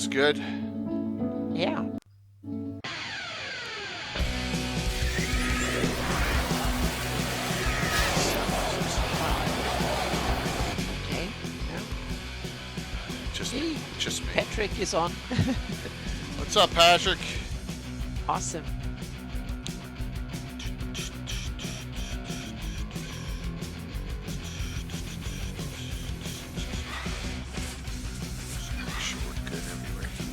looks good. Yeah. Okay. Yeah. Just Hey, me. Patrick is on. What's up, Patrick? Awesome. Make sure we're good everywhere here.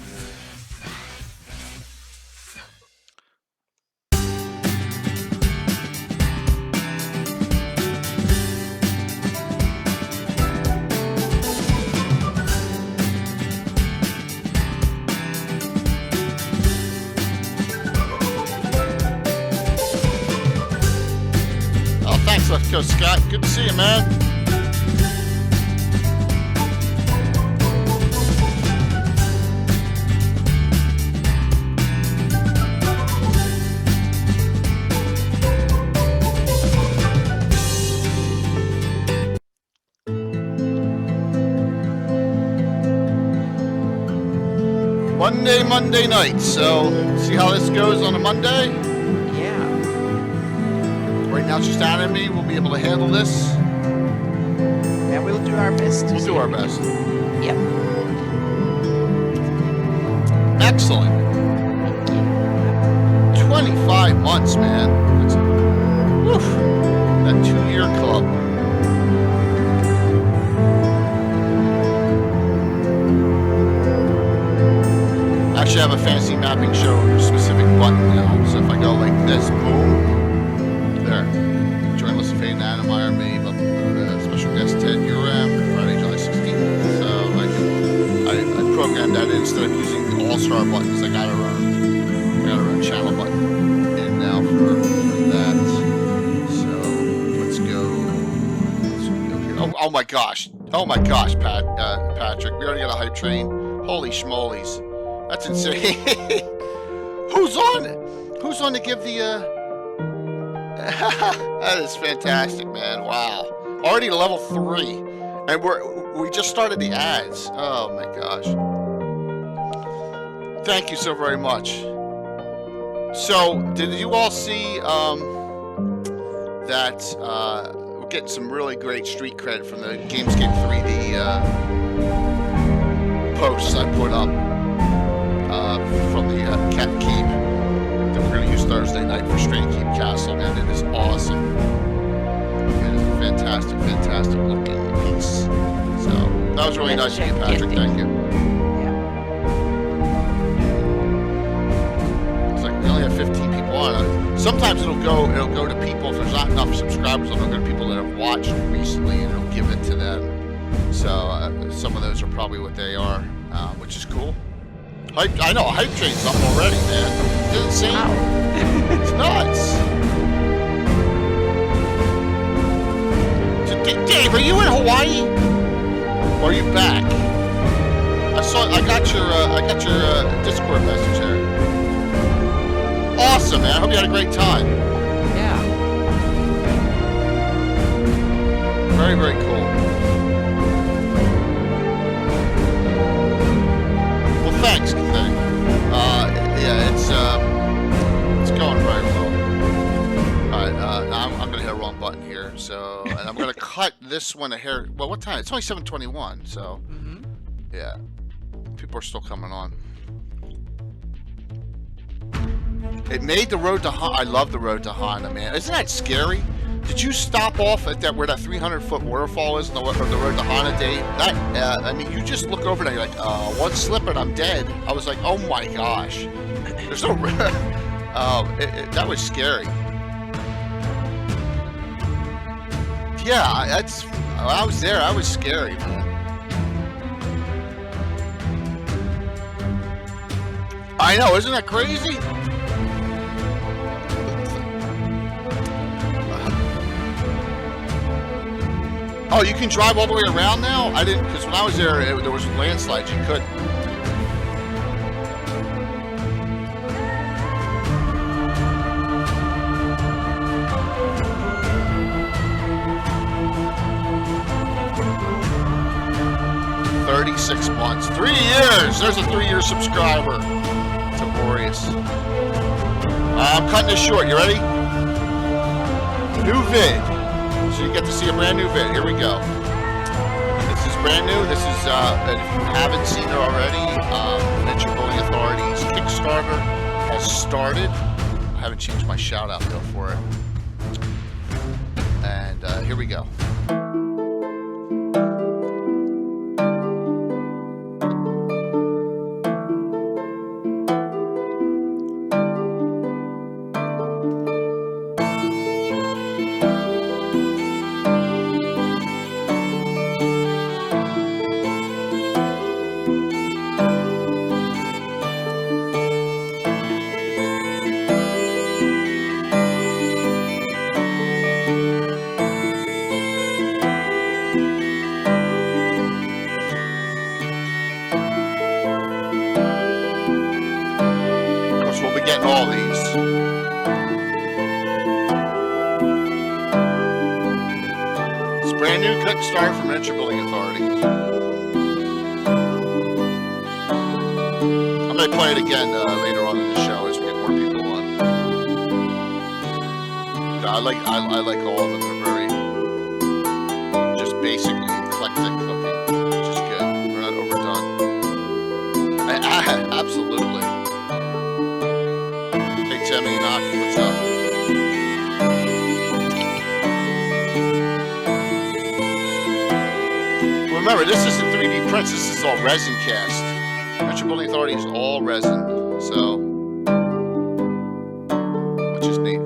Oh, thanks, Left Coast Scott. Good to see you, man. Monday night. So, see how this goes on a Monday? Yeah. Right now it's just Anna and me. We'll be able to handle this. Yeah, we'll do our best. We'll do our best. Yep. Excellent. 25 months, man. That's, woof, that 2-year club. Actually, I have a fancy mapping show specific button now. So if I go like this, boom, there. Join List of Fame, Anna Meyer, me, special guest Ted Uram, Friday, July 16th. So I programmed that in instead of using the all-star buttons. I got our own channel button in now for that. So let's go here. Oh my gosh, Patrick, we already got a hype train. Holy schmolies. That's insane. Who's on to give the that is fantastic, man. Wow. Already level 3. And we just started the ads. Oh my gosh. Thank you so very much. So, did you all see that we're getting some really great street credit from the Gamescape 3D posts I put up? From the Cat Keep that we're going to use Thursday night for Strain Keep Castle, and it is awesome. It is a fantastic looking piece. So that was really nice of you, Patrick. Thank you. Yeah. It's like we only have 15 people on. Sometimes it'll go to people if there's not enough subscribers. It'll go to people that have watched recently, and it'll give it to them. So some of those are probably what they are, which is cool. I know, hype train's up already, man. It's insane. Wow. It's nuts. So, Dave, are you in Hawaii? Or are you back? I got your Discord message here. Awesome, man. I hope you had a great time. Yeah. Very, very cool. Thanks, thing. Yeah, it's going very well. All right, I'm gonna hit a wrong button here. So, and I'm gonna cut this one a hair. Well, what time? It's only 7:21. So, yeah, people are still coming on. It made the road to Hana. I love the road to Hana, man. Isn't that scary? Did you stop off at where that 300-foot waterfall is on the road to Hana, Dave? That, I mean, you just look over there, you're like, one slip and I'm dead. I was like, oh my gosh. There's no... that was scary. Yeah, that's... When I was there, I was scary, man. I know, isn't that crazy? Oh, you can drive all the way around now? I didn't, because when I was there, there was landslides. You couldn't. 26 months. 3 years! There's a 3-year subscriber. It's glorious. I'm cutting this short. You ready? New vid. So you get to see a brand new vid. Here we go. This is brand new. This is, if you haven't seen it already, Miniature Building Authority's Kickstarter has started. I haven't changed my shout out though for it. And here we go. All these. It's brand new Kickstarter from Miniature Building Authority. I may play it again later on in the show as we get more people on. I like all of them. They're very just basically eclectic looking, which is good. They're not overdone. Absolutely. Timmy, Naki, what's up? Remember, this isn't 3D prints, this is all resin cast. Miniature Building Authority is all resin, so, which is neat.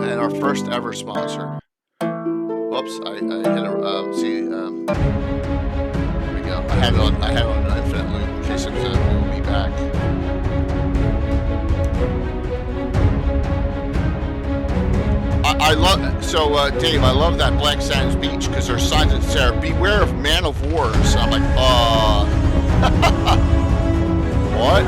And our first ever sponsor. Whoops, I hit a, see, there we go. I had it on infinite loop in case it was will be back. I love, so Dave, I love that Black Sands Beach because there's signs that say, beware of man of wars. I'm like, what?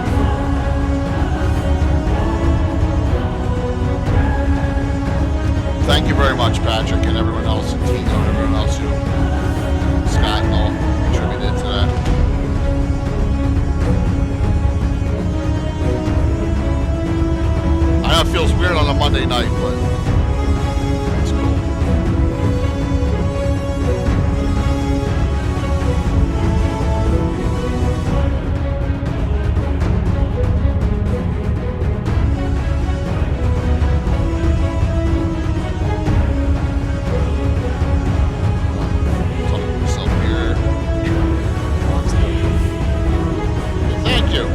Thank you very much, Patrick, and everyone else, and Tino, and everyone else who, Scott, and all contributed to that. I know it feels weird on a Monday night, but it's cool. Talking to myself here. Thank you.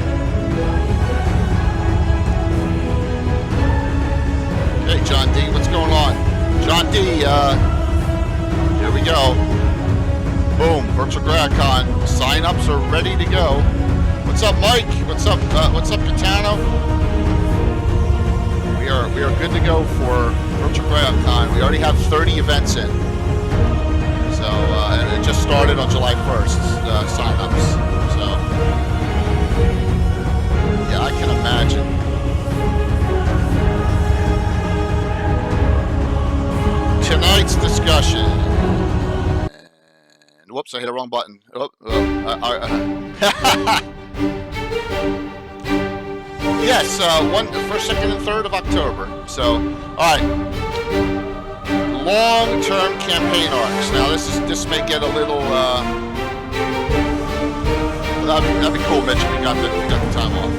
Hey, John D, what's going on? John D, here we go. Boom, Virtual Greyhawk. Sign-ups are ready to go. What's up, Mike? What's up, Catano? We are good to go for Virtual Greyhawk. We already have 30 events in. So, and it just started on July 1st, sign-ups. So, yeah, I can imagine. Tonight's discussion, and whoops, I hit a wrong button. Yes, first, second, and third of October. So, all right, long-term campaign arcs. Now, this may get a little. That'd be cool, Mitch. We got the time off.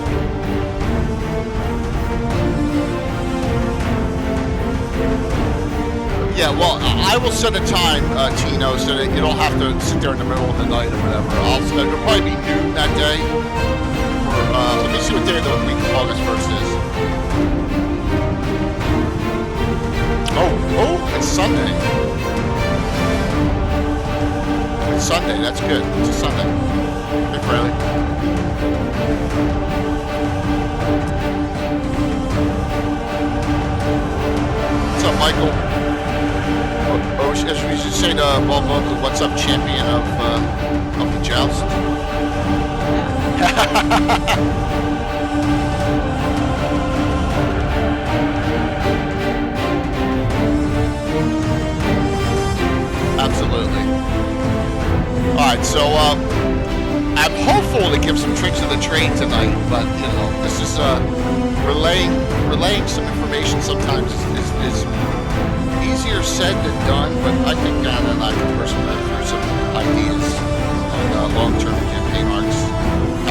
Yeah, well, I will set a time, Tino, so that you don't have to sit there in the middle of the night or whatever. It'll probably be noon that day. Or, let me see what day of the week August 1st is. Oh, it's Sunday. It's Sunday, that's good. It's a Sunday. Hey, Riley. What's up, Michael? Or as we should say to what's up, champion of the joust? Absolutely. to give some tricks of the trade tonight, but this is relaying some information. Sometimes is easier said than done. But I think Anna and I can personally through some ideas on long-term campaign arcs.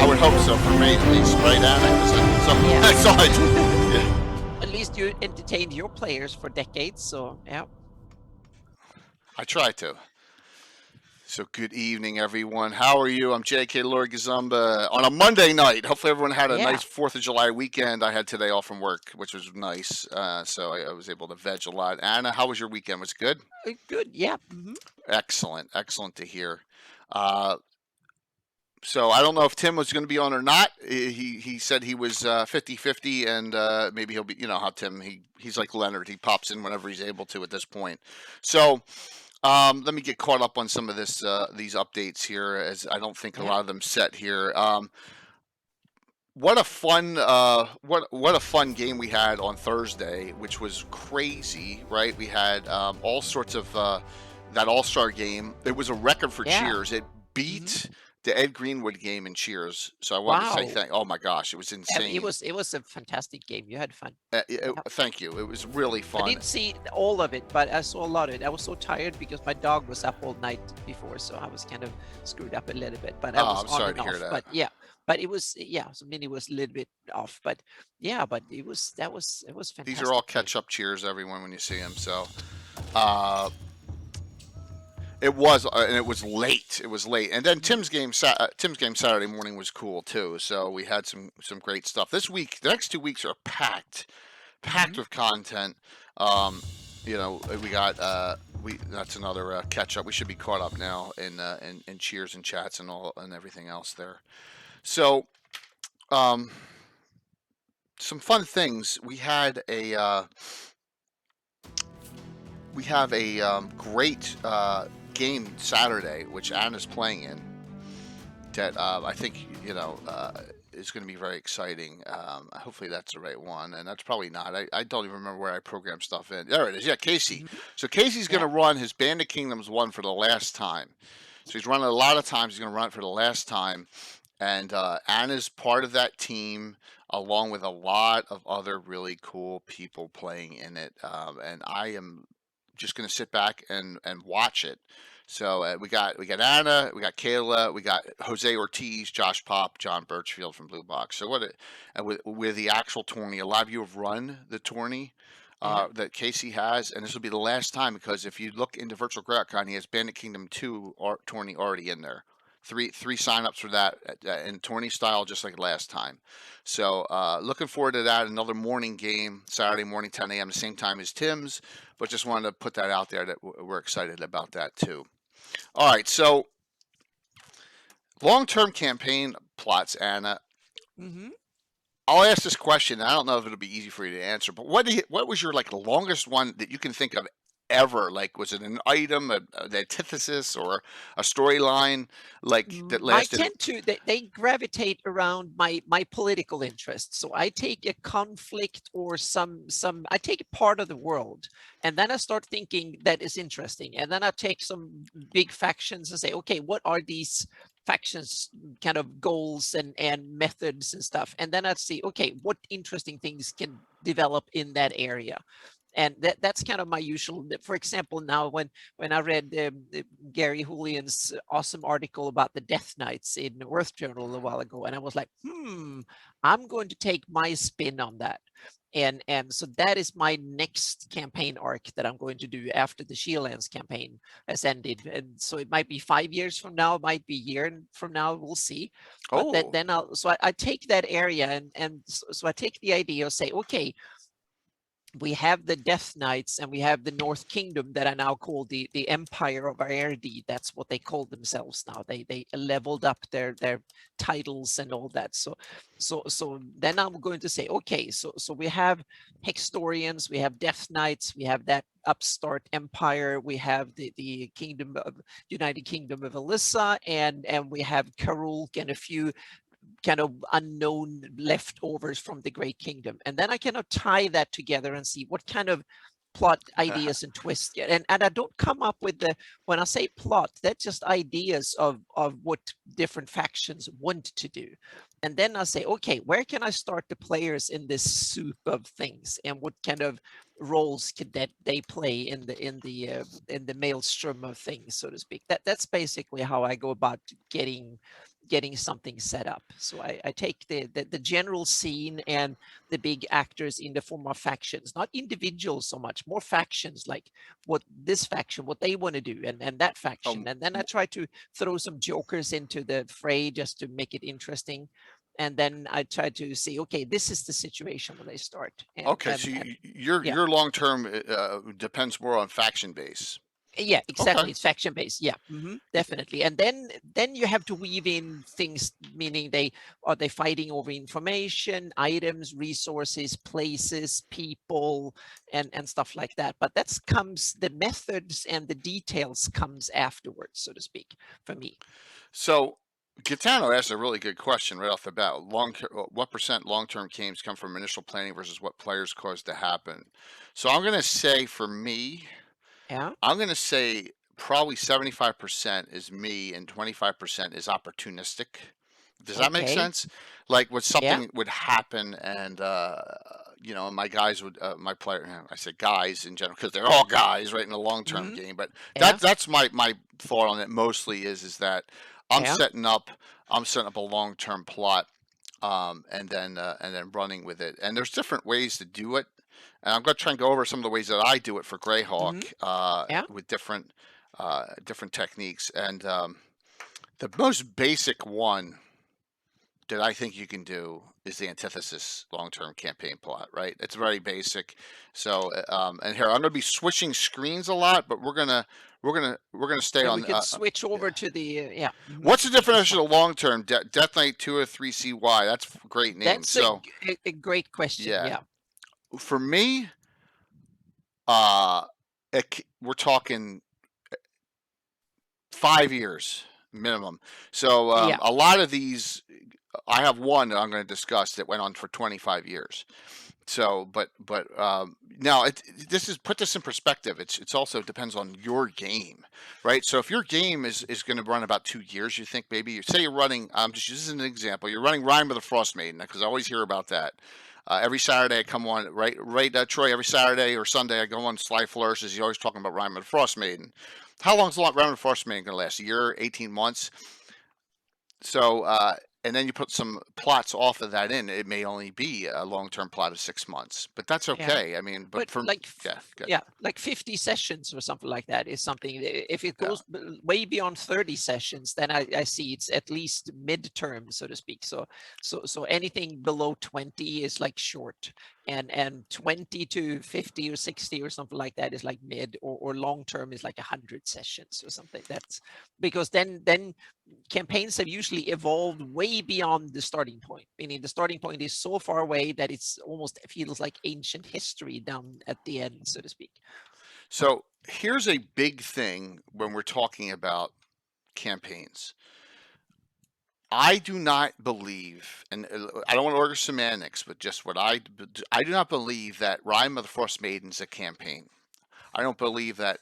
I would hope so for me at least, right, Anna? That's all I do. Yeah. At least you entertained your players for decades, so yeah. I try to. So good evening, everyone. How are you? I'm J.K. Lord Gazumba on a Monday night. Hopefully everyone had a nice 4th of July weekend. I had today off from work, which was nice. So I was able to veg a lot. Anna, how was your weekend? Was it good? Good, yeah. Mm-hmm. Excellent. Excellent to hear. So I don't know if Tim was going to be on or not. He said he was 50-50, and maybe he'll be, how Tim, he's like Leonard. He pops in whenever he's able to at this point. So let me get caught up on some of these updates here, as I don't think a lot of them set here. What a fun what a fun game we had on Thursday, which was crazy, right? We had all sorts of that All-Star game. It was a record for cheers. It beat the Ed Greenwood game in cheers. So I wanted to say oh my gosh, it was insane. It was a fantastic game. You had fun. Thank you. It was really fun. I didn't see all of it, but I saw a lot of it. I was so tired because my dog was up all night before, so I was kind of screwed up a little bit. But I was I'm sorry to hear that. But yeah, but it was so Minnie was a little bit off. But yeah, but it was fantastic. These are all catch-up cheers, everyone, when you see them. So. It was, and it was late. It was late, and then Tim's game Saturday morning was cool too. So we had some great stuff this week. The next 2 weeks are packed with content. We got that's another catch up. We should be caught up now in cheers and chats and all and everything else there. So, some fun things. We have a great game Saturday, which Anna's playing in, that I think is going to be very exciting. Hopefully that's the right one, and that's probably not. I don't even remember where I programmed stuff in. There it is. Yeah, Casey. So Casey's going to run his Band of Kingdoms one for the last time. So he's running a lot of times. He's going to run it for the last time, and Anna's part of that team, along with a lot of other really cool people playing in it. And I am just going to sit back and watch it. So we got Anna, we got Kayla, we got Jose Ortiz, Josh Pop, John Birchfield from Blue Box. So with the actual tourney, a lot of you have run the tourney that Casey has, and this will be the last time, because if you look into Virtual GreyHawk, he has Bandit Kingdom 2 tourney already in there. Three signups for that in tourney style, just like last time. So looking forward to that. Another morning game, Saturday morning, 10 a.m., the same time as Tim's. But just wanted to put that out there that we're excited about that too. All right, so long-term campaign plots, Anna. I'll ask this question. I don't know if it'll be easy for you to answer, but what was your longest one that you can think of ever? Like, was it an item, the antithesis, or a storyline that lasted? I tend to they gravitate around my political interests. So I take a conflict or I take a part of the world, and then I start thinking that is interesting, and then I take some big factions and say, okay, what are these factions kind of goals and methods and stuff, and then I'd see, okay, what interesting things can develop in that area. And that's kind of my usual. For example, now when I read Gary Julian's awesome article about the Death Knights in Earth Journal a while ago, and I was like, I'm going to take my spin on that. And so that is my next campaign arc that I'm going to do after the Shieldlands campaign has ended. And so it might be 5 years from now, it might be a year from now, we'll see. But then I take that area and so I take the idea of say, okay, we have the Death Knights and we have the North Kingdom that I now call the Empire of Aerdi. That's what they call themselves now. They leveled up their titles and all that. So then I'm going to say, okay, so we have Hextorians, we have Death Knights, we have that upstart empire, we have the United Kingdom of Alyssa, and we have Karulk and a few kind of unknown leftovers from the Great Kingdom. And then I kind of tie that together and see what kind of plot ideas and twists yet. And I don't come up with when I say plot, that's just ideas of what different factions want to do. And then I say, okay, where can I start the players in this soup of things, and what kind of roles could that they play in the maelstrom of things, so to speak. That's basically how I go about getting something set up. So I take the general scene and the big actors in the form of factions, not individuals so much, more factions, like what this faction, what they want to do, and that faction. And then I try to throw some jokers into the fray just to make it interesting. And then I try to see, okay, this is the situation when they start. Okay, so your long term depends more on faction base. Yeah, exactly. Okay. It's faction based. Yeah, definitely. And then you have to weave in things, meaning are they fighting over information, items, resources, places, people, and stuff like that. But the methods and the details comes afterwards, so to speak, for me. So Gaetano asked a really good question right off the bat. What percent long-term games come from initial planning versus what players cause to happen? So I'm going to say for me, Yeah. I'm going to say probably 75% is me and 25% is opportunistic. Does that make sense? Like when something would happen and my guys would my player I say guys in general because they're all guys right in a long-term game, but that's my thought on it mostly is that I'm setting up a long-term plot and then running with it. And there's different ways to do it. And I'm going to try and go over some of the ways that I do it for Greyhawk with different techniques. And the most basic one that I think you can do is the antithesis long-term campaign plot, right? It's very basic. So and here I'm going to be switching screens a lot, but we're gonna stay on. We could switch over to the What's the definition of long-term? Death Knight 203CY. That's a great name. That's a great question. Yeah. For me, we're talking 5 years minimum. So a lot of these, I have one that I'm going to discuss that went on for 25 years. So, but now put this in perspective. It's also depends on your game, right? So if your game is going to run about 2 years, you think maybe say you're running. Just this is an example. You're running Rime of the Frost Maiden because I always hear about that. Every Saturday I come on, right, Troy. Every Saturday or Sunday I go on Sly Flourishes. You're always talking about Rime of the Frost Maiden. How long is Rime of the Frost Maiden going to last? A year, 18 months? So, and then you put some plots off of that in. It may only be a long-term plot of 6 months, but that's okay. I mean, but for like 50 sessions or something like that is something. If it goes way beyond 30 sessions, then I see it's at least midterm, so to speak. So anything below 20 is like short, and 20 to 50 or 60 or something like that is like mid, or long term is like 100 sessions or something. That's because then campaigns have usually evolved way beyond the starting point, meaning the starting point is so far away that it's almost feels like ancient history down at the end, so to speak. So here's a big thing when we're talking about campaigns. I do not believe, and I don't want to order semantics, but just what I do not believe that Rime of the Frost Maiden is a campaign. I don't believe that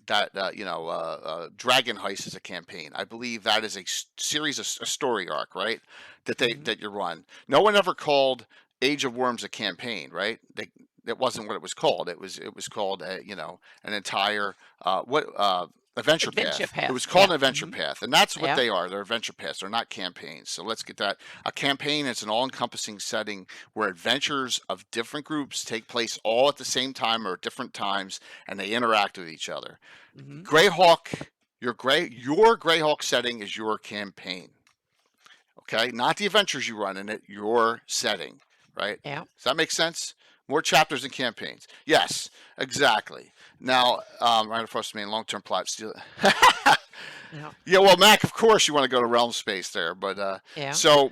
Dragon Heist is a campaign. I believe that is a series of a story arc, right? That you run. No one ever called Age of Worms a campaign, right? That wasn't what it was called. It was called an entire adventure path. It was called an adventure path, and that's what they are. They're adventure paths. They're not campaigns. So let's get that. A campaign is an all-encompassing setting where adventures of different groups take place all at the same time or at different times, and they interact with each other. Greyhawk, your Greyhawk setting is your campaign. Okay, not the adventures you run in it. Your setting, right? Yeah. Does that make sense? More chapters and campaigns. Yes, exactly. Now, right across me, long-term plot. Yeah, well, Mac, of course you want to go to realm space there, but so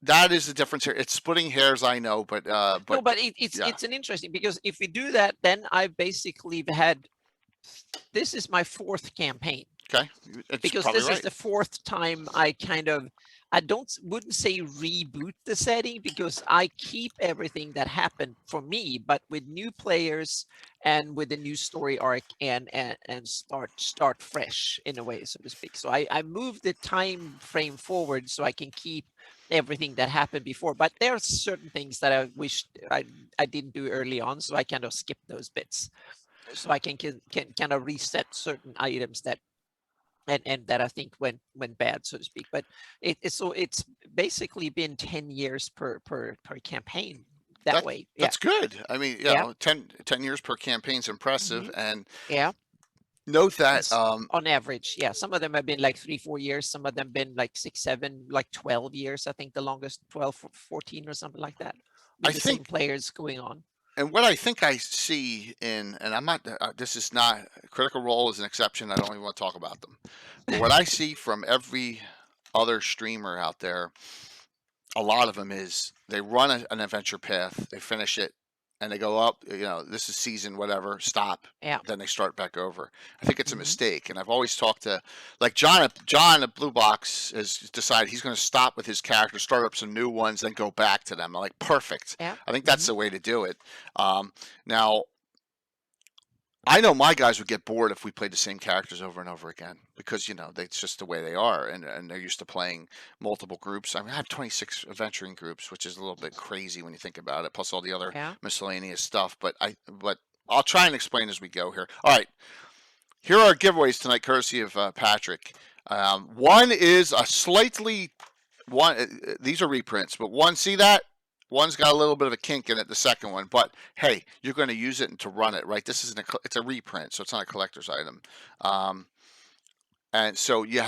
that is the difference here. It's splitting hairs, I know, but no, but it's an interesting, because if we do that, then I basically this is my 4th campaign. Okay, because this is the 4th time I kind of wouldn't say reboot the setting, because I keep everything that happened for me, but with new players and with a new story arc, and start fresh in a way, so to speak. So I moved the time frame forward so I can keep everything that happened before. But there are certain things that I wish I didn't do early on, so I kind of skip those bits, so I can kind of reset certain items that and that I think went bad, so to speak. But it's basically been 10 years per campaign that That way. Yeah, that's good. I mean, you yeah, know, 10 years per campaign is impressive. hmm And yeah. note that It's on average, yeah. Some of them have been like 3-4 years. Some of them been like 6-7, like 12 years. I think the longest 12, 14 or something like that, I with the same think, players going on. and what I think I see in, and I'm not, this is not, Critical Role is an exception. I don't even want to talk about them. But what I see from every other streamer out there, a lot of them is they run an adventure path, they finish it, and they go up. You know, this is season whatever, stop. Yeah. Then they start back over. I think it's a hmm mistake, and I've always talked to, like John at Blue Box has decided he's going to stop with his character, start up some new ones, then go back to them. I'm like, perfect. Yeah. I think that's hmm the way to do it. Now, I know my guys would get bored if we played the same characters over and over again, because you know it's just the way they are, and they're used to playing multiple groups. I mean, I have 26 adventuring groups, which is a little bit crazy when you think about it, plus all the other Yeah. miscellaneous stuff. But I'll try and explain as we go here. All right, here are our giveaways tonight, courtesy of Patrick. One is a slightly one. These are reprints, but one, see that? One's got a little bit of a kink in it, the second one, but hey, you're going to use it and to run it, right? This isn't it's a reprint, so it's not a collector's item. Um, and so you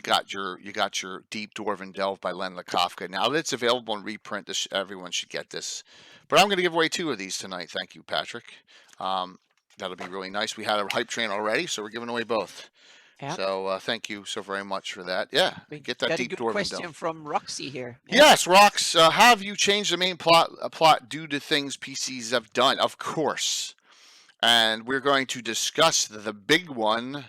got your Deep Dwarven Delve by Len Kafka. Now that it's available in reprint, everyone should get this. But I'm going to give away 2 of these tonight. Thank you, Patrick. That'll be really nice. We had a hype train already, so we're giving away both. Yeah. So thank you so very much for that. Yeah, We get that got a Deep good Dwarven Delve. question from Roxy here. Yeah. Yes, Rox, have you changed the main plot due to things PCs have done? Of course. And we're going to discuss the big one,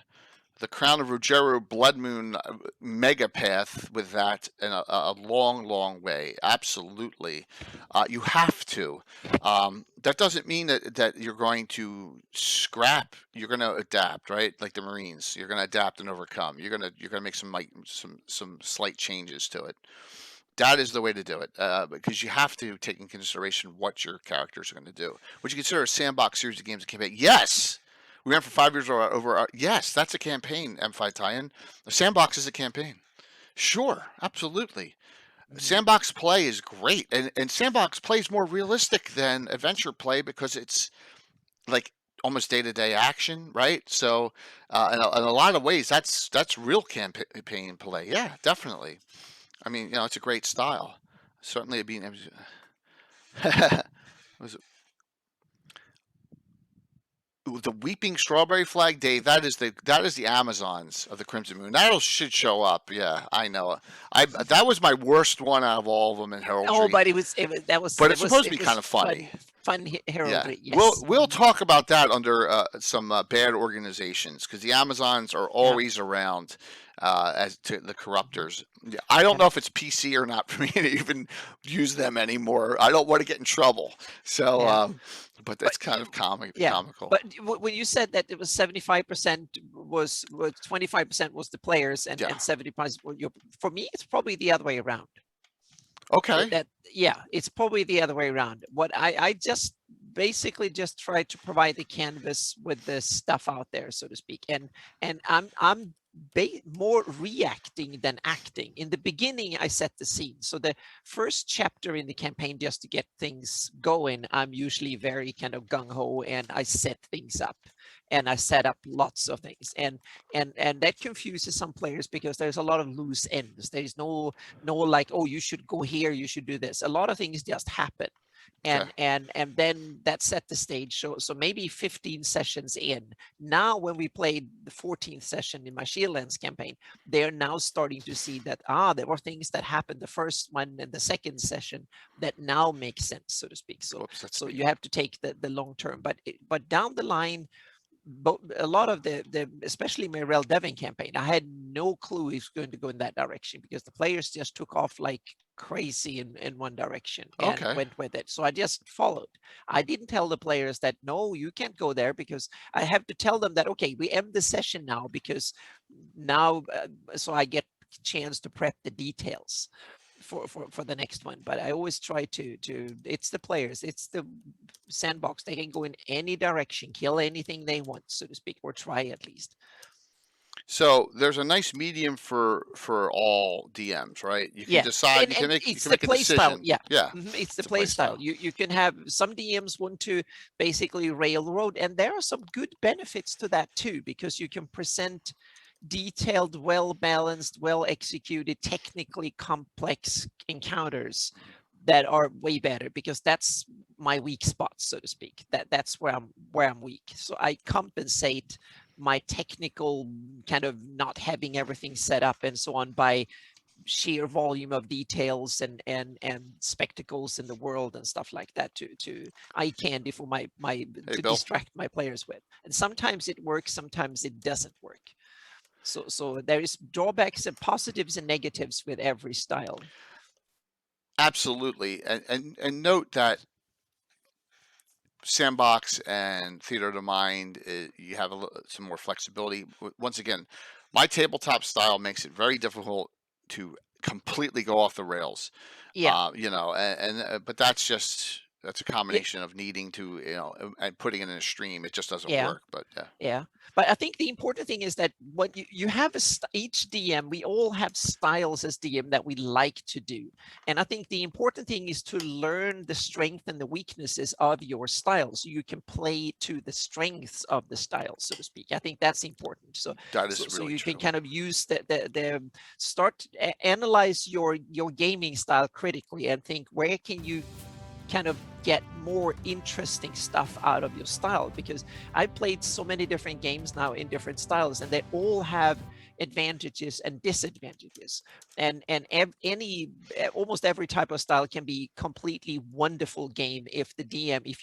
the Crown of Rogero Blood Moon mega path with that in a long, long way. Absolutely. You have to. That doesn't mean that you're going to scrap. You're going to adapt, right? Like the Marines, you're going to adapt and overcome. You're going to make some slight changes to it. That is the way to do it, because you have to take in consideration what your characters are going to do. Would you consider a sandbox series of games a campaign? Yes. We ran for 5 years over. Yes, that's a campaign. M5 tie-in. A sandbox is a campaign. Sure, absolutely. Sandbox play is great, and sandbox play is more realistic than adventure play because it's like almost day-to-day action, right? So, in a lot of ways, that's real campaign play. Yeah, definitely. I mean, you know, it's a great style. Certainly, it being was the Weeping Strawberry Flag, Dave. That is the Amazons of the Crimson Moon. That should show up. Yeah, I know. That was my worst one out of all of them in heraldry. Oh, but But it's supposed to be kind of funny. Fun heraldry. Yeah, Yes. we'll talk about that under some bad organizations, because the Amazons are always around as to the corruptors. I don't know if it's PC or not for me to even use them anymore. I don't want to get in trouble. So, but that's kind of comical. But when you said that it was 75% was 25% was the players and 70% for me, it's probably the other way around. Okay. It's probably the other way around. What I just basically just try to provide the canvas with the stuff out there, so to speak, and I'm more reacting than acting. In the beginning, I set the scene. So the first chapter in the campaign, just to get things going, I'm usually very kind of gung-ho, and I set things up. And I set up lots of things, and that confuses some players because there's a lot of loose ends. There's no like, oh, you should go here, you should do this. A lot of things just happen, and then that set the stage. So maybe 15 sessions in, now when we played the 14th session in my Shieldlands campaign, they're now starting to see that there were things that happened the first one and the second session that now make sense, so to speak. So you have to take the long term, but down the line, a lot of the especially my Rel Devon campaign, I had no clue it's going to go in that direction because the players just took off like crazy in one direction and Okay. went with it. So I just followed. I didn't tell the players that no, you can't go there, because I have to tell them that okay, we end the session now, because now so I get chance to prep the details for the next one. But I always try to it's the players, it's the sandbox, they can go in any direction, kill anything they want, so to speak, or try at least. So there's a nice medium for all DMs, right? You can Yeah, decide. You and can it's the make a play style. decision. Yeah. Yeah, It's the it's a play play style. style. You can have some DMs want to basically railroad, and there are some good benefits to that too, because you can present detailed, well balanced, well executed, technically complex encounters that are way better, because that's my weak spot, so to speak. That's where I'm weak. So I compensate my technical kind of not having everything set up and so on by sheer volume of details and spectacles in the world and stuff like that to eye candy for my Hey, to Bill. distract my players with. And sometimes it works, sometimes it doesn't work. So there is drawbacks and positives and negatives with every style. Absolutely, and note that Sandbox and Theater of the Mind, you have some more flexibility. Once again, my tabletop style makes it very difficult to completely go off the rails. Yeah. But that's a Yeah. combination of needing to, and putting it in a stream. It just doesn't Yeah. work. But yeah. Yeah, but I think the important thing is that what you have each DM, we all have styles as DM that we like to do. And I think the important thing is to learn the strength and the weaknesses of your style, so you can play to the strengths of the style, so to speak. I think that's important. So That is really you true. can kind of use the start analyze your gaming style critically and think, where can you kind of get more interesting stuff out of your style? Because I've played so many different games now in different styles, and they all have advantages and disadvantages. And almost every type of style can be completely wonderful game if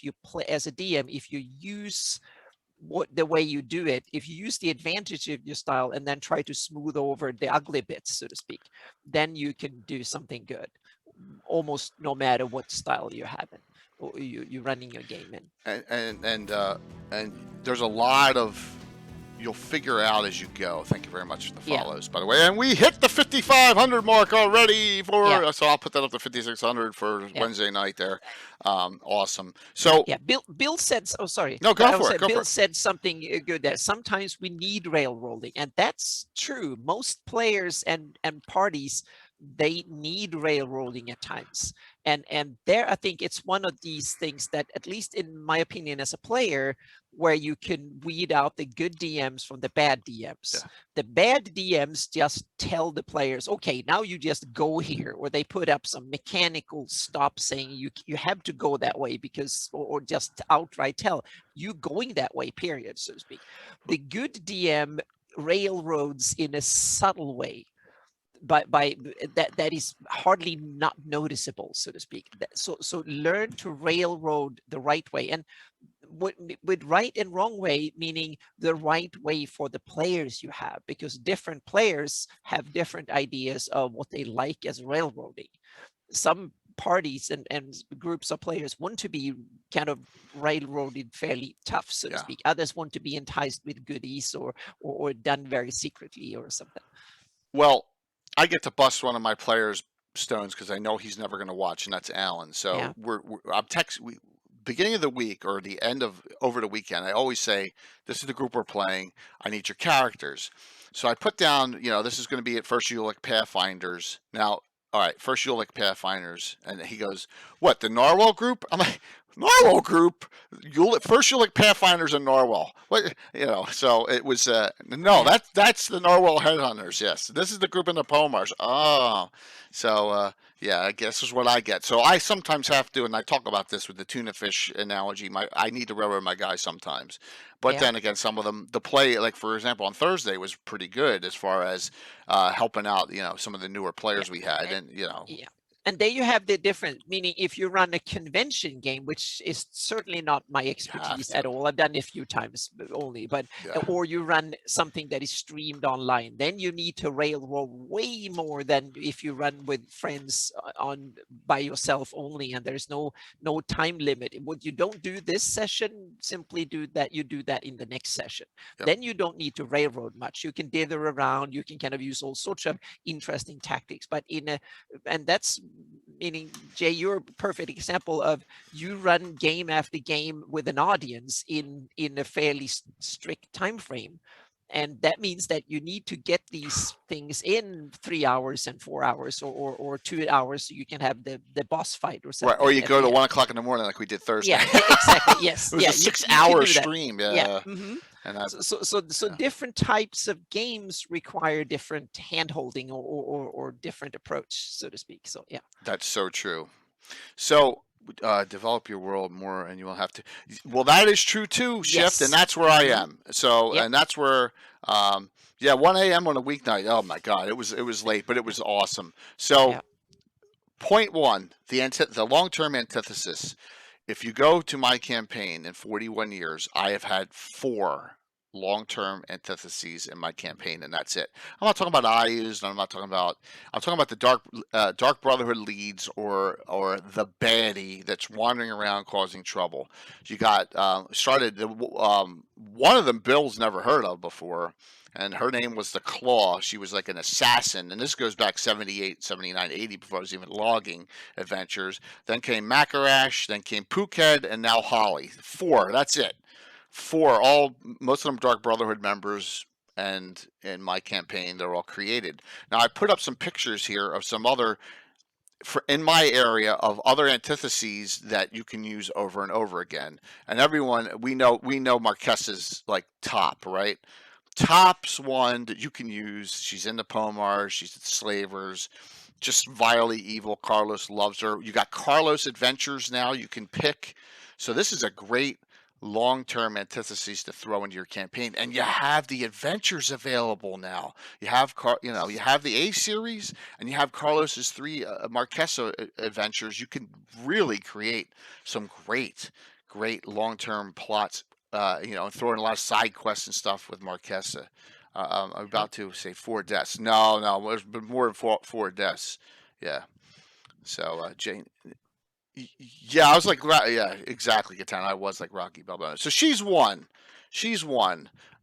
you play as a DM, if you use the way you do it, if you use the advantage of your style and then try to smooth over the ugly bits, so to speak, then you can do something good almost no matter what style you're having or you're running your game in. And there's a lot of, you'll figure out as you go. Thank you very much for the Yeah. follows, by the way. And we hit the 5,500 mark already Yeah. so I'll put that up to 5,600 for Yeah. Wednesday night there. Awesome. So yeah, Bill said, oh sorry, no, but go for it. Go Bill for it. said something good there. Sometimes we need railroading, and that's true. Most players and parties, they need railroading at times, and there I think it's one of these things that, at least in my opinion as a player, where you can weed out the good DMs from the bad DMs. Yeah. The bad DMs just tell the players, okay, now you just go here, or they put up some mechanical stop saying you have to go that way, because or just outright tell you going that way, period, so to speak. The good DM railroads in a subtle way, by that is hardly not noticeable, so to speak. So learn to railroad the right way, and with right and wrong way, meaning the right way for the players you have, because different players have different ideas of what they like as railroading. Some parties and groups of players want to be kind of railroaded fairly tough, so to speak. Others want to be enticed with goodies or done very secretly or something. Well, I get to bust one of my players' stones because I know he's never going to watch, and that's Alan. So Yeah. I'm beginning of the week or the end of over the weekend. I always say, this is the group we're playing. I need your characters. So I put down, this is going to be at first you like Pathfinders. Now, all right, first you'll like Pathfinders, and he goes, "What, the Narwhal group?" I'm like, "Narwhal group? First you'll like Pathfinders and Narwhal." What, So it was no, Yeah. that's the Narwhal Headhunters. Yes, this is the group in the Pomars. Oh, so yeah, I guess is what I get. So I sometimes have to, and I talk about this with the tuna fish analogy. I need to railroad my guys sometimes, but Yeah. then again, some of them, the play, like for example, on Thursday was pretty good as far as helping out, some of the newer players we had, and Yeah. And there you have the difference, meaning if you run a convention game, which is certainly not my expertise at all, I've done it a few times only, but or you run something that is streamed online, then you need to railroad way more than if you run with friends on by yourself only, and there's no time limit. What you don't do this session, simply do that, you do that in the next session. Then you don't need to railroad much. You can dither around, you can kind of use all sorts of interesting tactics, but and that's meaning, Jay, you're a perfect example of you run game after game with an audience in a fairly strict time frame. And that means that you need to get these things in 3 hours and 4 hours or 2 hours, so you can have the boss fight or something. Right, or you go to 1 o'clock in the morning like we did Thursday. Yeah, exactly. Yes. It was a 6-hour stream. Yeah. Mm-hmm. And so different types of games require different hand-holding or different approach, so to speak. So yeah. That's so true. So develop your world more, and you will have to. Well, that is true too, Shift, Yes. and that's where I am. So, Yep. and that's where, 1 a.m. on a weeknight. Oh my God, it was late, but it was awesome. So, Yeah. point one, the long-term antithesis. If you go to my campaign in 41 years, I have had 4 long-term antitheses in my campaign, and that's it. I'm not talking about IUs, and I'm talking about the Dark Brotherhood leads or the baddie that's wandering around causing trouble. You got one of them Bill's never heard of before, and her name was the Claw. She was like an assassin, and this goes back 78, 79, 80 before I was even logging adventures. Then came Macarash, then came Puked, and now Holly. 4, that's it. 4, most of them Dark Brotherhood members, and in my campaign they're all created. Now I put up some pictures here of some other in my area of other antitheses that you can use over and over again. And everyone we know Marquessa's like top, right? Top's one that you can use. She's in the Pomar, she's the Slavers, just vilely evil. Carlos loves her. You got Carlos Adventures now you can pick. So this is a great long-term antitheses to throw into your campaign, and you have the adventures available now. You have you have the A series, and you have Carlos's 3 Marquesa adventures. You can really create some great long-term plots. And throw in a lot of side quests and stuff with Marquesa. I'm about to say 4 deaths. No, there's been more than 4 deaths. Yeah. So Jane. Yeah, I was like, yeah, exactly, Katana. I was like Rocky Balboa. So she's one.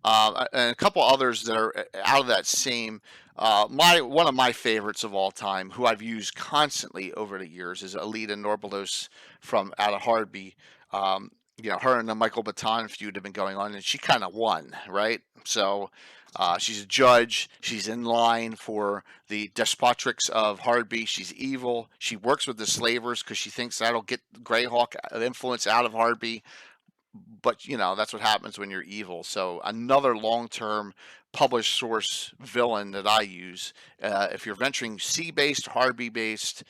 And a couple others that are out of that same. One of my favorites of all time, who I've used constantly over the years, is Alita Norbalos from out of Hardby. Her and the Michael Baton feud have been going on, and she kind of won, right? So she's a judge. She's in line for the despotrics of Hardby. She's evil. She works with the slavers because she thinks that'll get Greyhawk influence out of Hardby. But, that's what happens when you're evil. So another long-term published source villain that I use. If you're venturing sea-based, Hardby-based,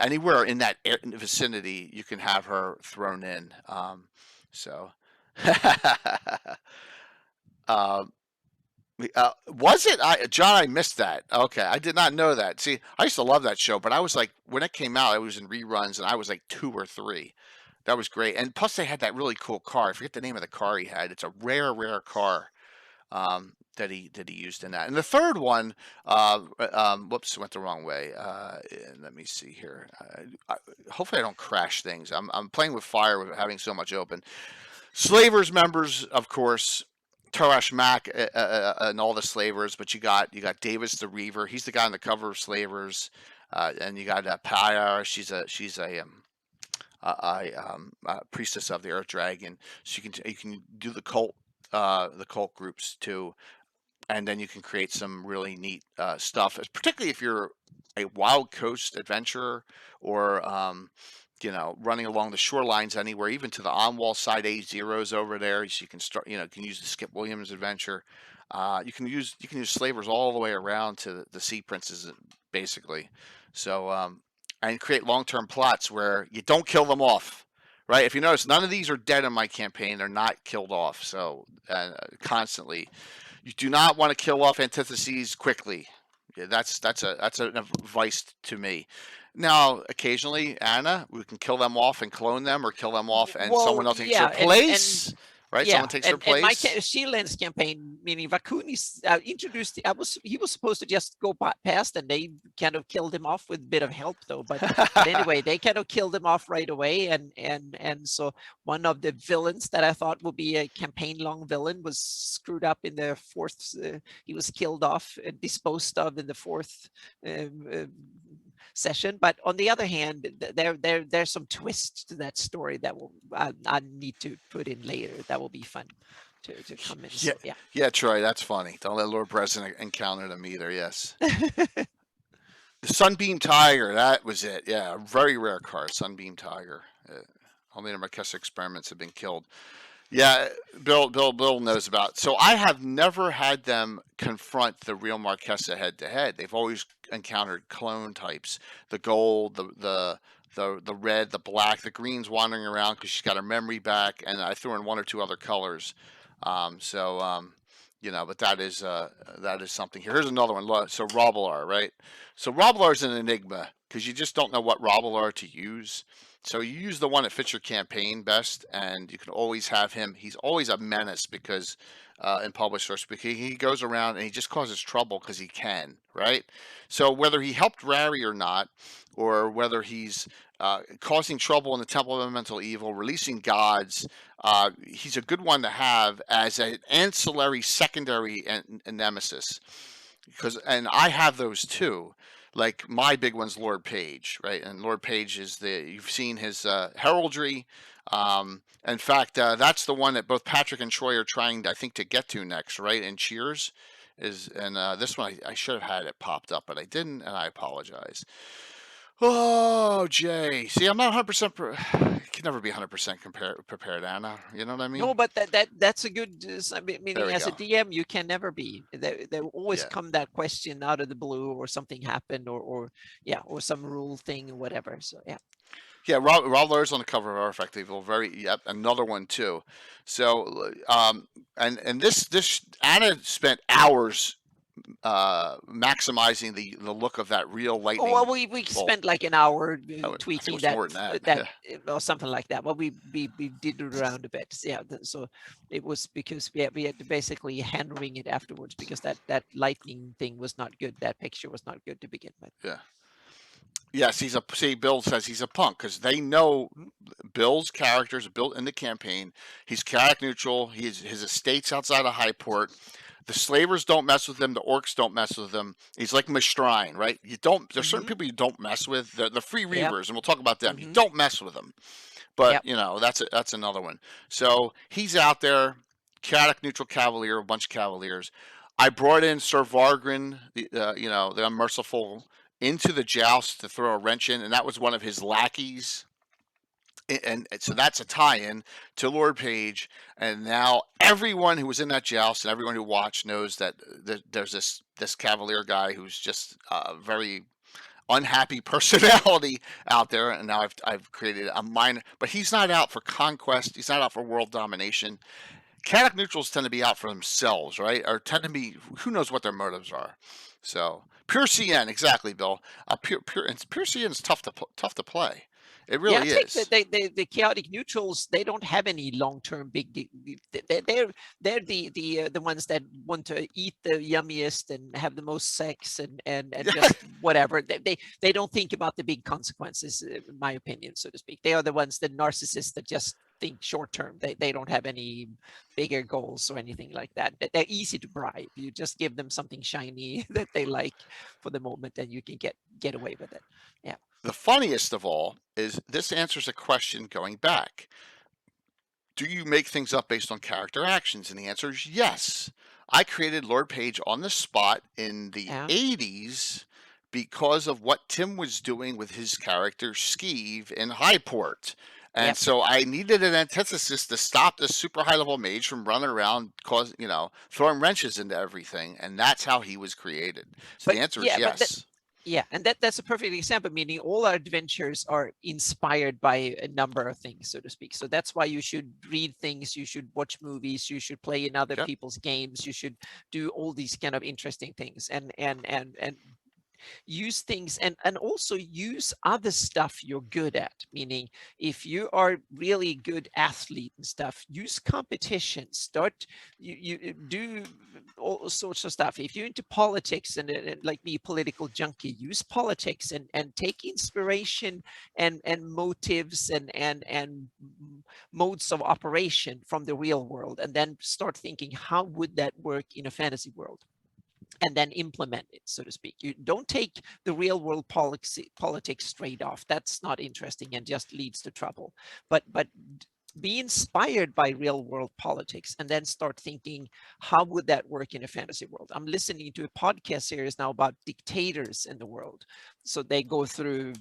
anywhere in that vicinity, you can have her thrown in. Was it John? I missed that. Okay, I did not know that. See, I used to love that show, but I was like, when it came out, I was in reruns, and I was like 2 or 3. That was great, and plus they had that really cool car. I forget the name of the car he had. It's a rare car. That he used in that. And the third one, whoops, went the wrong way. Let me see here. Hopefully I don't crash things. I'm playing with fire with having so much open. Slavers members, of course, Tarash Mack and all the slavers, but you got Davis the Reaver. He's the guy on the cover of Slavers, and you got Pyar. She's a priestess of the Earth Dragon. So you can do the cult groups too, and then you can create some really neat stuff, particularly if you're a wild coast adventurer or running along the shorelines anywhere, even to the on-wall side A0s over there. So you can start, you can use the Skip Williams adventure. You can use slavers all the way around to the Sea Princes, basically. So and create long-term plots where you don't kill them off. Right. If you notice, none of these are dead in my campaign. They're not killed off. So constantly, you do not want to kill off antitheses quickly. Yeah, that's an advice to me. Now, occasionally, Anna, we can kill them off and clone them, or kill them off and Well, someone else takes their yeah, and place. Right? yeah, Someone takes their and my place. Shieldlands campaign, meaning Vakunis, introduced. He was supposed to just go past, and they kind of killed him off with a bit of help, though. But anyway, they kind of killed him off right away, and so one of the villains that I thought would be a campaign-long villain was screwed up in the fourth. He was killed off, disposed of in the fourth. Session. But on the other hand, there's some twists to that story that will I need to put in later. That will be fun to come in. Yeah, So yeah. yeah, Troy, that's funny. Don't let Lord President encounter them either. Yes. The Sunbeam Tiger, that was it. Yeah, a very rare card, Sunbeam Tiger. Only the Marquesa experiments have been killed. Yeah, Bill knows about. So I have never had them confront the real Marquesa head to head. They've always encountered clone types, the gold, the red, the black, the green's wandering around because she's got her memory back, and I threw in one or two other colors. But that is something here. Here's another one. So Robbler, right? So Robbler is an enigma because you just don't know what Robbler to use. So you use the one that fits your campaign best, and you can always have him. He's always a menace because in published source, because he goes around and he just causes trouble because he can, right? So whether he helped Rary or not, or whether he's causing trouble in the Temple of Elemental Evil, releasing gods, he's a good one to have as an ancillary, secondary nemesis. And I have those too. Like my big one's Lord Page, right? And Lord Page is you've seen his heraldry. In fact, that's the one that both Patrick and Troy are trying, I think, to get to next, right? And Cheers this one I should have had it popped up, but I didn't, and I apologize. Oh, Jay. See, I'm not 100%. Can never be 100% prepared, Anna. You know what I mean? No, but that's a good meaning. As go. a DM, you can never be. There always come that question out of the blue, or something happened, or some rule thing or whatever. So yeah. Yeah, Rob Lur's on the cover of Artifact Evil. Another one too. So, and this Anna spent hours maximizing the look of that real lightning. Oh, well, we spent like an hour tweaking that, or something like that. Well, we did it around a bit. Yeah, so it was because we had to basically hand wring it afterwards, because that lightning thing was not good. That picture was not good to begin with. Yeah. Yes, Bill says he's a punk because they know Bill's characters built in the campaign. He's chaotic neutral. His estate's outside of Highport. The slavers don't mess with him. The orcs don't mess with him. He's like Mistrine, right? There's certain people you don't mess with. The free reavers, and we'll talk about them. You don't mess with them. But that's another one. So he's out there, chaotic neutral cavalier, a bunch of cavaliers. I brought in Sir Vargrin, the unmerciful, into the joust to throw a wrench in, and that was one of his lackeys. And so that's a tie-in to Lord Page. And now everyone who was in that joust and everyone who watched knows that there's this cavalier guy who's just a very unhappy personality out there. And now I've created a minor, but he's not out for conquest. He's not out for world domination. Chaotic neutrals tend to be out for themselves, right? Or tend to be, who knows what their motives are. So pure CN, exactly, Bill. Pure CN is tough to play. It really is. The chaotic neutrals, they don't have any long-term big. They're the ones that want to eat the yummiest and have the most sex and just whatever. They don't think about the big consequences, in my opinion, so to speak. They are the ones, the narcissists, that just think short term. They don't have any bigger goals or anything like that. They're easy to bribe. You just give them something shiny that they like for the moment, and you can get away with it. Yeah. The funniest of all is this answers a question going back. Do you make things up based on character actions? And the answer is yes. I created Lord Page on the spot in the 80s because of what Tim was doing with his character Skeeve in Highport. And so I needed an antithesis to stop this super high level mage from running around, throwing wrenches into everything. And that's how he was created. So the answer is yes. And that's a perfect example, meaning all our adventures are inspired by a number of things, so to speak. So that's why you should read things, you should watch movies, you should play in other people's games, you should do all these kind of interesting things. And use things, and also use other stuff you're good at, meaning if you are really good athlete and stuff, use competition, start, you do all sorts of stuff. If you're into politics and like me, political junkie, use politics and take inspiration and motives and modes of operation from the real world, and then start thinking how would that work in a fantasy world, and then implement it, so to speak. You don't take the real world politics straight off. That's not interesting and just leads to trouble. But be inspired by real world politics and then start thinking, how would that work in a fantasy world? I'm listening to a podcast series now about dictators in the world. So they go through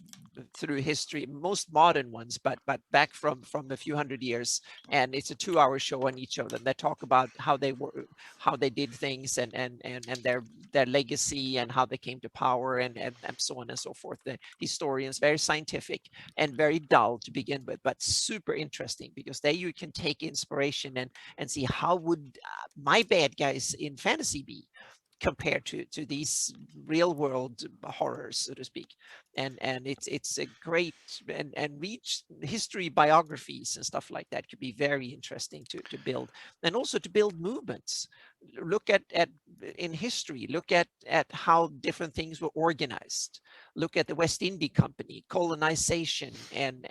history, most modern ones, but back from a few hundred years, and it's a 2-hour show on each of them. They talk about how they were, how they did things, and their legacy and how they came to power, and so on and so forth. The historians, very scientific and very dull to begin with, but super interesting, because there you can take inspiration and see how would my bad guys in fantasy be compared to these real world horrors, so to speak. And it's a great, and read history biographies and stuff like that could be very interesting to build, and also to build movements. Look at in history, look at how different things were organized. Look at the West India Company, colonization, and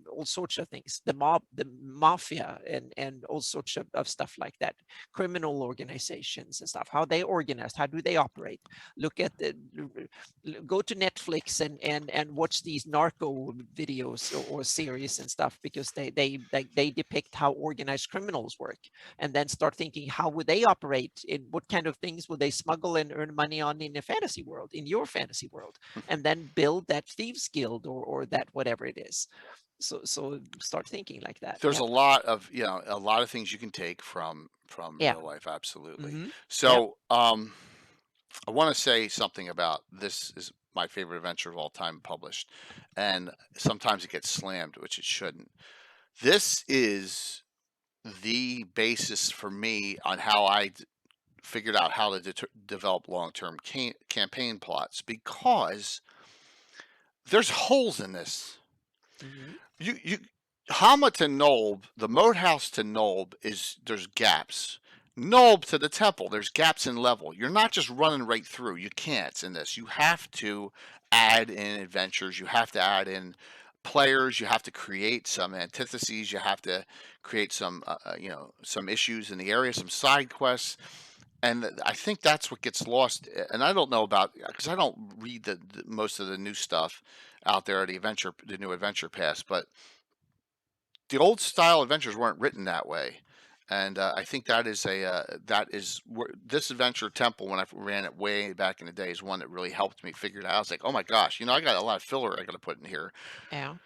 all sorts of things, the mob, the mafia, and all sorts of stuff like that, criminal organizations and stuff, how they organized, how do they operate. Look at the, go to Netflix and watch these narco videos or series and stuff, because they depict how organized criminals work, and then start thinking, how would they operate, in what kind of things would they smuggle and earn money on in a fantasy world, in your fantasy world, and then build that thieves guild or that whatever it is. So start thinking like that. There's Yeah. a lot of, a lot of things you can take from Yeah. real life. Absolutely. Mm-hmm. Yep. So, I want to say something about this is my favorite adventure of all time published, and sometimes it gets slammed, which it shouldn't. This is the basis for me on how I figured out how to develop long-term campaign plots, because there's holes in this. Mm-hmm. You Hama to Nolb, the moat house to Nolb, is there's gaps. Nolb to the temple, there's gaps in level. You're not just running right through. You can't in this. You have to add in adventures. You have to add in players. You have to create some antitheses. You have to create some some issues in the area, some side quests. And I think that's what gets lost. And I don't know about, because I don't read the most of the new stuff out there, the new adventure pass, but the old style adventures weren't written that way. And I think that is where this adventure temple, when I ran it way back in the day, is one that really helped me figure it out. I was like, oh my gosh, I got a lot of filler I got to put in here, Yeah.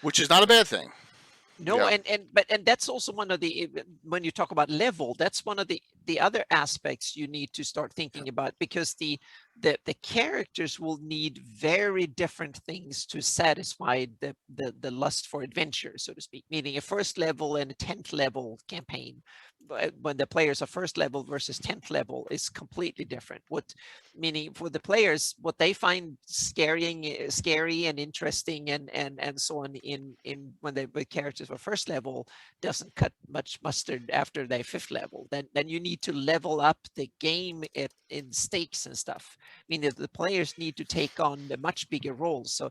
which is not a bad thing. No, and that's also one of the, when you talk about level, that's one of the other aspects you need to start thinking about, because the characters will need very different things to satisfy the lust for adventure, so to speak. Meaning a first level and a 10th level campaign, when the players are first level versus 10th level, is completely different. Meaning for the players, what they find scary and interesting and so on in when the characters are first level doesn't cut much mustard after they're 5th level. Then you need to level up the game in stakes and stuff. Meaning the players need to take on a much bigger role. So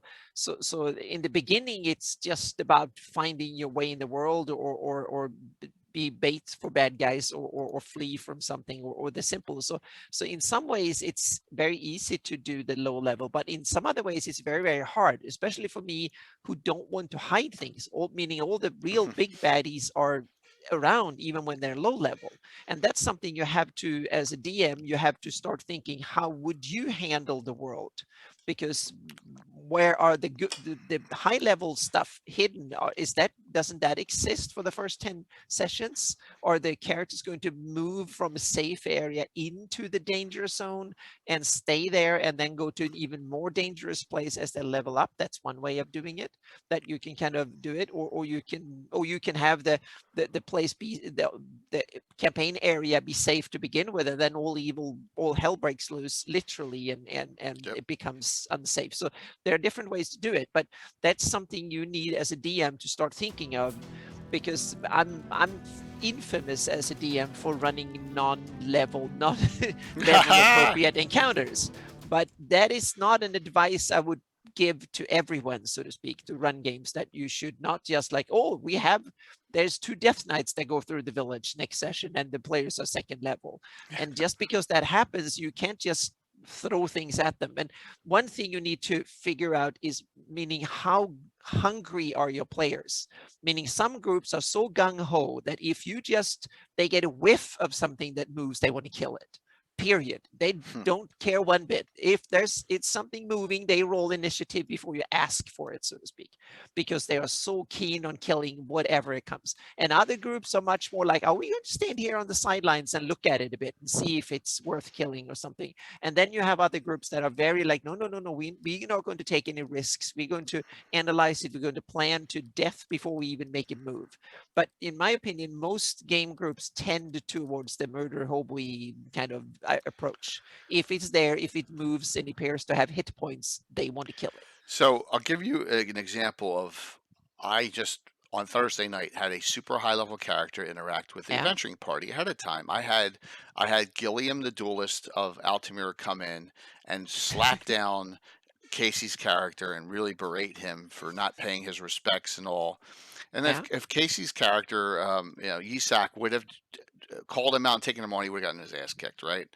in the beginning, it's just about finding your way in the world, or be bait for bad guys, or flee from something, or the simple. So in some ways it's very easy to do the low level, but in some other ways it's very, very hard, especially for me, who don't want to hide things. Meaning all the real big baddies are around even when they're low level, and that's something you have to, as a DM, you have to start thinking, how would you handle the world because where are the high level stuff hidden? Doesn't that exist for the first 10 sessions? Are the characters going to move from a safe area into the danger zone and stay there and then go to an even more dangerous place as they level up? That's one way of doing it, that you can kind of do it, or you can have the place be the campaign area be safe to begin with, and then all hell breaks loose literally, and Yep. it becomes unsafe. So there are different ways to do it, but that's something you need as a DM to start thinking of, because I'm infamous as a DM for running non-level appropriate encounters, but that is not an advice I would give to everyone, so to speak, to run games. That you should not just like, oh, there's 2 death knights that go through the village next session and the players are second level, and just because that happens, you can't just throw things at them. And one thing you need to figure out is, meaning, how hungry are your players? Meaning, some groups are so gung-ho that if they get a whiff of something that moves, they want to kill it, period. They don't care one bit. If it's something moving, they roll initiative before you ask for it, so to speak, because they are so keen on killing whatever it comes. And other groups are much more like, are we going to stand here on the sidelines and look at it a bit and see if it's worth killing or something? And then you have other groups that are very like, no, we're not going to take any risks. We're going to analyze it. We're going to plan to death before we even make a move. But in my opinion, most game groups tend towards the murder hobo kind of approach. If it's there, if it moves and appears to have hit points, they want to kill it. So I'll give you an example of, I just on Thursday night had a super high level character interact with the Yeah. adventuring party ahead of time. I had Gilliam the duelist of Altamir come in and slap down Casey's character and really berate him for not paying his respects and all. And Yeah. if Casey's character, Yisak, would have called him out and taken him on, he would have gotten his ass kicked, right?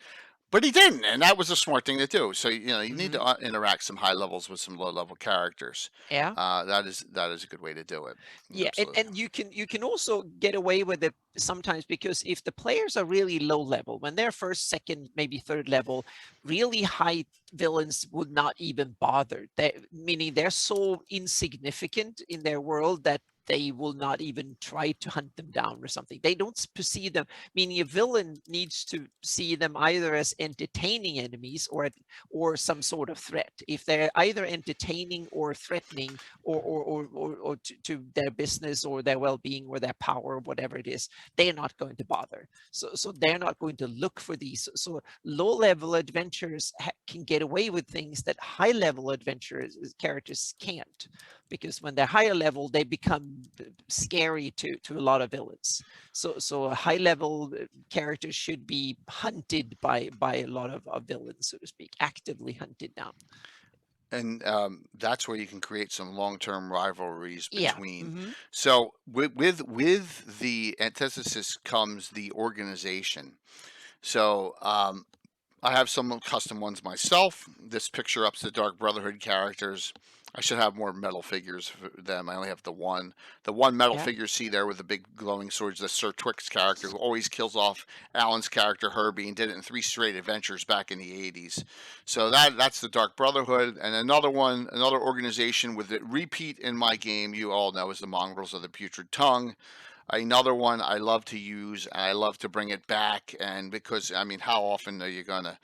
But he didn't, and that was a smart thing to do. So you need to interact some high levels with some low level characters. Yeah. That is a good way to do it. Yeah, Absolutely. and you can also get away with it sometimes, because if the players are really low level, when they're first, second, maybe third level, really high villains would not even bother. Meaning they're so insignificant in their world that they will not even try to hunt them down or something. They don't perceive them, meaning a villain needs to see them either as entertaining enemies or some sort of threat. If they're either entertaining or threatening, or to their business or their well-being or their power or whatever it is, they're not going to bother. So they're not going to look for these. So low-level adventurers can get away with things that high-level adventurers characters can't, because when they're higher level, they become scary to a lot of villains. So high-level characters should be hunted by a lot of villains, so to speak, actively hunted down. And that's where you can create some long-term rivalries Yeah. between. Mm-hmm. So with the antithesis comes the organization. So I have some custom ones myself. This picture ups the Dark Brotherhood characters. I should have more metal figures for them. I only have the one. The one metal figure you see there with the big glowing swords, the Sir Twix character who always kills off Alan's character Herbie, and did it in 3 straight adventures back in the 80s. So that's the Dark Brotherhood. And another organization with a repeat in my game, you all know, is the Mongrels of the Putrid Tongue. Another one I love to use, and I love to bring it back. And because, I mean, how often are you gonna?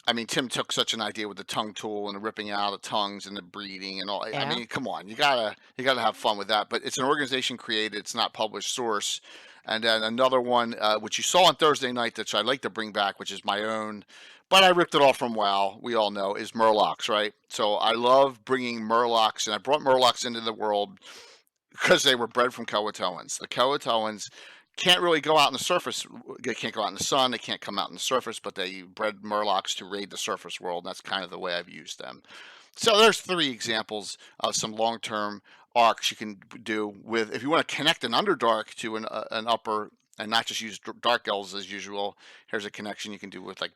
I mean, Tim took such an idea with the tongue tool and the ripping out of tongues and the breeding and all. I mean, come on, you gotta have fun with that. But it's an organization created; it's not published source. And then another one, which you saw on Thursday night, that I'd like to bring back, which is my own, but I ripped it off from WoW. We all know is Murlocs, right? So I love bringing Murlocs, and I brought Murlocs into the world because they were bred from Coatoans. The Coatoans can't really go out in the surface. They can't go out in the sun. They can't come out in the surface, but they bred Murlocs to raid the surface world. And that's kind of the way I've used them. So there's 3 examples of some long-term arcs you can do with, if you want to connect an Underdark to an upper and not just use Dark Elves as usual. Here's a connection you can do with like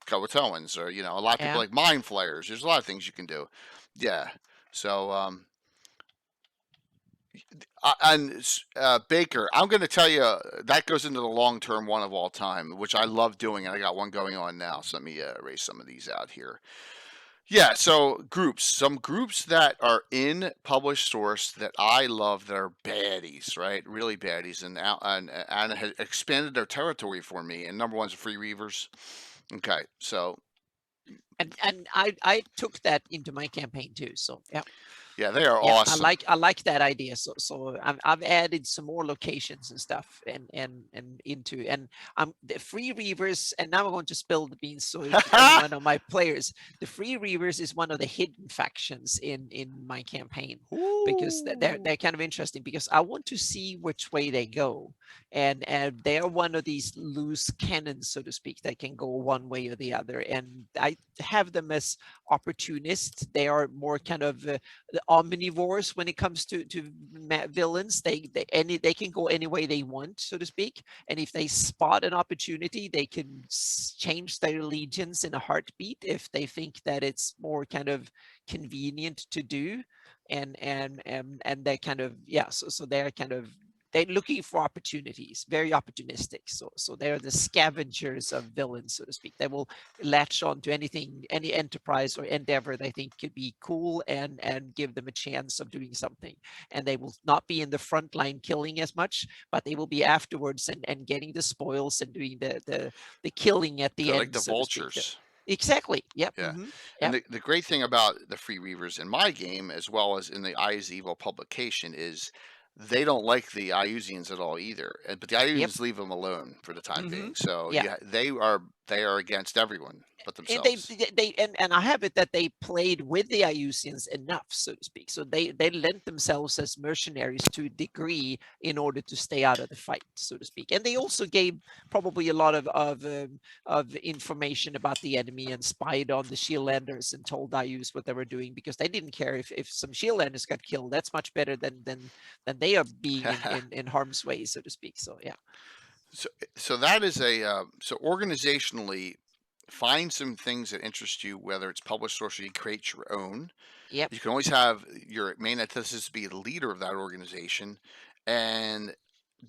Coatoans, or a lot of people like Mind Flayers. There's a lot of things you can do. Yeah. So and Baker, I'm going to tell you that goes into the long-term one of all time, which I love doing, and I got one going on now. So let me erase some of these out here. Yeah, so groups, some groups that are in published source that I love that are baddies, right? Really baddies, and has expanded their territory for me. And number one's Free Reavers. Okay, so And I took that into my campaign too. So yeah. yeah, they are Yeah, awesome. I like that idea. So I've added some more locations and stuff and into and the free reavers, and now I'm going to spill the beans so anyone of my players. The free reavers is one of the hidden factions in my campaign, because they're kind of interesting, because I want to see which way they go. And they're one of these loose cannons, so to speak, that can go one way or the other. And I have them as opportunists. They are more kind of the omnivores when it comes to villains. They can go any way they want, so to speak. And if they spot an opportunity, they can change their allegiance in a heartbeat if they think that it's more kind of convenient to do. And they kind of, yeah, so they're kind of, they're looking for opportunities, very opportunistic. So they're the scavengers of villains, so to speak. They will latch on to anything, any enterprise or endeavor they think could be cool, and give them a chance of doing something. And they will not be in the front line killing as much, but they will be afterwards and getting the spoils and doing the killing at the They're like end, the so to speak. vultures. Exactly. Yep. Yeah. And Yep. the great thing about the Free Reavers in my game, as well as in the Eyes Evil publication, is they don't like the Iusians at all either. But the Yep. Iusians leave them alone for the time being. So Yeah. yeah, they are against everyone but And themselves. and I have it that they played with the Iusians enough, so to speak. So they lent themselves as mercenaries to a degree in order to stay out of the fight, so to speak. And they also gave probably a lot of information about the enemy, and spied on the Shieldlanders and told Ius what they were doing, because they didn't care if some Shieldlanders got killed. That's much better than they are being in harm's way, so to speak. So yeah. So that is so organizationally, find some things that interest you, whether it's published source or you create your own. Yep. You can always have your main antithesis be the leader of that organization, and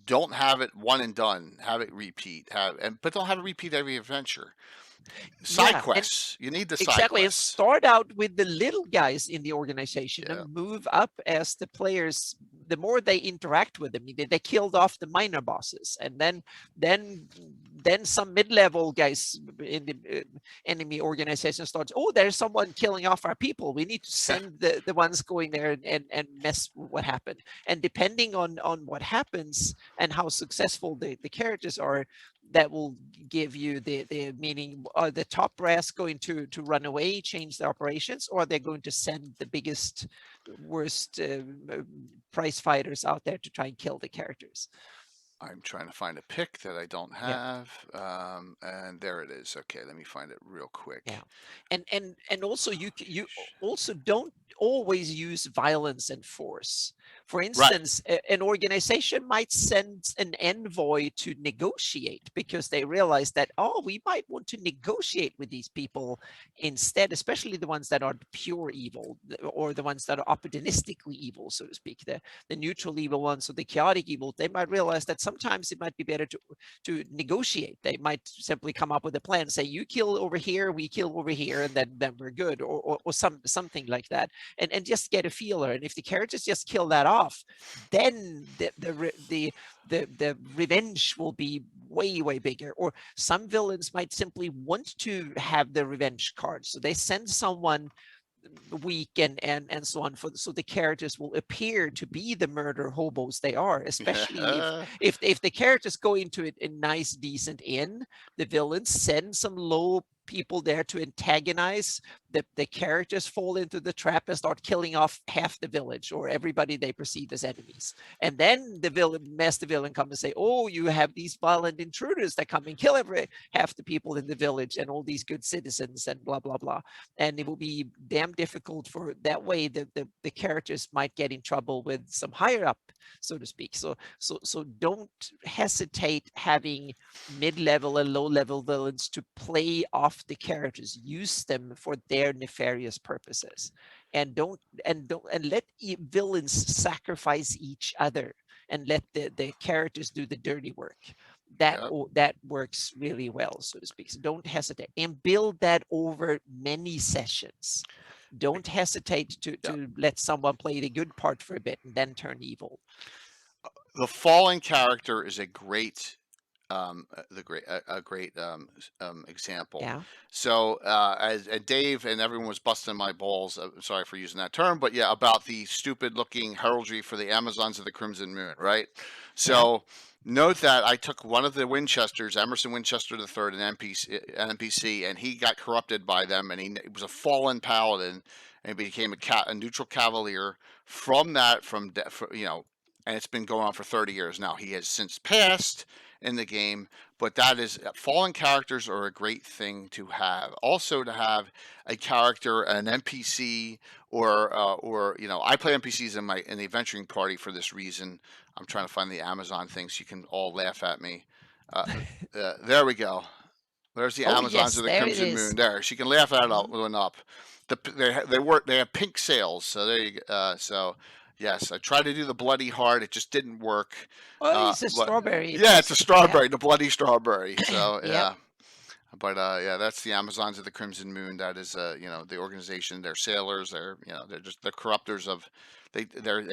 don't have it one and done. Have it repeat. But don't have it repeat every adventure. Side Yeah. And quests. You need the side exactly, and quests. start out with the little guys in the organization Yeah. and move up as the players. The more they interact with them, they killed off the minor bosses, and then some mid-level guys in the enemy organization starts. Oh, there's someone killing off our people. We need to send the ones going there and mess with what happened. And depending on what happens and how successful the characters are, that will give you the meaning. Are the top brass going to run away, change their operations, or they're going to send the biggest, worst prize fighters out there to try and kill the characters? I'm trying to find a pick that I don't Yeah. have, and there it is. Okay, let me find it real quick. Yeah. And also you also don't always use violence and force. For Right. instance, an organization might send an envoy to negotiate, because they realize that, oh, we might want to negotiate with these people instead, especially the ones that are pure evil, or the ones that are opportunistically evil, so to speak, the neutral evil ones, or the chaotic evil. They might realize that sometimes it might be better to negotiate. They might simply come up with a plan, say, you kill over here, we kill over here, and then we're good, or something like that, and just get a feeler. And if the characters just kill that off, then the revenge will be way bigger. Or some villains might simply want to have the revenge card, so they send someone weak and so on, so the characters will appear to be the murder hobos they are. Especially if the characters go into a nice decent inn, the villains send some low people there to antagonize. The characters fall into the trap and start killing off half the village, or everybody they perceive as enemies. And then the master villain come and say, oh, you have these violent intruders that come and kill half the people in the village and all these good citizens, and blah blah blah. And it will be damn difficult. For that way the characters might get in trouble with some higher up, so to speak. So don't hesitate having mid-level and low-level villains to play off the characters. Use them for their nefarious purposes, and don't let villains sacrifice each other, and let the characters do the dirty work. Yep. that works really well, so to speak. So don't hesitate and build that over many sessions. Don't hesitate Yep. to let someone play the good part for a bit and then turn evil. The fallen character is a great a great example. Yeah. So as Dave and everyone was busting my balls. Sorry for using that term, but yeah, about the stupid looking heraldry for the Amazons of the Crimson Moon, right? Yeah. So note that I took one of the Winchesters, Emerson Winchester III, an NPC, and he got corrupted by them, and he was a fallen paladin, and he became a neutral cavalier from that, and it's been going on for 30 years now. He has since passed in the game, but that is fallen characters are a great thing to have. Also, to have a character, an NPC, or I play NPCs in the adventuring party for this reason. I'm trying to find the Amazon thing so you can all laugh at me. Uh, there we go. There's the Oh Amazons yes, of the there it Crimson is. Moon. There, she can laugh at Mhm. one up. They have pink sails, so there you go. So yes, I tried to do the bloody heart. It just didn't work. Oh, it's a But strawberry. It yeah, it's a was, yeah. strawberry, the bloody strawberry. So Yep. yeah, but yeah, that's the Amazons of the Crimson Moon. That is the organization. They're sailors. They're corruptors of. They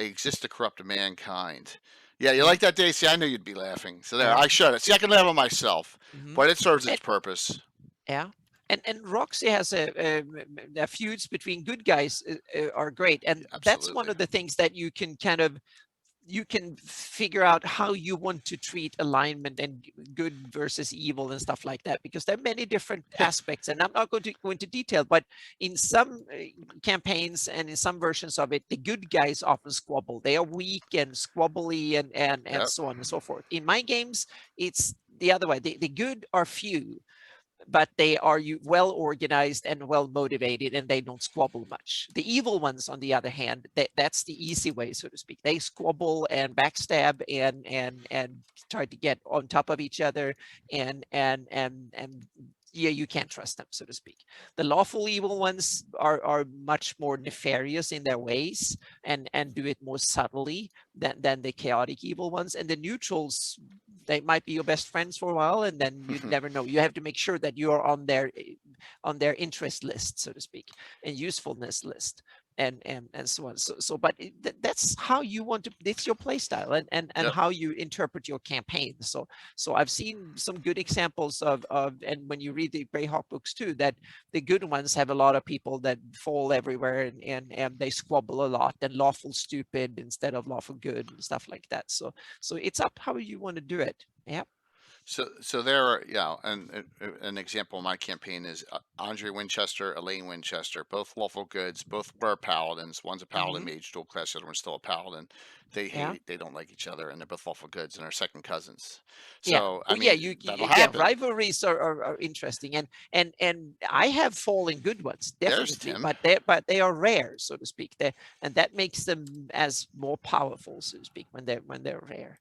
exist to corrupt mankind. Yeah, you Yeah. like that, Daisy? I knew you'd be laughing. So there, Yeah. I showed it. See, I can laugh at myself, Hmm. but it serves its And purpose. yeah. And Roxy has a feuds between good guys are great, and that's one Absolutely. of the things that you can figure out how you want to treat alignment and good versus evil and stuff like that, because there are many different aspects, and I'm not going to go into detail, but in some campaigns and in some versions of it, the good guys often squabble. They are weak and squabbly and Yep. so on and so forth. In my games, it's the other way. The good are few, but they are well organized and well motivated, and they don't squabble much. The evil ones, on the other hand, that's the easy way, so to speak. They squabble and backstab and try to get on top of each other, and yeah, you can't trust them, so to speak. The lawful evil ones are much more nefarious in their ways and do it more subtly than the chaotic evil ones. And the neutrals, they might be your best friends for a while, and then you never know. You have to make sure that you are on their interest list, so to speak, and usefulness list, and so on. So but that's how you want to. It's your play style and Yep. how you interpret your campaign. So I've seen some good examples of, and when you read the Greyhawk books too, that the good ones have a lot of people that fall everywhere, and they squabble a lot, and lawful stupid instead of lawful good and stuff like that. So it's up how you want to do it. Yeah. So there are, and an example of my campaign is Andre Winchester, Elaine Winchester, both lawful goods, both were paladins. One's a paladin Hmm. mage dual class, the other one's still a paladin. Yeah. They don't like each other, and they're both lawful goods, and are second cousins. Yeah. So I Well, yeah, mean, that'll yeah, happen. rivalries are interesting, and I have fallen good ones, There's definitely, Tim. but they are rare, so to speak. And that makes them as more powerful, so to speak, when they're rare.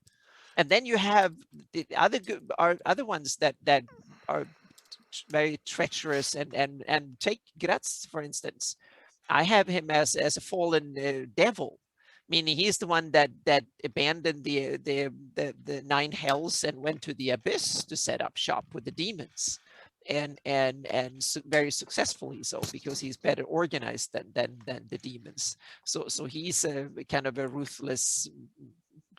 And then you have the other good are other ones that are very treacherous, and take Graz, for instance. I have him as a fallen devil, meaning he's the one that abandoned the nine hells and went to the abyss to set up shop with the demons, and very successfully so, because he's better organized than the demons. So he's a kind of a ruthless,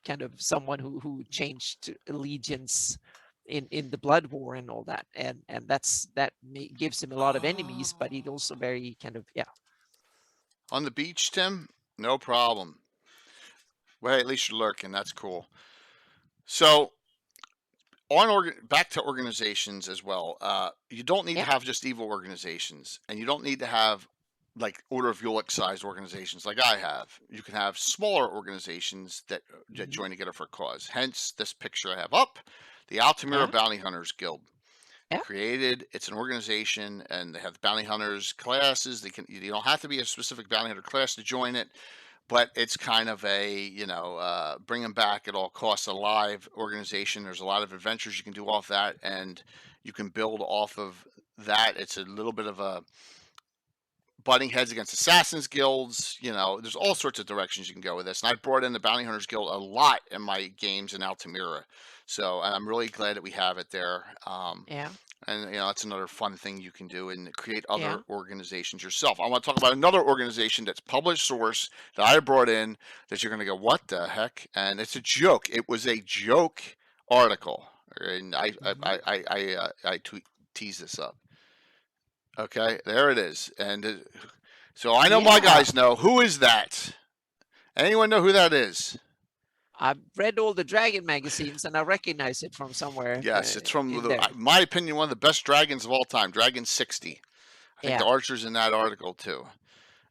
kind of someone who changed allegiance in the blood war and all that, and that gives him a lot of enemies, but he's also very kind of, yeah. On the beach, Tim. No problem. Well, at least you're lurking. That's cool. So back to organizations as well. You don't need to Yeah. have just evil organizations, and you don't need to have like Order of Ulick size organizations like I have. You can have smaller organizations that Hmm. join together for a cause. Hence, this picture I have up, the Altamira Yeah. Bounty Hunters Guild. Yeah. Created, it's an organization, and they have bounty hunters classes. You don't have to be a specific bounty hunter class to join it, but it's kind of a bring them back at all costs alive organization. There's a lot of adventures you can do off that, and you can build off of that. It's a little bit of a butting heads against assassins guilds. There's all sorts of directions you can go with this, and I brought in the bounty hunters guild a lot in my games in Altamira. So I'm really glad that we have it there. Yeah. And that's another fun thing you can do and create other Yeah. organizations yourself. I want to talk about another organization that's published source that I brought in that you're going to go, what the heck? And it's a joke. It was a joke article, and Hmm. I tease this up. Okay, there it is. And so I know my Yeah. guys know who is that. Anyone know who that is? I've read all the Dragon magazines and I recognize it from somewhere Yes, it's from in there. my opinion, one of the best dragons of all time, Dragon 60. I think the Yeah. archer's in that article too.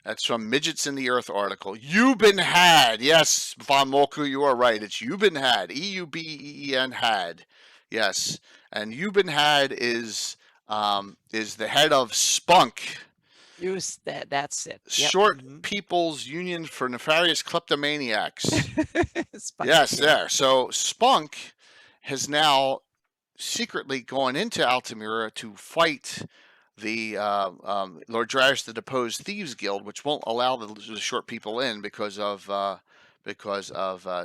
That's from Midgets in the Earth article. You've been had. Yes, Von Molku, you are right. It's you've been had. EUBEEN had. Yes, and you've been had is the head of Spunk, Use that. That's it. Yep. Short Hmm. People's Union for Nefarious Kleptomaniacs. Spunk. Yes, Yeah. there. So Spunk has now secretly gone into Altamira to fight the Lord Darius the Deposed Thieves Guild, which won't allow the short people in because of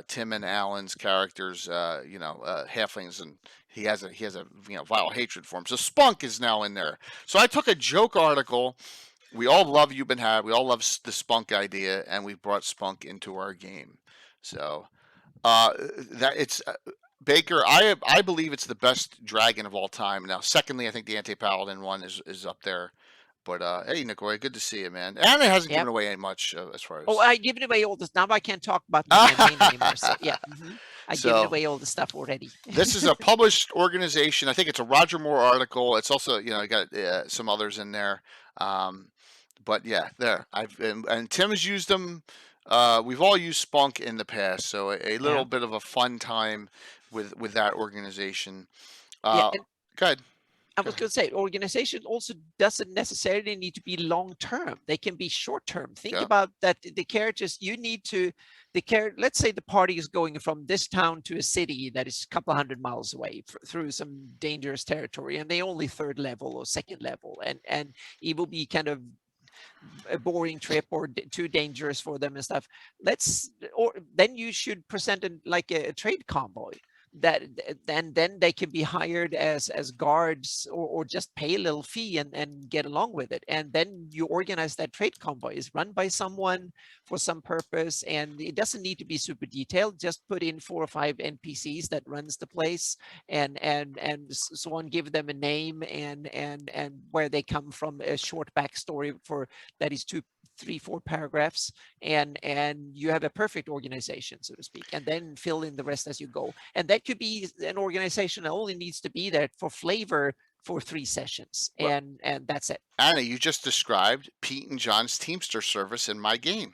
Tim and Alan's characters, halflings, and he has a vile hatred for him. So Spunk is now in there. So I took a joke article. We all love You've Been Had. We all love the Spunk idea, and we've brought Spunk into our game. So that it's Baker. I believe it's the best dragon of all time. Now, secondly, I think the anti paladin one is up there. But hey, Nicoy, good to see you, man. And it hasn't Yep. given away much as far Oh, as. I given away all this. Now I can't talk about the campaign anymore. So yeah. I given So away all the stuff already. this is a published organization. I think it's a Roger Moore article. It's also got some others in there. But yeah, there. And Tim has used them. We've all used Spunk in the past, so a little Yeah. bit of a fun time with that organization. Yeah. Uh, And Good. I Go was ahead. going to say, organization also doesn't necessarily need to be long term. They can be short term. Think Yeah. about that. The characters you need to, let's say the party is going from this town to a city that is a couple hundred miles away through some dangerous territory, and they only third level or second level, and it will be kind of a boring trip or too dangerous for them and stuff. Or then you should present like a trade convoy that then they can be hired as guards, or just pay a little fee and get along with it. And then you organize that trade convoy is run by someone for some purpose, and it doesn't need to be super detailed. Just put in 4 or 5 NPCs that runs the place, and so on. Give them a name and where they come from, a short backstory for that is 2, 3, 4 paragraphs, and you have a perfect organization, so to speak, and then fill in the rest as you go. And that could be an organization that only needs to be there for flavor for 3 sessions, Well, and that's it. Anna, you just described Pete and John's Teamster service in my game.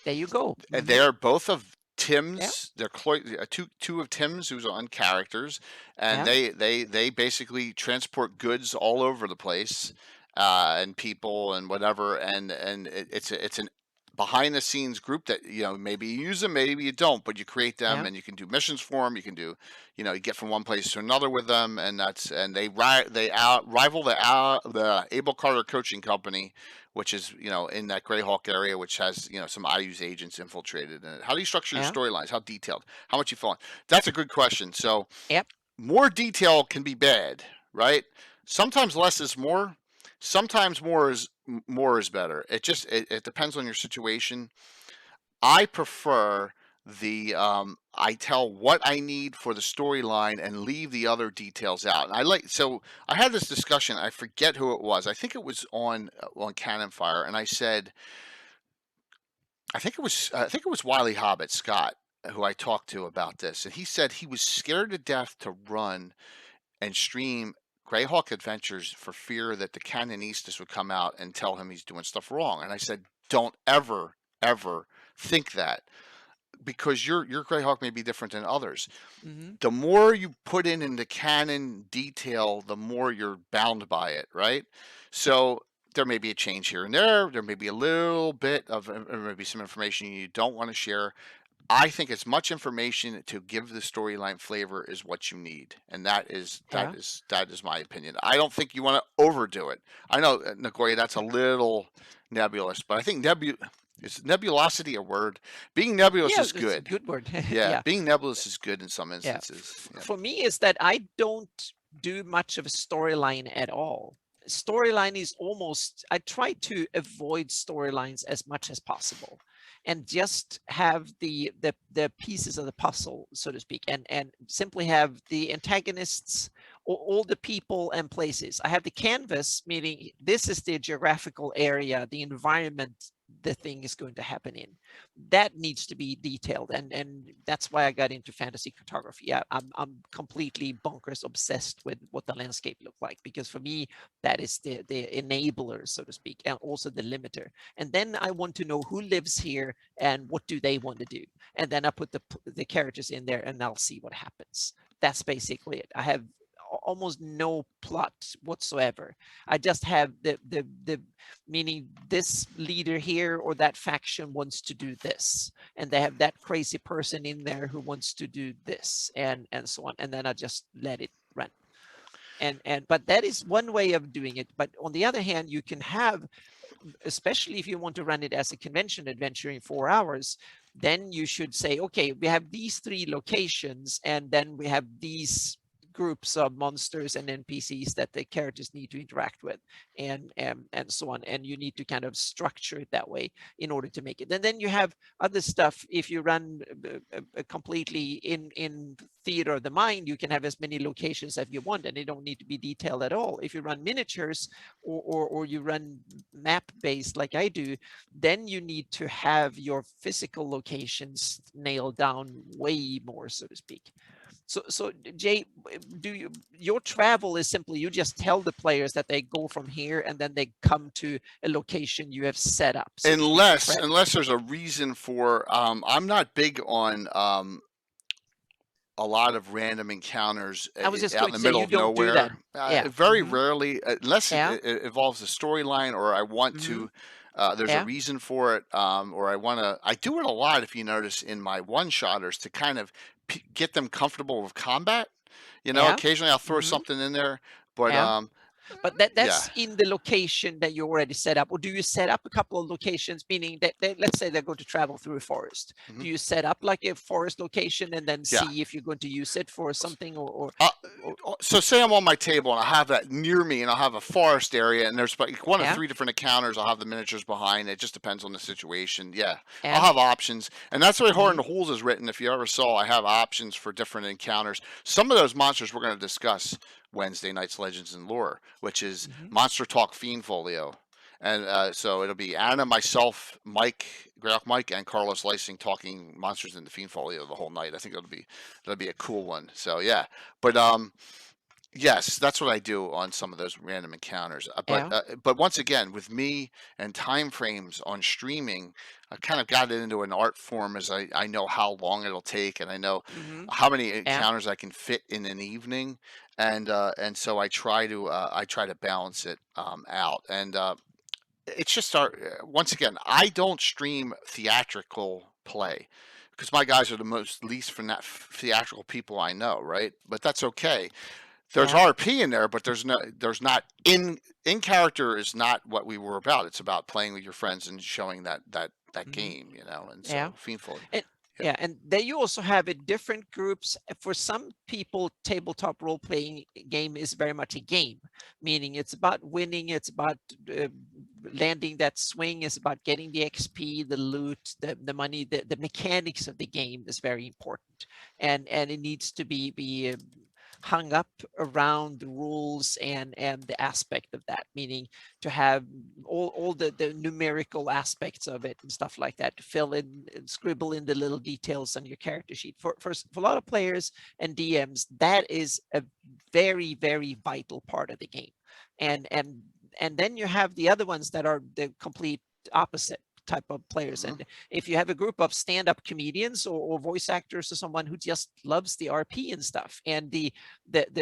There you go. They are both of Yeah. Tim's. They're two of Tim's who's on characters, and Yeah. they basically transport goods all over the place, and people and whatever. And it's an behind the scenes group that maybe you use them, maybe you don't, but you create them Yeah. and you can do missions for them. You can do you get from one place to another with them, and they rival the Abel Carter Coaching Company, which is in that Greyhawk area, which has some IU's agents infiltrated in it. How do you structure your Yeah. storylines? How detailed? How much you fill in? That's a good question. So Yep. more detail can be bad, right? Sometimes less is more. Sometimes more is better. It depends on your situation. I prefer I tell what I need for the storyline and leave the other details out. And I had this discussion. I forget who it was. I think it was on Cannon Fire, and I said I think it was Wiley Hobbit Scott who I talked to about this, and he said he was scared to death to run and stream Greyhawk Adventures for fear that the canonistas would come out and tell him he's doing stuff wrong. And I said, don't ever think that, because your Greyhawk may be different than others. Hmm. The more you put in the canon detail, the more you're bound by it, right? So there may be a change here and there. There may be a little bit of, maybe some information you don't want to share. I think as much information to give the storyline flavor is what you need, and that is Yeah. my opinion. I don't think you want to overdo it. I know, Nagoya, that's a little nebulous, but I think Is nebulosity a word? Being nebulous Yeah, is it's a good. good word. Yeah, Yeah, being nebulous is good in some yeah. instances. Yeah. For me, is that I don't do much of a storyline at all. Storyline is almost, I try to avoid storylines as much as possible, and just have the pieces of the puzzle, so to speak, and simply have the antagonists, or all the people and places. I have the canvas, meaning this is the geographical area, the environment the thing is going to happen in. That needs to be detailed, and that's why I got into fantasy cartography. Yeah, I'm completely bonkers obsessed with what the landscape look like, because for me that is the enabler, so to speak, and also the limiter. And then I want to know who lives here and what do they want to do, and then I put the characters in there and I'll see what happens. That's basically it. I have almost no plot whatsoever. I just have the meaning this leader here or that faction wants to do this, and they have that crazy person in there who wants to do this, and so on, and then I just let it run. And but that is one way of doing it. But on the other hand, you can have, especially if you want to run it as a convention adventure in 4 hours, then you should say, okay, we have these 3 locations, and then we have these groups of monsters and NPCs that the characters need to interact with, and so on. And you need to kind of structure it that way in order to make it. And then you have other stuff. If you run completely in theater of the mind, you can have as many locations as you want, and they don't need to be detailed at all. If you run miniatures, or you run map based like I do, then you need to have your physical locations nailed down way more, so to speak. So Jay, your travel is simply, you just tell the players that they go from here and then they come to a location you have set up, so Unless there's a reason for, I'm not big on a lot of random encounters I was just out going in to the say middle you of don't do that. nowhere. Yeah. Very rarely, unless Yeah. it involves a storyline, or I want to. There's a Yeah. reason for it, or I want to. I do it a lot, if you notice, in my one-shotters, to kind of get them comfortable with combat. Yeah. Occasionally I'll throw something in there, but Yeah. But yeah. that's in the location that you already set up, or do you set up a couple of locations, meaning that let's say they're going to travel through a forest? Mhm. Do you set up like a forest location and then Yeah. see if you're going to use it for something, or So say I'm on my table and I have that near me, and I'll have a forest area, and there's like 1 of yeah, 3 different encounters. I'll have the miniatures behind. It just depends on the situation. Yeah, I'll yeah, have options, and that's the way Horror in the Holes is written. If you ever saw, I have options for different encounters. Some of those monsters we're going to discuss Wednesday night's Legends and Lore, which is Monster Talk Fiend Folio. And so it'll be Anna, myself, Mike, Greyhawk Mike, and Carlos Lysing talking monsters in the Fiend Folio the whole night. I think that'll be a cool one. So yeah, but yes, that's what I do on some of those random encounters. yeah, But once again, with me and time frames on streaming, I kind of got it into an art form, as I know how long it'll take, and I know how many yeah, encounters I can fit in an evening, and so I try to balance it out. And it's just once again, I don't stream theatrical play, because my guys are the most least theatrical people I know, right? But that's okay. There's yeah. RP in there, but there's not in character is not what we were about. It's about playing with your friends and showing that game, and Yeah. so Fiendful. And Yeah. yeah, and then you also have it different groups. For some people, tabletop role playing game is very much a game, meaning it's about winning, it's about landing that swing, it's about getting the XP, the loot, the money, the mechanics of the game is very important, and it needs to be hung up around the rules and the aspect of that, meaning to have all the numerical aspects of it and stuff like that, to fill in and scribble in the little details on your character sheet. For a lot of players and DMs, that is a very, very vital part of the game. And then you have the other ones that are the complete opposite type of players. And if you have a group of stand-up comedians or voice actors, or someone who just loves the RP and stuff, and the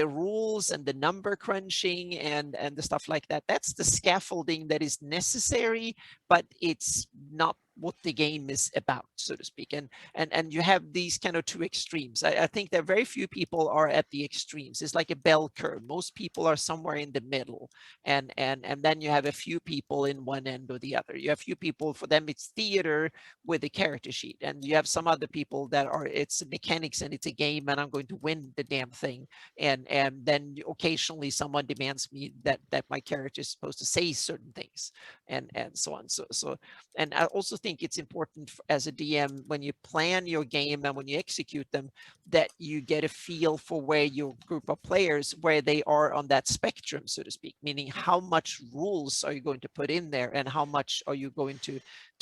rules and the number crunching and the stuff like that, that's the scaffolding that is necessary, but it's not what the game is about, so to speak. And you have these kind of two extremes. I think that very few people are at the extremes. It's like a bell curve. Most people are somewhere in the middle, and then you have a few people in one end or the other. You have few people, for them it's theater with a character sheet, and you have some other people that are, it's mechanics and it's a game and I'm going to win the damn thing. And then occasionally someone demands me that my character is supposed to say certain things, and so on. So and I also think it's important as a DM, when you plan your game and when you execute them, that you get a feel for where your group of players, where they are on that spectrum, so to speak, meaning how much rules are you going to put in there and how much are you going to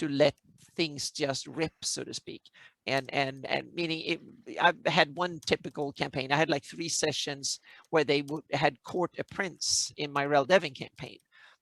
let things just rip, so to speak. And meaning it, I've had one typical campaign. I had like 3 sessions where they had court a prince in my Rel Devon campaign.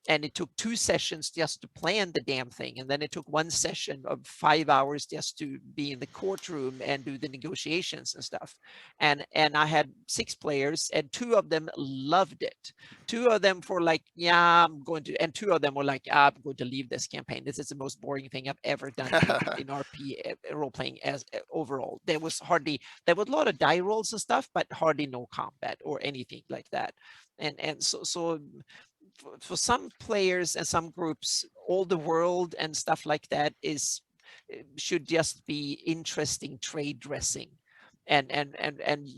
And it took 2 sessions just to plan the damn thing. And then it took 1 session of 5 hours just to be in the courtroom and do the negotiations and stuff. And I had 6 players and 2 of them loved it. 2 of them for like, yeah, I'm going to, and 2 of them were like, I'm going to leave this campaign. This is the most boring thing I've ever done in RP role playing as overall. There was a lot of die rolls and stuff, but hardly no combat or anything like that. And so for some players and some groups, all the world and stuff like that is should just be interesting trade dressing. And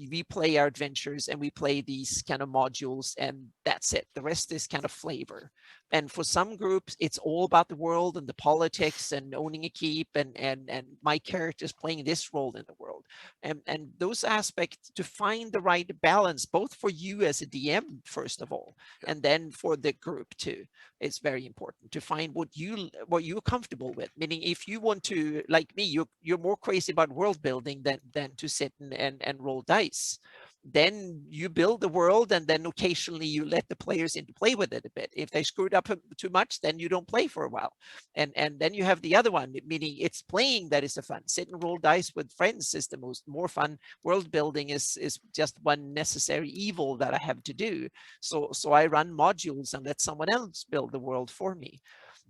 we play our adventures and we play these kind of modules, and that's it. The rest is kind of flavor. And for some groups, it's all about the world and the politics and owning a keep and my character's playing this role in the world. And those aspects, to find the right balance, both for you as a DM, first of all, and then for the group too, it's very important to find what you're comfortable with. Meaning, if you want to, like me, you're more crazy about world building than to sit and roll dice. Then you build the world, and then occasionally you let the players in to play with it a bit. If they screwed up too much, then you don't play for a while. And then you have the other one, meaning it's playing that is the fun. Sit and roll dice with friends is the most more fun. World building is just one necessary evil that I have to do. So I run modules and let someone else build the world for me.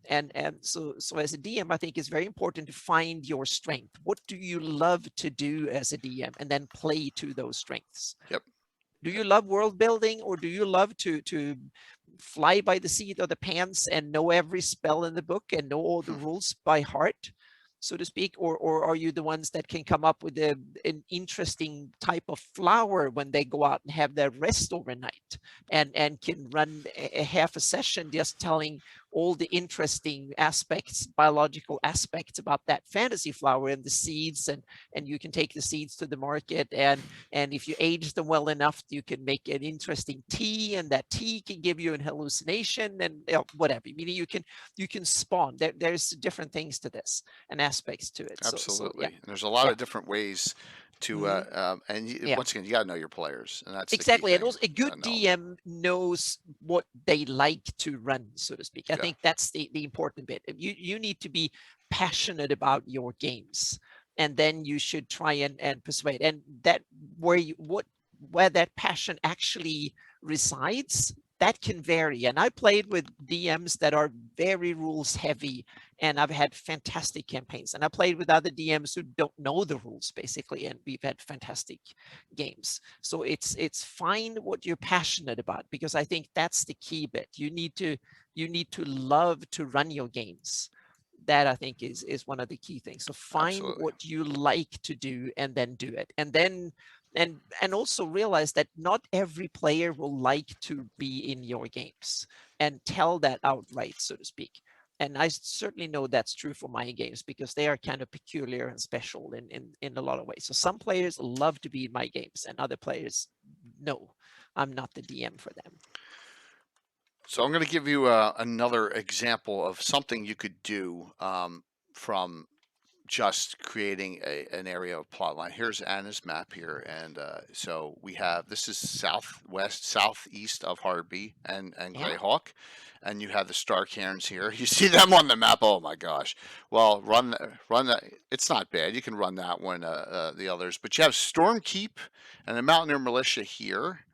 And so as a DM, I think it's very important to find your strength. What do you love to do as a DM, and then play to those strengths. Yep. Do you love world building, or do you love to fly by the seat of the pants and know every spell in the book and know all the rules by heart, so to speak? Or are you the ones that can come up with an interesting type of flower when they go out and have their rest overnight, and can run a half a session just telling all the interesting aspects, biological aspects about that fantasy flower and the seeds, and you can take the seeds to the market, and if you age them well enough, you can make an interesting tea, and that tea can give you an hallucination, and whatever. Meaning you can spawn. There's different things to this and aspects to it. Absolutely. So, yeah. And there's a lot Yeah. of different ways to, Yeah. once again, you got to know your players, and that's the key Exactly. And thing. also a good Know 'em. DM knows what they like to run, so to speak. I Yeah. think that's the important bit. You need to be passionate about your games, and then you should try and persuade. And that where that passion actually resides, that can vary. And I played with DMs that are very rules heavy, and I've had fantastic campaigns. And I played with other DMs who don't know the rules, basically, and we've had fantastic games. So it's find what you're passionate about, because I think that's the key bit. You need to love to run your games. That I think is one of the key things. So find Absolutely. what you like to do and then do it. And then and also realize that not every player will like to be in your games, and tell that outright, so to speak. And I certainly know that's true for my games, because they are kind of peculiar and special in a lot of ways. So some players love to be in my games, and other players, no, I'm not the DM for them. So I'm going to give you another example of something you could do from just creating an area of plot line. Here's Anna's map here, and so we have, this is southeast of Harby and Yeah. Greyhawk, and you have the Starcairns here. You see them on the map. Oh my gosh! Well, run that. It's not bad. You can run that one. The others, but you have Stormkeep and the Mountaineer Militia here.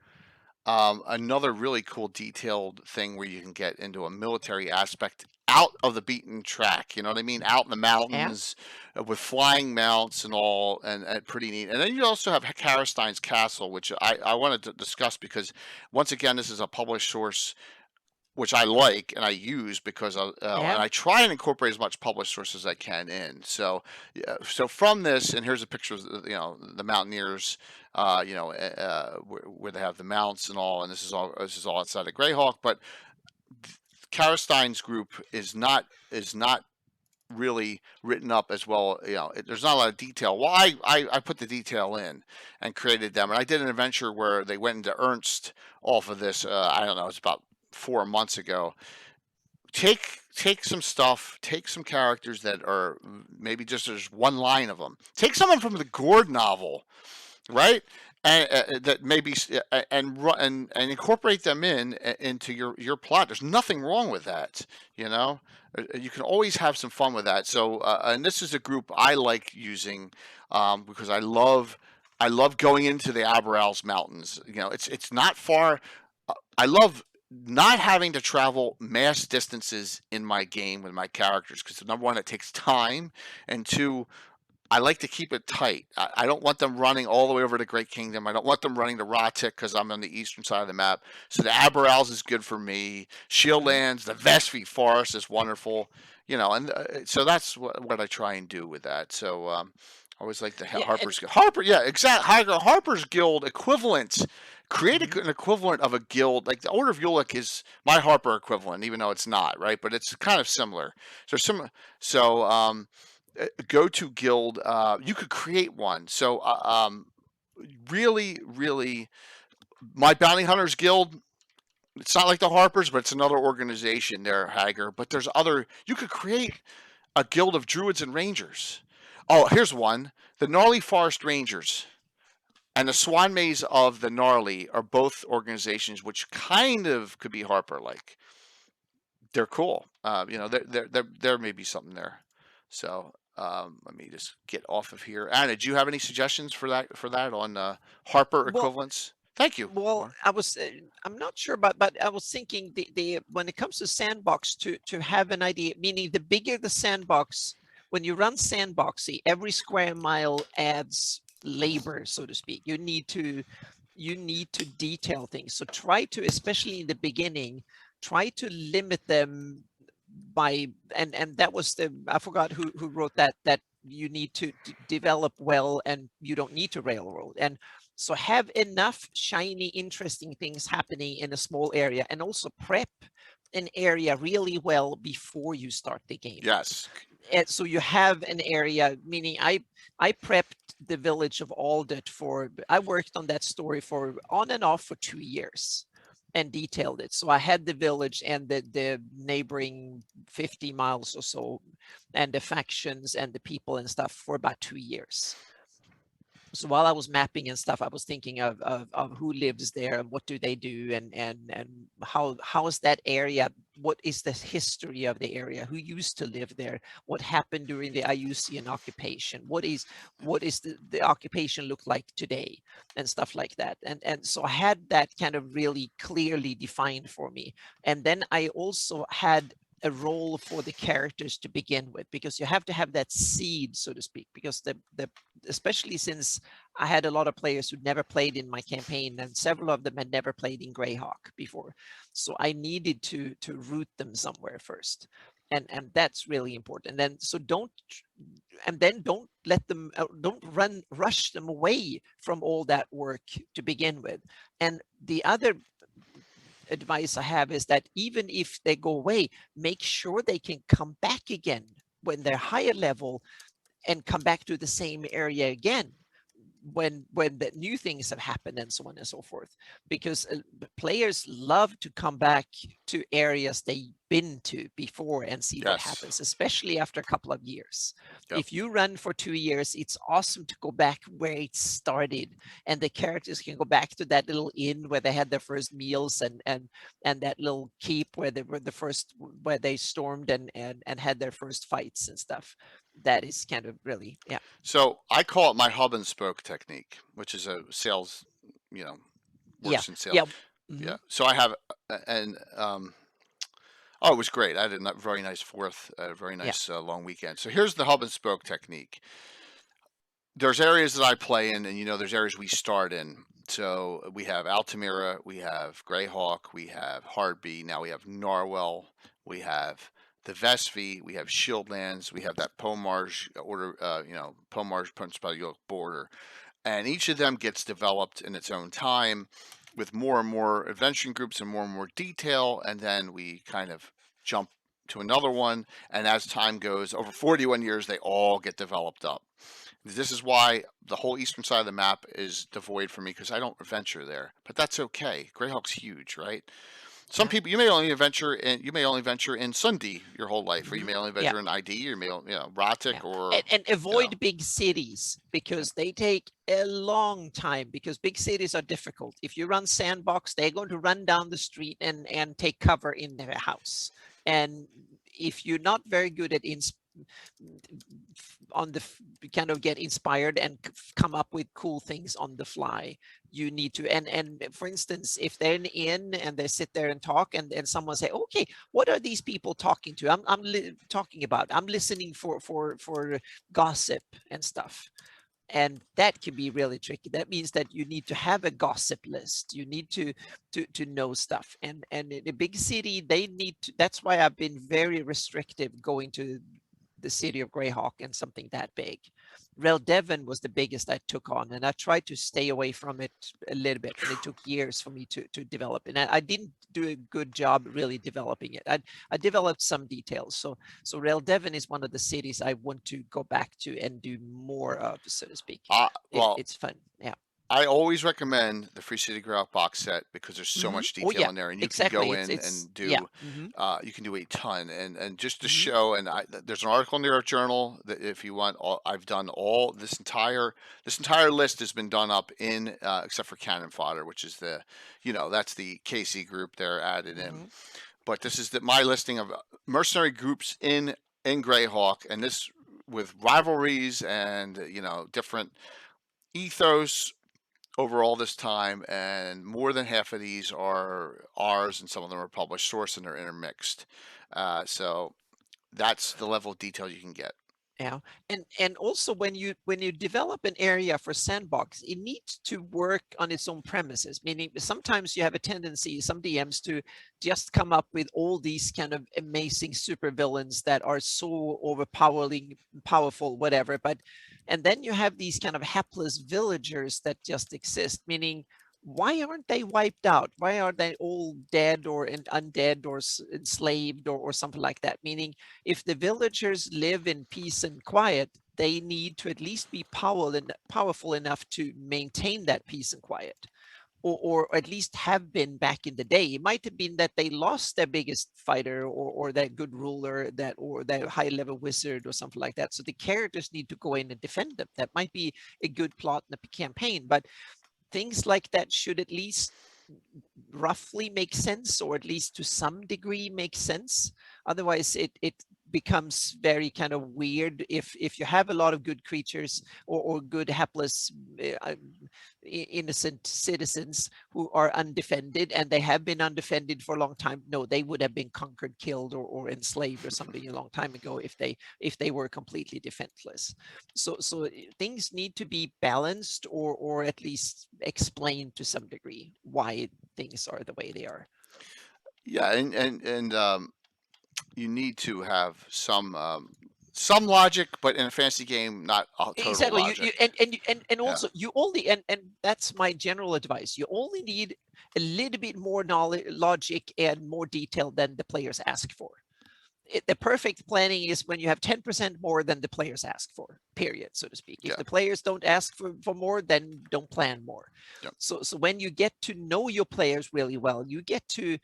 Another really cool detailed thing where you can get into a military aspect out of the beaten track. You know what I mean? Out in the Yeah. mountains with flying mounts and all, and pretty neat. And then you also have Karastein's Castle, which I wanted to discuss because once again, this is a published source which I like and I use because and Yeah. I try and incorporate as much published sources as I can in. So, yeah, so from this, and here's a picture of the Mountaineers, where they have the mounts and all, and this is all outside of Greyhawk. But Karastein's group is not really written up as well. There's not a lot of detail. Well, I put the detail in and created them, and I did an adventure where they went into Ernst off of this. I don't know, it's about 4 months ago. Take some stuff, take some characters that are maybe just there's one line of them. Take someone from the Gord novel, right? And that maybe and incorporate them into your plot. There's nothing wrong with that, you know. You can always have some fun with that. So, and this is a group I like using because I love going into the Aberals Mountains. It's not far. I love not having to travel mass distances in my game with my characters because number one, it takes time, and two, I like to keep it tight. I don't want them running all the way over to Great Kingdom. I don't want them running to Rotik because I'm on the eastern side of the map. So the Aberals is good for me. Mhm. Shieldlands, the Vestfleet Forest is wonderful. And so that's what I try and do with that. So I always like the Yeah. And Harper's Guild. Yeah, exactly. Harper's Guild equivalent. Create mhm. an equivalent of a guild. Like the Order of Ulick is my Harper equivalent, even though it's not, right? But it's kind of similar. So go to guild. You could create one. So really, really, my Bounty Hunters Guild. It's not like the Harpers, but it's another organization there, Hager. But there's other. You could create a guild of Druids and Rangers. Oh, here's one: the Gnarly Forest Rangers and the Swan Maze of the Gnarly are both organizations which kind of could be Harper-like. They're cool. There may be something there. So let me just get off of here. Anna, do you have any suggestions for that on Harper Well, equivalents? Thank you, well, Mark. I'm not sure, but I was thinking the when it comes to sandbox to have an idea, meaning the bigger the sandbox, when you run sandboxy, every square mile adds labor, so to speak. You need to detail things. So try to, especially in the beginning, try to limit them by and that was I forgot who wrote that you need to develop well and you don't need to railroad. And so have enough shiny, interesting things happening in a small area, and also prep an area really well before you start the game. Yes. And so you have an area, meaning I prepped the village of Aldet I worked on that story for on and off for 2 years and detailed it. So I had the village and the neighboring 50 miles or so, and the factions and the people and stuff for about 2 years. So while I was mapping and stuff, I was thinking of who lives there and what do they do, and how is that area, what is the history of the area, who used to live there, what happened during the Iusian occupation, what is the occupation look like today, and stuff like that. And so I had that kind of really clearly defined for me. And then I also had a role for the characters to begin with, because you have to have that seed, so to speak, because the especially since I had a lot of players who'd never played in my campaign, and several of them had never played in Greyhawk before. So I needed to root them somewhere first. And that's really important. And then don't let them don't rush them away from all that work to begin with. And the other advice I have is that even if they go away, make sure they can come back again when they're higher level, and come back to the same area again when the new things have happened, and so on and so forth. Because players love to come back to areas they've been to before and see what Yes. happens, especially after a couple of years. Yep. If you run for 2 years, it's awesome to go back where it started, and the characters can go back to that little inn where they had their first meals, and that little keep where they were where they stormed and had their first fights and stuff. That is kind of really, yeah. So I call it my hub and spoke technique, which is a sales, Yeah, works in sales. yeah. Yeah. Mhm. So I have, and Oh, it was great. I had a very nice fourth, very Yeah. nice long weekend. So here's the hub and spoke technique. There's areas that I play in, and there's areas we start in. So we have Altamira, we have Greyhawk, we have Hardby, now we have Narwhal, we have the Vesvi, we have Shieldlands, we have that Pomarge order, Pomarge Principality border, and each of them gets developed in its own time with more and more adventuring groups and more detail, and then we kind of jump to another one, and as time goes, over 41 years, they all get developed up. This is why the whole eastern side of the map is devoid for me, because I don't venture there. But that's okay. Greyhawk's huge, right? Some Yeah. people you may only venture in Sundi your whole life, or you may only Yeah. venture in ID, or Ratic, Yeah. or And avoid big cities because they take a long time, because big cities are difficult. If you run sandbox, they're going to run down the street and take cover in their house. And if you're not very good at kind of get inspired and come up with cool things on the fly, you need to, and for instance, if they're in and they sit there and talk, and someone say, okay, what are these people talking to? I'm talking about, I'm listening for gossip and stuff. And that can be really tricky. That means that you need to have a gossip list. You need to know stuff. And in a big city, they need to, that's why I've been very restrictive going to the city of Greyhawk and something that big. Rel Devon was the biggest I took on, and I tried to stay away from it a little bit, and it took years for me to develop. And I didn't do a good job really developing it. I developed some details. So Rel Devon is one of the cities I want to go back to and do more of, so to speak. well, It's fun. Yeah. I always recommend the Free City Greyhawk box set because there's so much Oh detail yeah, in there, and you can exactly. go in It's and yeah. do you can do a ton. And just to Mhm. show, and there's an article in the Earth Journal that if you want, I've done all this entire list has been done up in except for Cannon Fodder, which is that's the KC group they're added in. Mhm. But this is my listing of mercenary groups in Greyhawk, and this with rivalries and different ethos over all this time, and more than half of these are ours, and some of them are published source, and they're intermixed. So that's the level of detail you can get. Yeah, and also when you develop an area for sandbox, it needs to work on its own premises. Meaning, sometimes you have a tendency, some DMs, to just come up with all these kind of amazing supervillains that are so overpowering, powerful, whatever. And then you have these kind of hapless villagers that just exist. Meaning, why aren't they wiped out? Why are they all dead or undead or enslaved or something like that? Meaning, if the villagers live in peace and quiet, they need to at least be powerful enough to maintain that peace and quiet, or at least have been back in the day. It might have been that they lost their biggest fighter or that good ruler or that high level wizard or something like that. So the characters need to go in and defend them. That might be a good plot in the campaign, but things like that should at least roughly make sense, or at least to some degree make sense. Otherwise it becomes very kind of weird if you have a lot of good creatures or good hapless innocent citizens who are undefended, and they have been undefended for a long time. No, they would have been conquered, killed, or enslaved or something a long time ago if they were completely defenseless. So things need to be balanced, or at least explained to some degree why things are the way they are. Yeah, and you need to have some logic, but in a fantasy game, not total Exactly. logic. And Yeah. also you only, and that's my general advice, you only need a little bit more knowledge, logic, and more detail than the players ask for. The perfect planning is when you have 10% more than the players ask for, period, so to speak. If Yeah. the players don't ask for more, then don't plan more. Yep. So when you get to know your players really well, you get to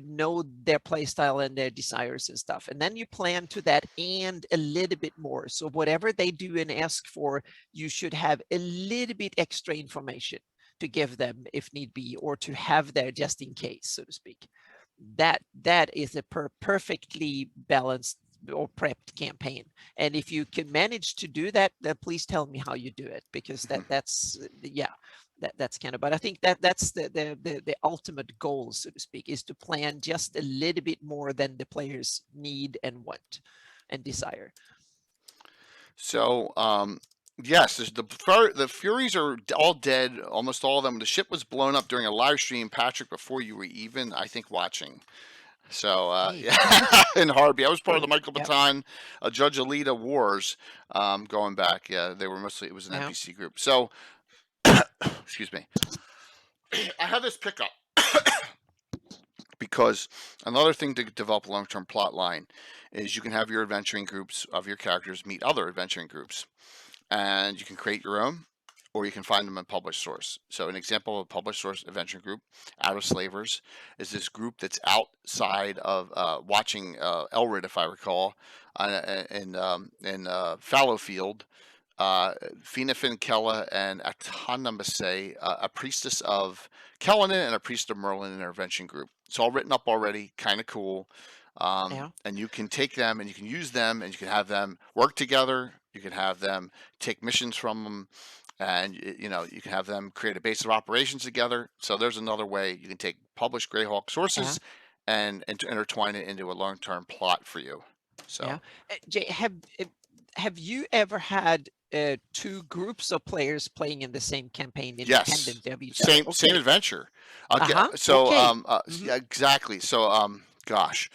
know their play style and their desires and stuff, and then you plan to that and a little bit more. So whatever they do and ask for, you should have a little bit extra information to give them if need be, or to have there just in case, so to speak. That is a perfectly balanced or prepped campaign. And if you can manage to do that, then please tell me how you do it, because that's yeah. that's kind of, but I think that's the ultimate goal, so to speak, is to plan just a little bit more than the players need and want and desire. So, yes, the Furies are all dead, almost all of them. The ship was blown up during a live stream, Patrick, before you were even, I think, watching. So, Okay. yeah, in Harby, I was part of the Michael Yep. Baton, Judge Alita Wars, going back. Yeah, they were mostly, it was an Yeah. NPC group. So, excuse me. I have this pickup because another thing to develop a long-term plot line is you can have your adventuring groups of your characters meet other adventuring groups, and you can create your own, or you can find them in published source. So an example of a published source adventure group, Out of Slavers, is this group that's outside of watching Elrid, if I recall, in Fallowfield. Fina Kella and Atanamase, a priestess of Kellenin and a priest of Merlin in their invention group. It's all written up already, kind of cool. Yeah. And you can take them and you can use them and you can have them work together. You can have them take missions from them, and you can have them create a base of operations together. So there's another way you can take published Greyhawk Yeah. sources and intertwine it into a long-term plot for you. So Yeah. Jay, have you ever had two groups of players playing in the same campaign, yes, independent of each other? same adventure. Uh-huh. So Okay. yeah, exactly. So gosh,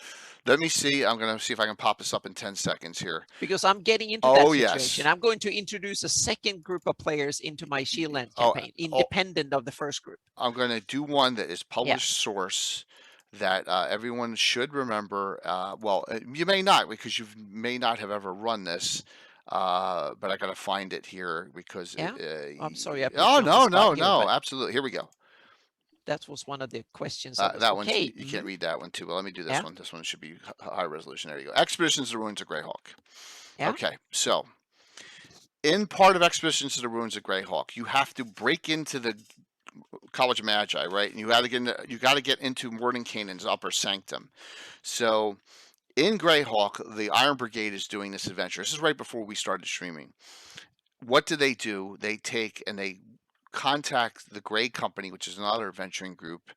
let me see. I'm gonna see if I can pop this up in 10 seconds here. Because I'm getting into that Oh situation. yes. I'm going to introduce a second group of players into my Shieldland Oh, campaign, independent of the first group. I'm gonna do one that is Yeah. published source that everyone should remember. Well, you may not, because you may not have ever run this. But I gotta find it here because Yeah. I'm sorry, I put oh you on the spot here, no, but absolutely. Here we go. that was one of the questions I was That one's, okay. you can't read that one too. Well, let me do this Yeah. one. This one should be high resolution. There you go. Expeditions to the Ruins of Greyhawk. Yeah. Okay, so in part of Expeditions to the Ruins of Greyhawk, you have to break into the College of Magi, right? And you got to get into Mordenkainen's upper sanctum. So in Greyhawk, the Iron Brigade is doing this adventure. This is right before we started streaming. What do? They take and they contact the Grey Company, which is another adventuring group,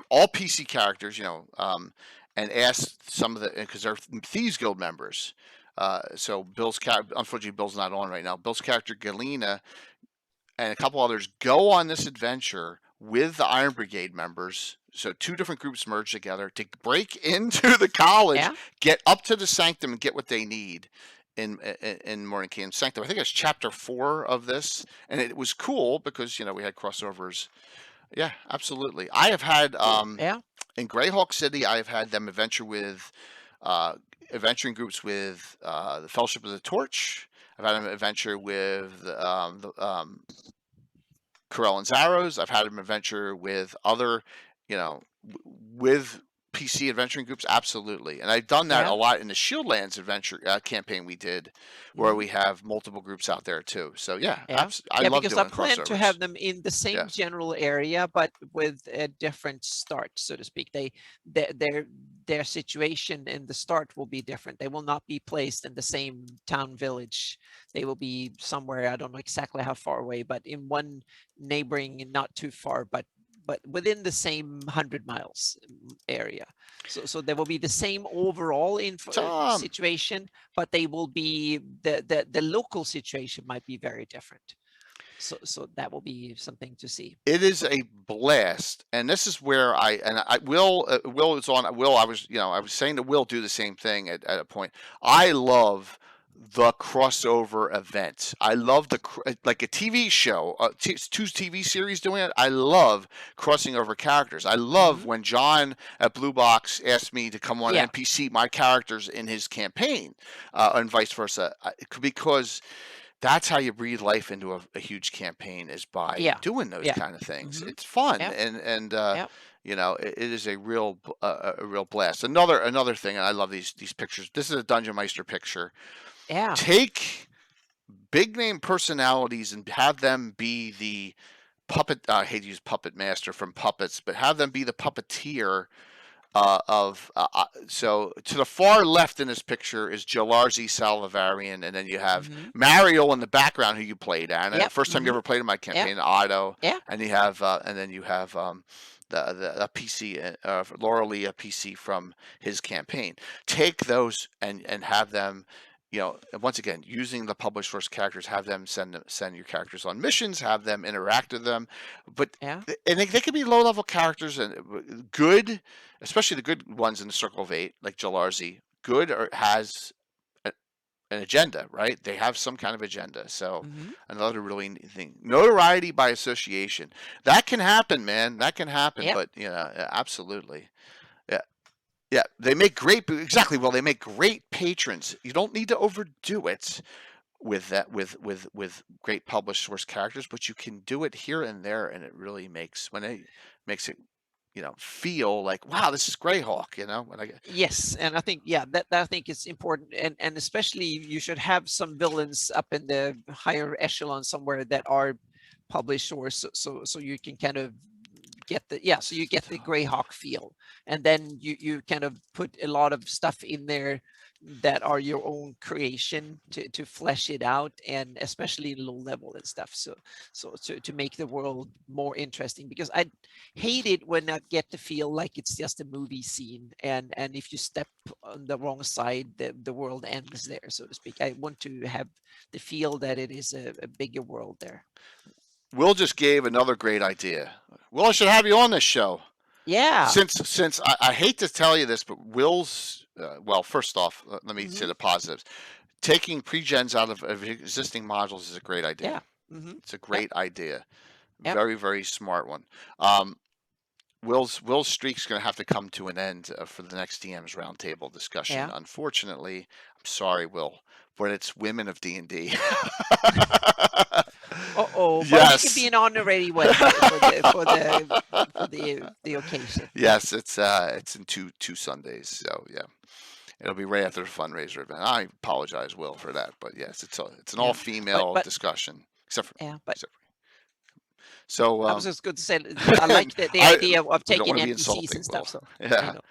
all PC characters, and ask some of the, because they're Thieves Guild members. So unfortunately, Bill's not on right now. Bill's character Galena and a couple others go on this adventure with the Iron Brigade members. So two different groups merge together to break into the college, Yeah. get up to the sanctum, and get what they need in Mordenkainen's sanctum. I think it's chapter 4 of this, and it was cool because we had crossovers. Yeah, absolutely. I have had Yeah. in Greyhawk City, I have had them adventure with adventuring groups with the Fellowship of the Torch. I've had them adventure with Corellan's Arrows. I've had them adventure with other, with PC adventuring groups. Absolutely. And I've done that Yeah. a lot in the Shieldlands adventure campaign we did, where we have multiple groups out there too. So yeah, Yeah. I Yeah, love because I doing plan to crossovers. have them in the same Yes. general area, but with a different start, so to speak. Their situation in the start will be different. They will not be placed in the same town village. They will be somewhere, I don't know exactly how far away, but in one neighboring, not too far, but within the same 100 miles area. So there will be the same overall situation, but they will be the local situation might be very different. So that will be something to see. It is a blast, and this is where Will is on. Will, I was saying to Will, do the same thing at a point. I love the crossover event. I love like a TV show, two TV series doing it. I love crossing over characters. I love when John at Blue Box asked me to come on NPC my characters in his campaign, and vice versa, because that's how you breathe life into a huge campaign, is by doing those kind of things. It's fun, and it is a real blast. Another thing, and I love these pictures. This is a Dungeon Meister picture. Yeah. Take big name personalities and have them be the puppet. I hate to use puppet master from Puppets, but have them be the puppeteer So to the far left in this picture is Jalarzi Salivarian, and then you have Mm-hmm. Mario in the background who you played, Anna. Yep. First time you Mm-hmm. ever played in my Yeah. campaign, Otto, Yeah. and you have and then you have the a PC Laura Lee, a PC from his campaign. Take those and have them. Once again, using the published source characters, have them send your characters on missions, have them interact with them, but Yeah. and they can be low level characters and good, especially the good ones in the Circle of Eight, like Jalarzi. Good or has a, an agenda, right? They have some kind of agenda. So Mm-hmm. another really neat thing, notoriety by association, that can happen, man. That can happen. Yep. But absolutely, yeah. Yeah, they make great exactly. Well, they make great patrons. You don't need to overdo it with that with great published source characters, but you can do it here and there, and it really makes it feel like, wow, this is Greyhawk. When I Yes, and I think that I think is important, and especially you should have some villains up in the higher echelon somewhere that are published, or so you can kind of get so you get the Greyhawk feel, and then you kind of put a lot of stuff in there that are your own creation to flesh it out, and especially low level and stuff, so to make the world more interesting, because I hate it when I get to feel like it's just a movie scene, and if you step on the wrong side, the world ends there, so to speak. I want to have the feel that it is a bigger world there. Will just gave another great idea. Will, I should have you on this show. Yeah. Since I hate to tell you this, but Will's well, first off, let me say Hmm. the positives. Taking pre-gens out of existing modules is a great Yeah. idea. Hmm. It's a Yep. great idea. Yep. Very, very smart one. Will's streak's going to have to come to an end for the next DM's roundtable discussion. Yeah. Unfortunately, I'm sorry, Will, but it's Women of D&D. Uh-oh, but we can be Yes. an honorary one for the occasion. Yes, it's in two Sundays. So yeah, it'll be right after the fundraiser event. I apologize, Will, for that, but yes, it's an all Yeah, but female but discussion, yeah, but except for so I was just going to say I like the I idea of we don't taking want to be NPCs insulting, and Will. stuff. So I Yeah. know.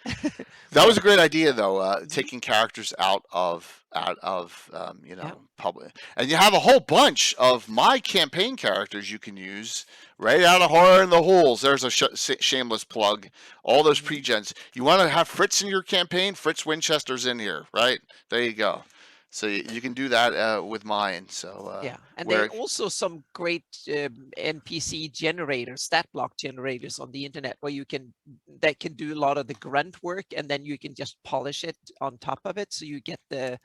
That was But a great idea, though. mhm, Taking characters out of yeah, public, and you have a whole bunch of my campaign characters you can use right out of Horror in the Holes. There's a shameless plug. All those mhm, pre-gens. You want to have Fritz in your campaign? Fritz Winchester's in here, right? There you go. So you can do that with mine. So yeah, and there are where also some great NPC generators, stat block generators on the internet where you can that can do a lot of the grunt work, and then you can just polish it on top of it, so you get the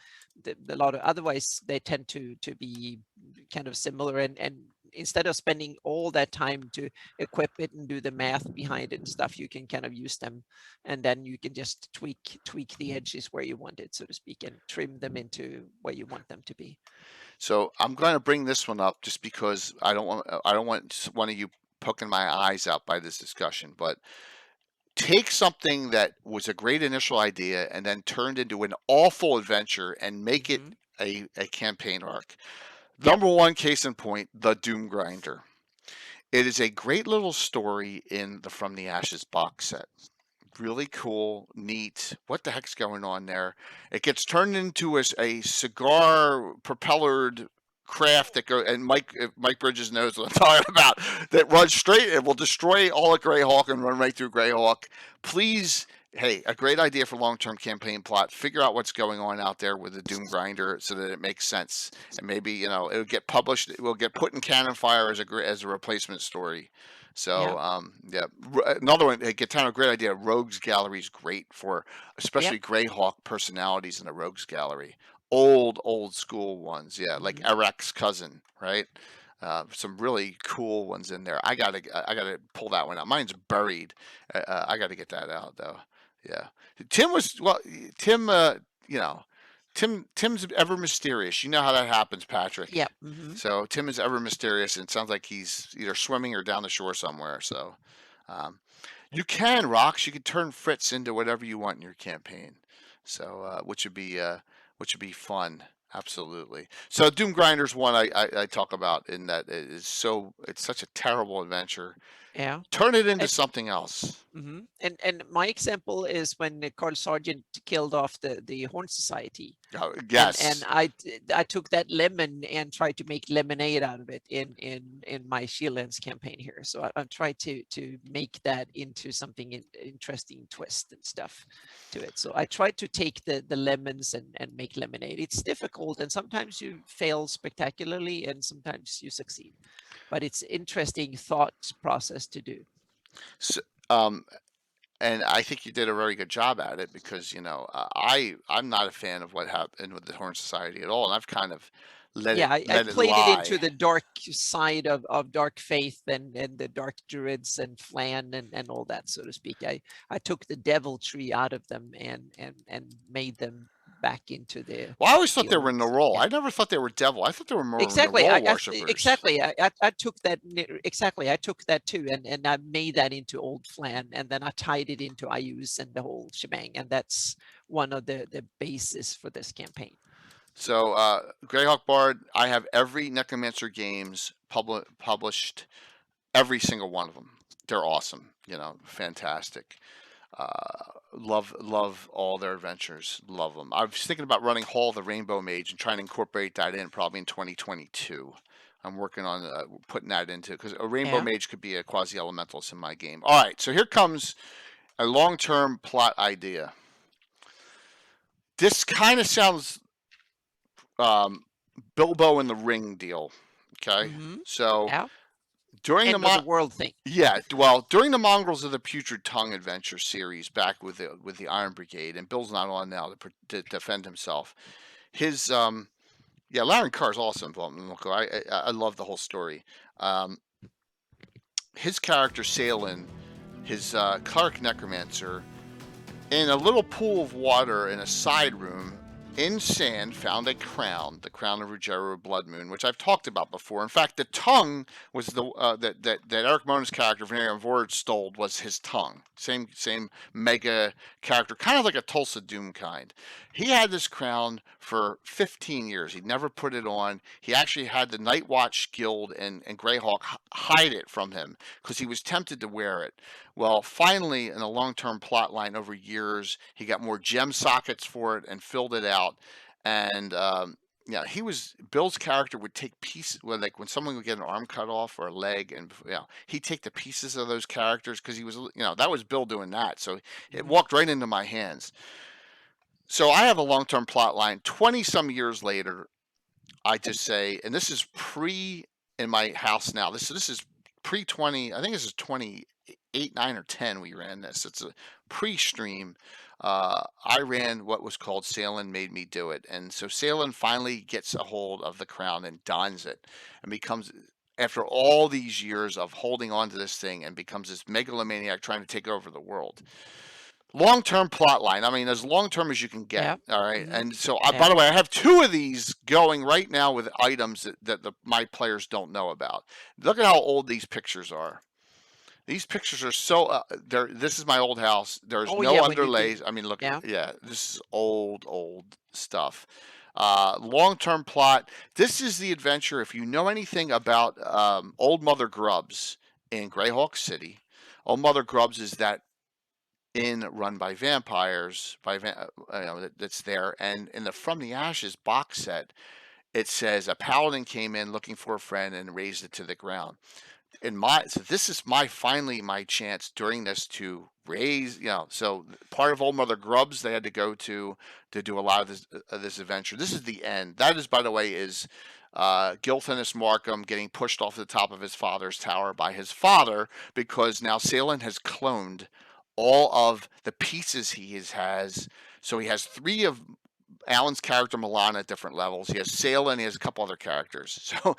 lot of. Otherwise, they tend to be kind of similar, and instead of spending all that time to equip it and do the math behind it and stuff, you can kind of use them, and then you can just tweak the edges where you want it, so to speak, and trim them into where you want them to be. So I'm going to bring this one up just because I don't want one of you poking my eyes out by this discussion, but take something that was a great initial idea and then turned into an awful adventure and make it Hmm. a campaign arc. Yep. Number one case in point, the Doom Grinder. It is a great little story in the From the Ashes box set. Really cool, neat. What the heck's going on there? It gets turned into a cigar propellered craft that go and Mike Bridges knows what I'm talking about. That runs straight. It will destroy all of Greyhawk and run right through Greyhawk. Please, hey, a great idea for long-term campaign plot. Figure out what's going on out there with the Doom Grinder so that it makes sense, and maybe it'll get published. It will get put in Cannon Fire as a replacement story. Yeah. So yeah, another one. Hey, Gaetano, great idea. Rogues Gallery is great for Yep. especially Greyhawk personalities in the Rogues Gallery. Old school ones, yeah, like Hmm. Erek's cousin, right? Some really cool ones in there. I gotta pull that one out. Mine's buried. I gotta get that out though. Yeah, Tim was well. Tim, you know, Tim's ever mysterious. You know how that happens, Patrick. Yep. Hmm. So Tim is ever mysterious, and it sounds like he's either swimming or down the shore somewhere. So um, you can rocks. You can turn Fritz into whatever you want in your campaign. So which would be fun. Absolutely. So Doom Grinder's one I talk about in that it's such a terrible adventure. Yeah. Turn it into And something else. and my example is when Carl Sargent killed off the Horn Society. And Yes. I took that lemon and tried to make lemonade out of it in my Shieldlands campaign here. So I tried to make that into something interesting twist and stuff to it. So I tried to take the lemons and make lemonade. It's difficult, and sometimes you fail spectacularly, and sometimes you succeed. But it's interesting thought process to do. So, um, and I think you did a very good job at it because I'm not a fan of what happened with the Horn Society at all, and I've kind of Yeah, I let it played it into lie. the dark side of dark faith and the dark druids and Flan and all that, so to speak. I took the deviltry out of them and made them back into the Well, I always thought they were in the humans. role. Yeah. I never thought they were devil. I thought they were more in the Exactly. role worshippers. Exactly. I took that exactly. I took that too, and I made that into Old Flan, and then I tied it into Ayus and the whole shebang, and that's one of the basis for this campaign. So, Greyhawk Bard, I have every Necromancer games published, every single one of them. They're awesome, fantastic. Love all their adventures. Love them. I was thinking about running Hall of the Rainbow Mage and trying to incorporate that in probably in 2022. I'm working on putting that into because a Rainbow Yeah. Mage could be a quasi elementalist in my game. All right, so here comes a long-term plot idea. This kind of sounds um, Bilbo in the Ring deal. Okay, so Yeah. during End of the the world thing. yeah, well, during the Mongrels of the Putrid Tongue adventure series back with the Iron Brigade, and Bill's not on now to defend himself. His yeah, Laren Carr's also involved in Loco. I love the whole story. Um, his character Salen, his cleric necromancer, in a little pool of water in a side room in sand, found a crown, the crown of Ruggiero Bloodmoon, which I've talked about before. In fact, the tongue was the that Eric Mona's character Vanerian Vord stole was his tongue. Same mega character, kind of like a Tulsa Doom kind. He had this crown for 15 years. He never put it on. He actually had the Night Watch Guild and Greyhawk hide it from him because he was tempted to wear it. Well, finally, in a long-term plot line over years, he got more gem sockets for it and filled it out. And yeah, Bill's character would take pieces, well, like when someone would get an arm cut off or a leg, and he'd take the pieces of those characters because he was, that was Bill doing that. So it walked right into my hands. So I have a long-term plot line. 20 some years later, I just say, and this is in my house now. This is pre 20. I think this is 28, 9, or 10. We ran this. It's a pre-stream. I ran what was called Salen Made Me Do It, and so Salen finally gets a hold of the crown and dons it, and becomes, after all these years of holding on to this thing, and becomes this megalomaniac trying to take over the world. Long-term plot line. I mean, as long-term as you can get. Yeah. All right. And so, Yeah. by the way, I have 2 of these going right now with items that my players don't know about. Look at how old these pictures are. These pictures are so. This is my old house. There's Oh no yeah, when you underlays. did. I mean, look. Yeah. Yeah, this is old stuff. Long-term plot. This is the adventure. If you know anything about Old Mother Grubs in Greyhawk City, Old Mother Grubs is that inn run by vampires that's there, and in the From the Ashes box set it says a paladin came in looking for a friend and razed it to the ground. So this is finally my chance during this to raise, so part of Old Mother Grubs they had to go to do a lot of this adventure. This is the end. That is, by the way, is Gilthanas Markham getting pushed off the top of his father's tower by his father because now Salen has cloned all of the pieces has. So he has 3 of Alan's character Milan at different levels. He has Salen. He has a couple other characters. So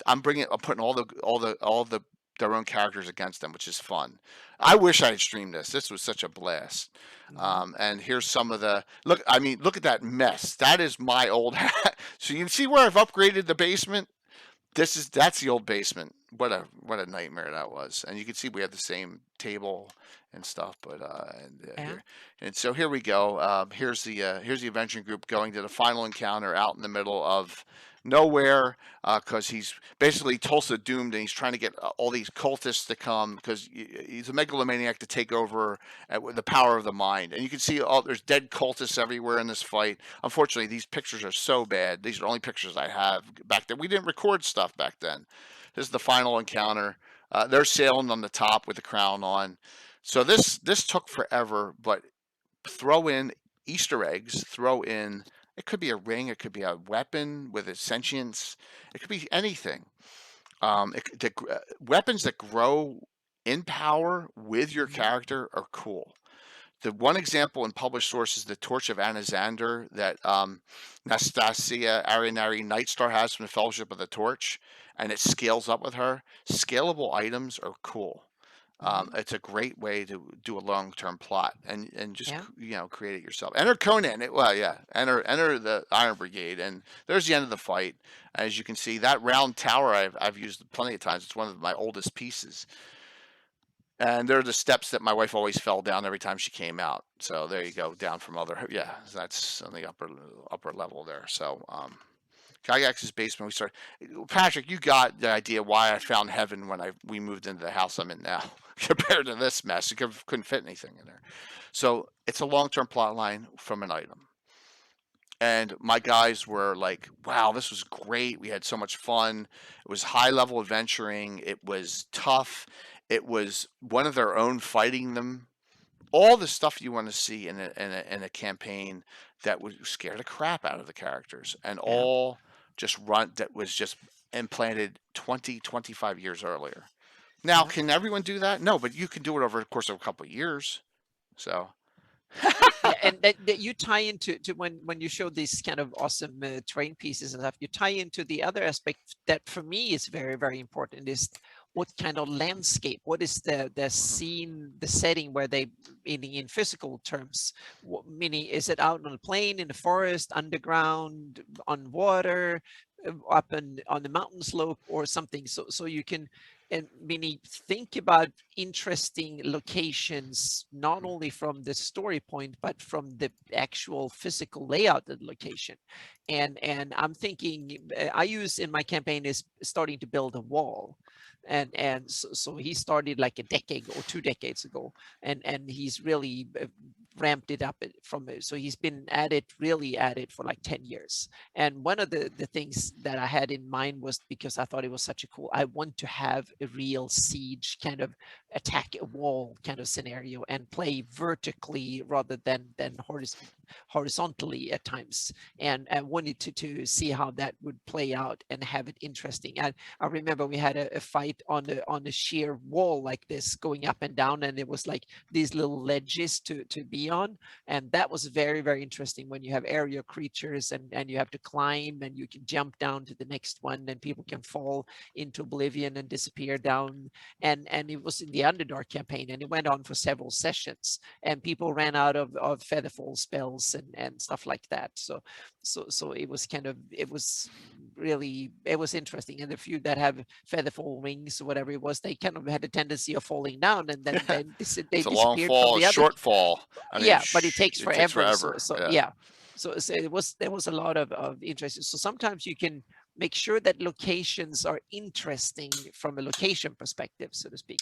I'm putting all the their own characters against them, which is fun. I wish I had streamed this. This was such a blast. And here's some of the look. I mean, look at that mess. That is my old hat. So you can see where I've upgraded the basement. That's the old basement. What a nightmare that was. And you can see we have the same table and stuff. But and so here we go. Here's the adventuring group going to the final encounter out in the middle of nowhere, because he's basically Tulsa doomed, and he's trying to get all these cultists to come because he's a megalomaniac to take over with the power of the mind. And you can see there's dead cultists everywhere in this fight. Unfortunately, these pictures are so bad. These are the only pictures I have back then. We didn't record stuff back then. This is the final encounter. They're sailing on the top with the crown on. So this took forever, but throw in Easter eggs, throw in, it could be a ring, it could be a weapon with a sentience, it could be anything. Weapons that grow in power with your character are cool. The one example in published sources, the Torch of Anaxander that Nastasia Arinari Nightstar has from the Fellowship of the Torch, and it scales up with her. Scalable items are cool. It's a great way to do a long-term plot and just create it yourself. Enter Conan. Enter the Iron Brigade, and there's the end of the fight. As you can see, that round tower I've used plenty of times. It's one of my oldest pieces. And there are the steps that my wife always fell down every time she came out. So there you go, down from that's on the upper level there. So Gygax's basement. We started. Patrick, you got the idea why I found heaven when we moved into the house I'm in now, compared to this mess. You couldn't fit anything in there. So it's a long-term plot line from an item. And my guys were like, wow, this was great. We had so much fun. It was high-level adventuring. It was tough. It was one of their own fighting them. All the stuff you want to see in a campaign that would scare the crap out of the characters, and all that was just implanted 20, 25 years earlier. Now, can everyone do that? No, but you can do it over the course of a couple of years. So. And that you tie into when you show these kind of awesome terrain pieces and stuff, you tie into the other aspect that for me is very, very important, is what kind of landscape, what is the scene, the setting, where they, meaning in physical terms, meaning is it out on a plain, in the forest, underground, on water, up on the mountain slope or something, so you can, and meaning think about interesting locations, not only from the story point, but from the actual physical layout of the location. And I'm thinking, I use in my campaign is starting to build a wall. And so he started like a decade or 2 decades ago, and he's really ramped it up from it. So he's been really at it for like 10 years. And one of the things that I had in mind was, because I thought it was such a cool, I want to have a real siege kind of attack a wall kind of scenario and play vertically rather than horizontally at times. And I wanted to see how that would play out and have it interesting. And I remember we had a fight on a sheer wall like this, going up and down, and it was like these little ledges to be on, and that was very, very interesting when you have area creatures and you have to climb, and you can jump down to the next one, and people can fall into oblivion and disappear down. And it was in the Underdark campaign, and it went on for several sessions, and people ran out of featherfall spells and stuff like that. So it was interesting. And the few that have featherfall rings or whatever it was, they kind of had a tendency of falling down, and then they it's a disappeared long fall, from the other. short fall. I mean, but it takes forever. So there was a lot of interest. So sometimes you can make sure that locations are interesting from a location perspective, so to speak,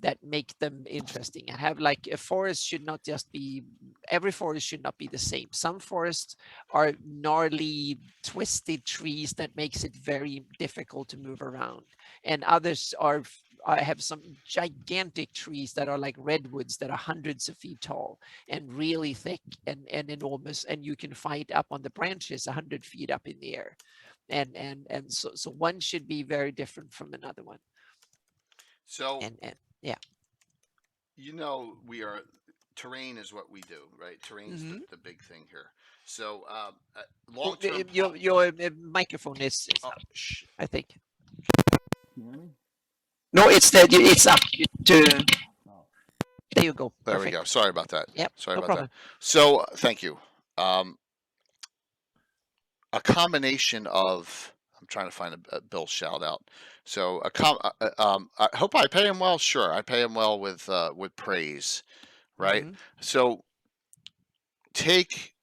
that make them interesting. And have like a forest should not just be, every forest should not be the same. Some forests are gnarly, twisted trees that makes it very difficult to move around. And others have some gigantic trees that are like redwoods that are hundreds of feet tall and really thick and enormous, and you can fight up on the branches 100 feet up in the air. And so one should be very different from another one. So yeah, we are, terrain is what we do, right? Terrain's the big thing here. So long term. Your microphone is up, I think. Can you hear me? No, it's up to. There you go. There Perfect. We go. Sorry about that. Yep. Sorry no about problem. that. So thank you. A combination of, I'm trying to find a Bill shout out. So I hope I pay him well. Sure, I pay him well with praise, right? So take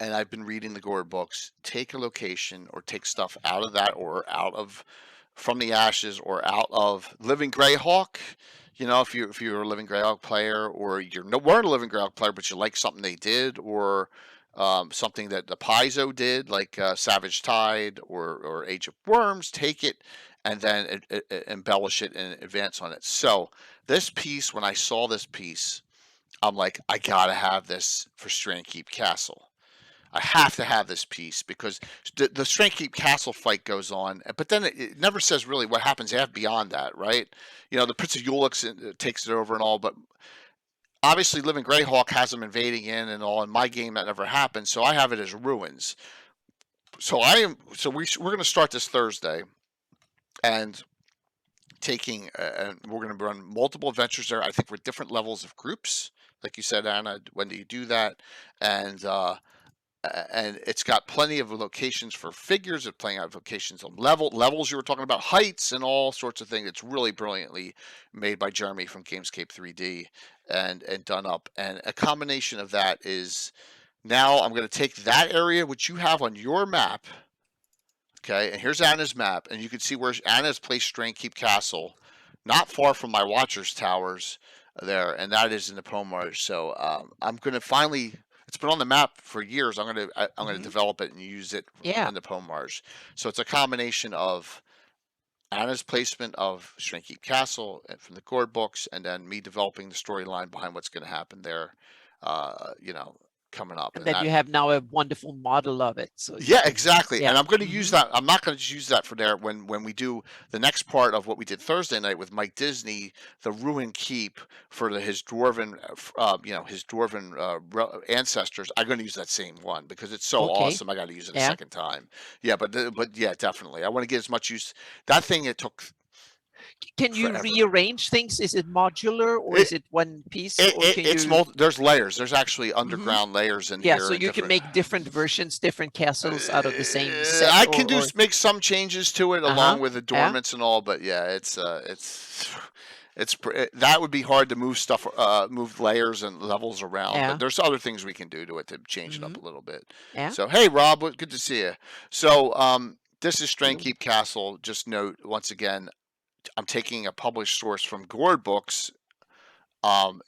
and I've been reading the Gore books, take a location or take stuff out of that or out of from the ashes or out of Living Greyhawk. You know, if you're a Living Greyhawk player or weren't a Living Greyhawk player, but you like something they did or something that the Paizo did, like Savage Tide or Age of Worms, take it and then embellish it and advance on it. So this piece, when I saw this piece, I'm like, I gotta have this for Strandkeep Castle. I have to have this piece because the Strandkeep Castle fight goes on, but then it never says really what happens beyond that, right? You know, the Prince of Ulix takes it over and all, but obviously Living Greyhawk has them invading in and all. In my game, that never happened, so I have it as ruins. So we're going to start this Thursday, and and we're going to run multiple adventures there. I think we're different levels of groups, like you said, Anna. When do you do that? And it's got plenty of locations for figures. It's plenty of locations on levels. You were talking about heights and all sorts of things. It's really brilliantly made by Jeremy from Gamescape 3D and done up. And a combination of that is now I'm going to take that area which you have on your map. Okay, and here's Anna's map, and you can see where Anna's placed Strandkeep Castle, not far from my Watcher's Towers there, and that is in the Pomars. So I'm going to finally. It's been on the map for years. I'm going to develop it and use it in the Pomars. So it's a combination of Anna's placement of Strandkeep Castle from the Gord books, and then me developing the storyline behind what's going to happen there. You know, coming up. And then you have now a wonderful model of it. So yeah, exactly. Yeah. And I'm going to use that. I'm not going to just use that for there when we do the next part of what we did Thursday night with Mike Disney, the Ruin Keep for his dwarven, his dwarven ancestors. I'm going to use that same one because it's so awesome. I got to use it a second time. Yeah, but yeah, definitely. I want to get as much use. That thing, it took. Can you rearrange things? Is it modular or is it one piece? There's layers. There's actually underground layers in here. Yeah, so you can make different versions, diffent castles out of the same set. I can make some changes to it along with adornments and all, but yeah, it's that would be hard to move stuff, move layers and levels around. But there's other things we can do to it to change it up a little bit. Yeah. So hey, Rob, good to see you. So this is Strandkeep Castle. Just note once again. I'm taking a published source from Gord books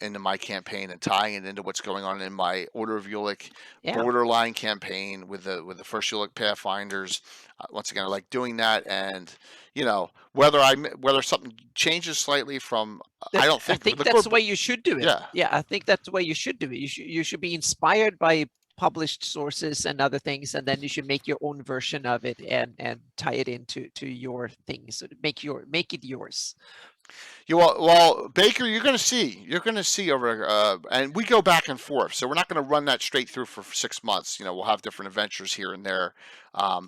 into my campaign and tying it into what's going on in my Order of Ulic borderline campaign with the first Ulic Pathfinders. Once again, I like doing that, and you know whether something changes slightly from. I think that's the way you should do it. Yeah, I think that's the way you should do it. You should be inspired by published sources and other things, and then you should make your own version of it and tie it into your things. So make it yours. Well, Baker, you're going to see over, and we go back and forth. So we're not going to run that straight through for 6 months. You know, we'll have different adventures here and there,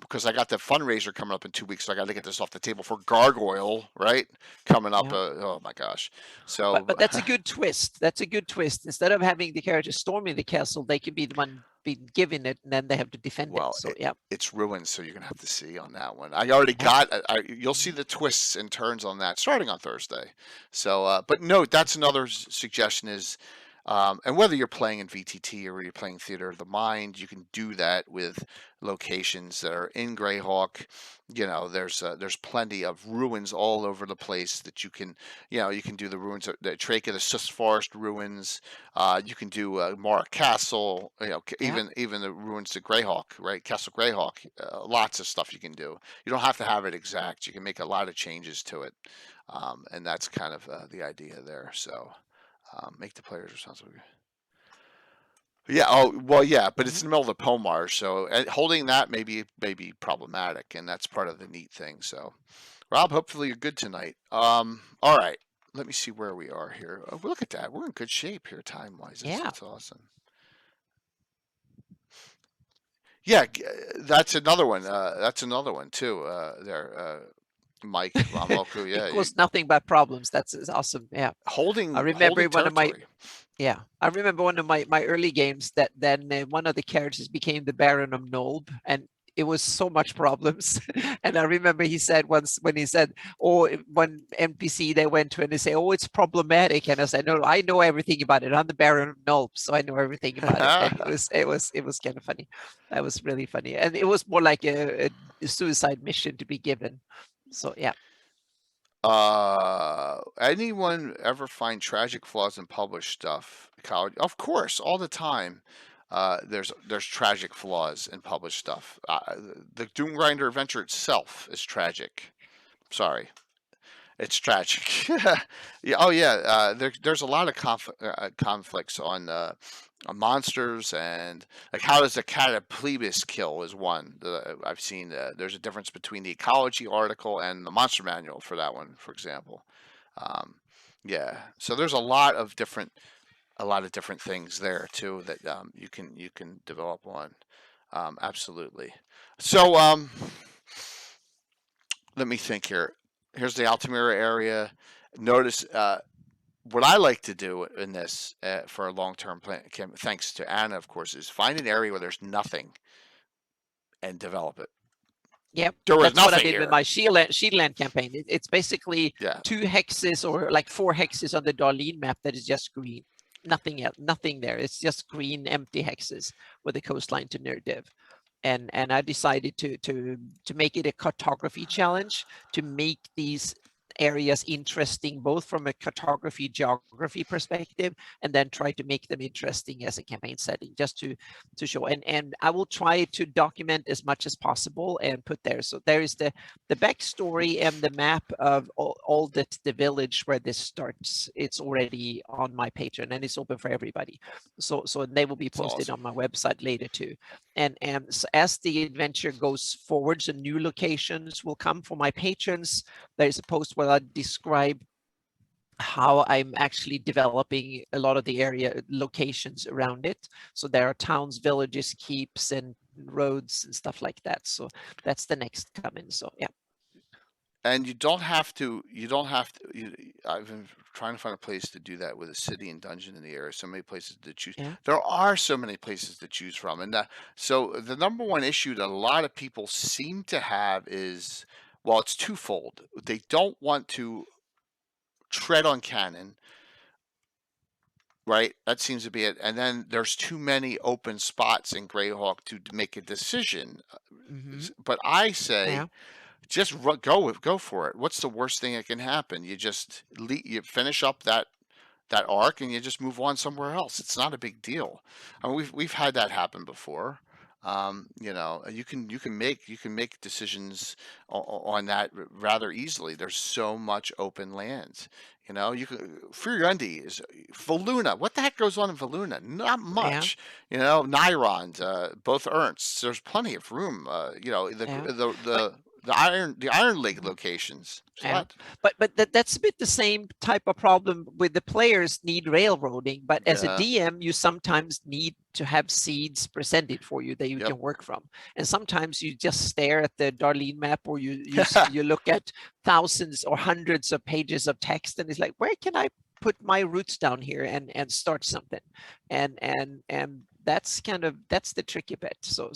because I got the fundraiser coming up in 2 weeks. So I got to get this off the table for Gargoyle, right? Coming up. Oh my gosh. So, but that's a good twist. That's a good twist. Instead of having the characters storming the castle, they could be the one being given it, and then they have to defend it. So it's ruined. So you're gonna have to see on that one. I already got. You'll see the twists and turns on that starting on Thursday. So, but note that's another suggestion is, and whether you're playing in VTT or you're playing Theater of the Mind, you can do that with locations that are in Greyhawk. You know, there's plenty of ruins all over the place that you can do the ruins, the Trachea, the Sus Forest ruins. You can do Mara Castle. You know, even the ruins to Greyhawk, right? Castle Greyhawk. Lots of stuff you can do. You don't have to have it exact. You can make a lot of changes to it, and that's kind of the idea there. So. Make the players responsible. Yeah. Oh, well, yeah, but it's in the middle of the Pomar, so holding that may be problematic, and that's part of the neat thing. So, Rob, hopefully you're good tonight. All right. Let me see where we are here. Oh, look at that. We're in good shape here, time wise. That's awesome. Yeah, that's another one. That's another one too. Mike Ramoku, yeah. It was nothing but problems. That's awesome. Yeah. I remember one of my early games that then one of the characters became the Baron of Nolb, and it was so much problems. And I remember he said once when he said, "Oh, one NPC they went to and they say, oh, it's problematic," and I said, "No, I know everything about it. I'm the Baron of Nulp, so I know everything about it." And it was kind of funny. That was really funny, and it was more like a suicide mission to be given. So yeah. Anyone ever find tragic flaws in published stuff? College, of course, all the time. There's tragic flaws in published stuff. The Doom Grinder adventure itself is tragic. Sorry, it's tragic. Yeah. Oh yeah. There's a lot of conflicts on monsters, and like how does a catapleibus kill is one that I've seen. There's a difference between the ecology article and the monster manual for that one, for example. Um, yeah. So there's a lot of different things there too that you can develop on. Absolutely. So let me think here. Here's the Altamira area. Notice what I like to do in this for a long-term plan, thanks to Anna, of course, is find an area where there's nothing and develop it. Yep, There was that's what I nothing did with here. my Shieldland campaign. It's basically Yeah. 2 hexes or like 4 hexes on the Darlene map that is just green. Nothing else, nothing there. It's just green, empty hexes with a coastline to Nerdiv. And I decided to make it a cartography challenge to make these areas interesting, both from a cartography geography perspective, and then try to make them interesting as a campaign setting, just to show. And I will try to document as much as possible and put there. So there is the backstory and the map of all the village where this starts. It's already on my Patreon and it's open for everybody. So they will be posted awesome. on my website later too. And so as the adventure goes forward, so new locations will come for my patrons. There's a post where I describe how I'm actually developing a lot of the area locations around it. So there are towns, villages, keeps, and roads and stuff like that. So that's the next coming. So yeah. And you don't have to. You don't have to. I've been trying to find a place to do that with a city and dungeon in the area. So many places to choose. Yeah. There are so many places to choose from, and so the number one issue that a lot of people seem to have is, well, it's twofold. They don't want to tread on canon, right? That seems to be it. And then there's too many open spots in Greyhawk to make a decision. But I say, Yeah. just go for it. What's the worst thing that can happen? You just you finish up that arc and you just move on somewhere else. It's not a big deal. I mean, we've had that happen before. You can make decisions on that rather easily. There's so much open land. You can Furyundi is Valuna. What the heck goes on in Valuna? Not Yeah. much. Nyrond, both Ernsts. There's plenty of room. Yeah. The Iron League locations. So Yeah, but that's a bit the same type of problem with the players need railroading, but as a Yeah. DM, you sometimes need to have seeds presented for you that you Yep. can work from. And sometimes you just stare at the Darlene map, or you look at thousands or hundreds of pages of text, and it's like, where can I put my roots down here and start something? And that's the tricky bit. So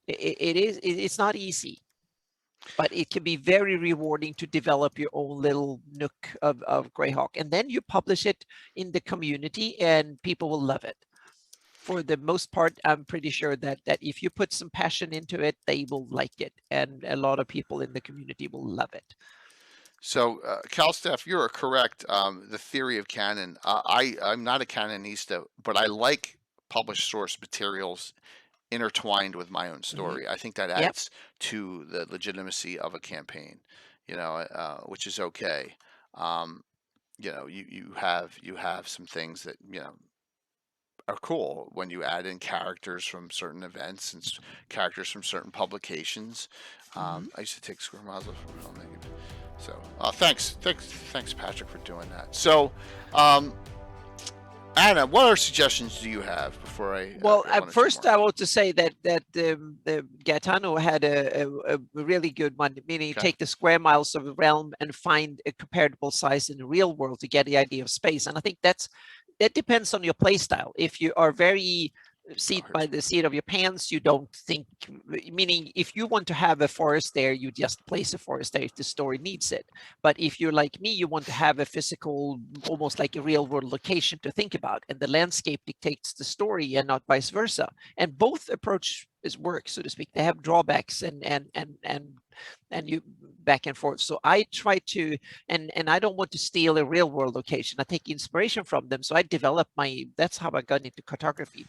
it's not easy. But it can be very rewarding to develop your own little nook of Greyhawk. And then you publish it in the community and people will love it. For the most part, I'm pretty sure that if you put some passion into it, they will like it. And a lot of people in the community will love it. So, Calsteph, you're correct. The theory of canon. I'm not a canonista, but I like published source materials intertwined with my own story. I think that adds to the legitimacy of a campaign, which is okay. You have some things that are cool when you add in characters from certain events and characters from certain publications. I used to take square miles from filmmaking. So thanks, Patrick, for doing that. So, Anna, what other suggestions do you have before I? Well, first I want to say that the Gaetano had a really good one, meaning take the square miles of the realm and find a comparable size in the real world to get the idea of space. And I think that depends on your play style. If you are very seat here's by the seat of your pants. You don't think, meaning if you want to have a forest there, you just place a forest there if the story needs it. But if you're like me, you want to have a physical, almost like a real world location to think about, and the landscape dictates the story and not vice versa. And both approach is work, so to speak. They have drawbacks and you back and forth. So I try to, and I don't want to steal a real world location. I take inspiration from them. So I develop that's how I got into cartography,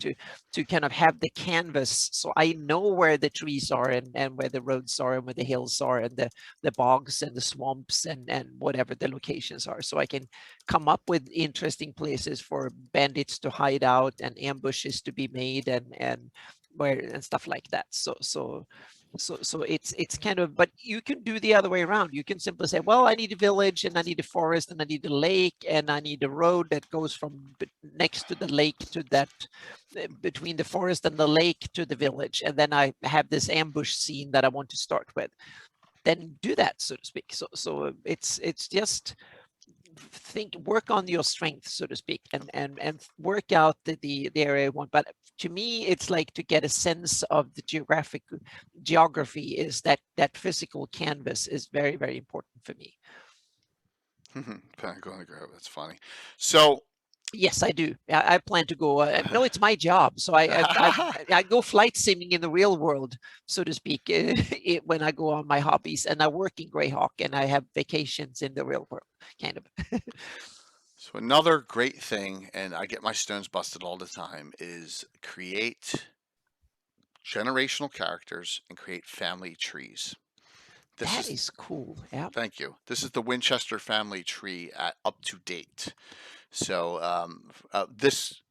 to kind of have the canvas. So I know where the trees are and where the roads are and where the hills are and the bogs and the swamps and whatever the locations are. So I can come up with interesting places for bandits to hide out and ambushes to be made and where and stuff like that. So it's kind of, but you can do the other way around. You can simply say, well, I need a village and I need a forest and I need a lake and I need a road that goes from next to the lake to that, between the forest and the lake to the village. And then I have this ambush scene that I want to start with. Then do that, so to speak. So it's just work on your strengths, so to speak, and work out the area you want. But to me, it's like to get a sense of the geography is that physical canvas is very, very important for me. That's funny. So Yes, I do. I plan to go. No, it's my job. So I go flight simming in the real world, so to speak, when I go on my hobbies. And I work in Greyhawk and I have vacations in the real world, kind of. So another great thing, and I get my stones busted all the time, is create generational characters and create family trees. That is cool. Yeah. Thank you. This is the Winchester family tree at up to date. So this,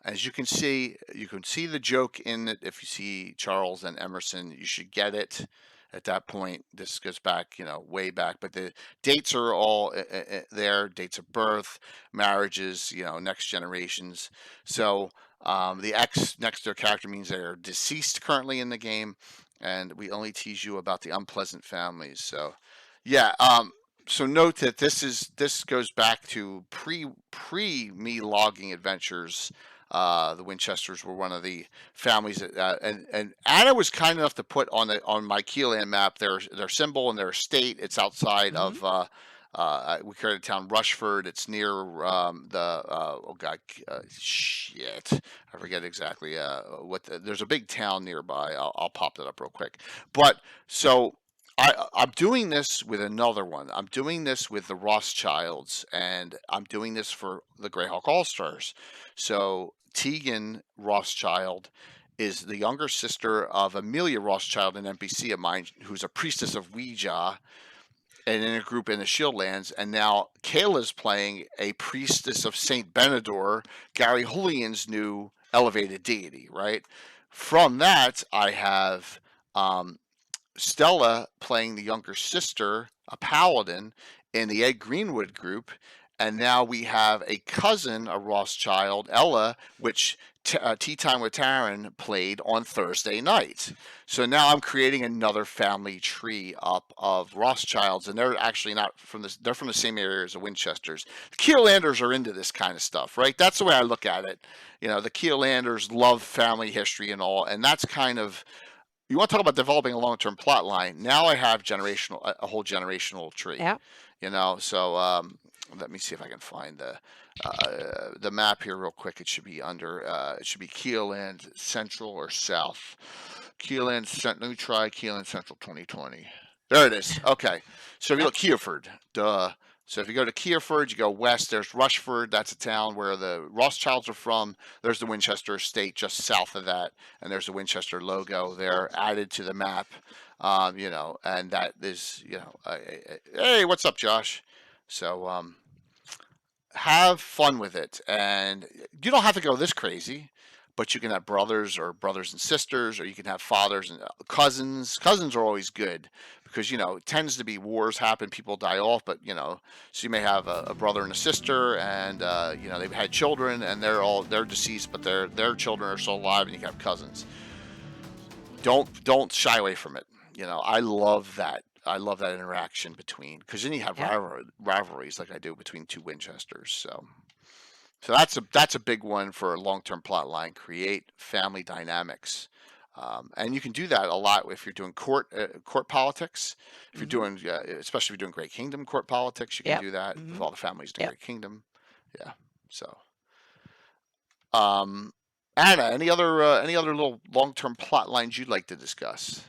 as you can see the joke in it. If you see Charles and Emerson, you should get it. At that point, this goes back, way back. But the dates are all there: dates of birth, marriages, next generations. So the X next to their character means they're deceased currently in the game, and we only tease you about the unpleasant families. So, yeah. So note that this goes back to pre me logging adventures. The Winchesters were one of the families that, and Anna was kind enough to put on my Keelan map their symbol and their estate. It's outside Mhm. of we created a town Rushford. It's near oh god, shit, I forget exactly there's a big town nearby. I'll pop that up real quick. But so I'm doing this with another one. I'm doing this with the Rothschilds, and I'm doing this for the Greyhawk All Stars. So Tegan Rothschild is the younger sister of Amelia Rothschild, an NPC of mine, who's a priestess of Ouija and in a group in the Shieldlands. And now Kayla's playing a priestess of Saint Benedor, Gary Julian's new elevated deity, right? From that, I have Stella playing the younger sister, a paladin, in the Ed Greenwood group. And now we have a cousin, a Rothschild, Ella, which Tea Time with Taryn played on Thursday night. So now I'm creating another family tree up of Rothschilds, and they're actually not from this. They're from the same area as the Winchesters. The Keelanders are into this kind of stuff, right? That's the way I look at it. The Keelanders love family history and all, and that's kind of, you want to talk about developing a long-term plot line. Now I have a whole generational tree. Yeah. So let me see if I can find the map here real quick. It should be under. It should be Keeland Central or South. Let me try Keeland Central 2020. There it is. Okay. So if you look, Keoford, duh. So if you go to Keoford, you go west. There's Rushford. That's a town where the Rothschilds are from. There's the Winchester estate just south of that, and there's the Winchester logo there added to the map. And that is, hey, what's up, Josh? So have fun with it, and you don't have to go this crazy, but you can have brothers or brothers and sisters, or you can have fathers and cousins. Cousins are always good because it tends to be wars happen, people die off, but so you may have a brother and a sister, and they've had children, and they're deceased, but their children are still alive, and you can have cousins. Don't shy away from it. I love that. I love that interaction between, because then you have rivalries like I do between two Winchesters. So that's a big one for a long-term plot line. Create family dynamics, and you can do that a lot if you're doing court politics. If you're doing, especially if you're doing Great Kingdom court politics, you can Yep. do that with all the families in the Yep. Great Kingdom. Yeah. So, um, Anna, any other little long-term plot lines you'd like to discuss?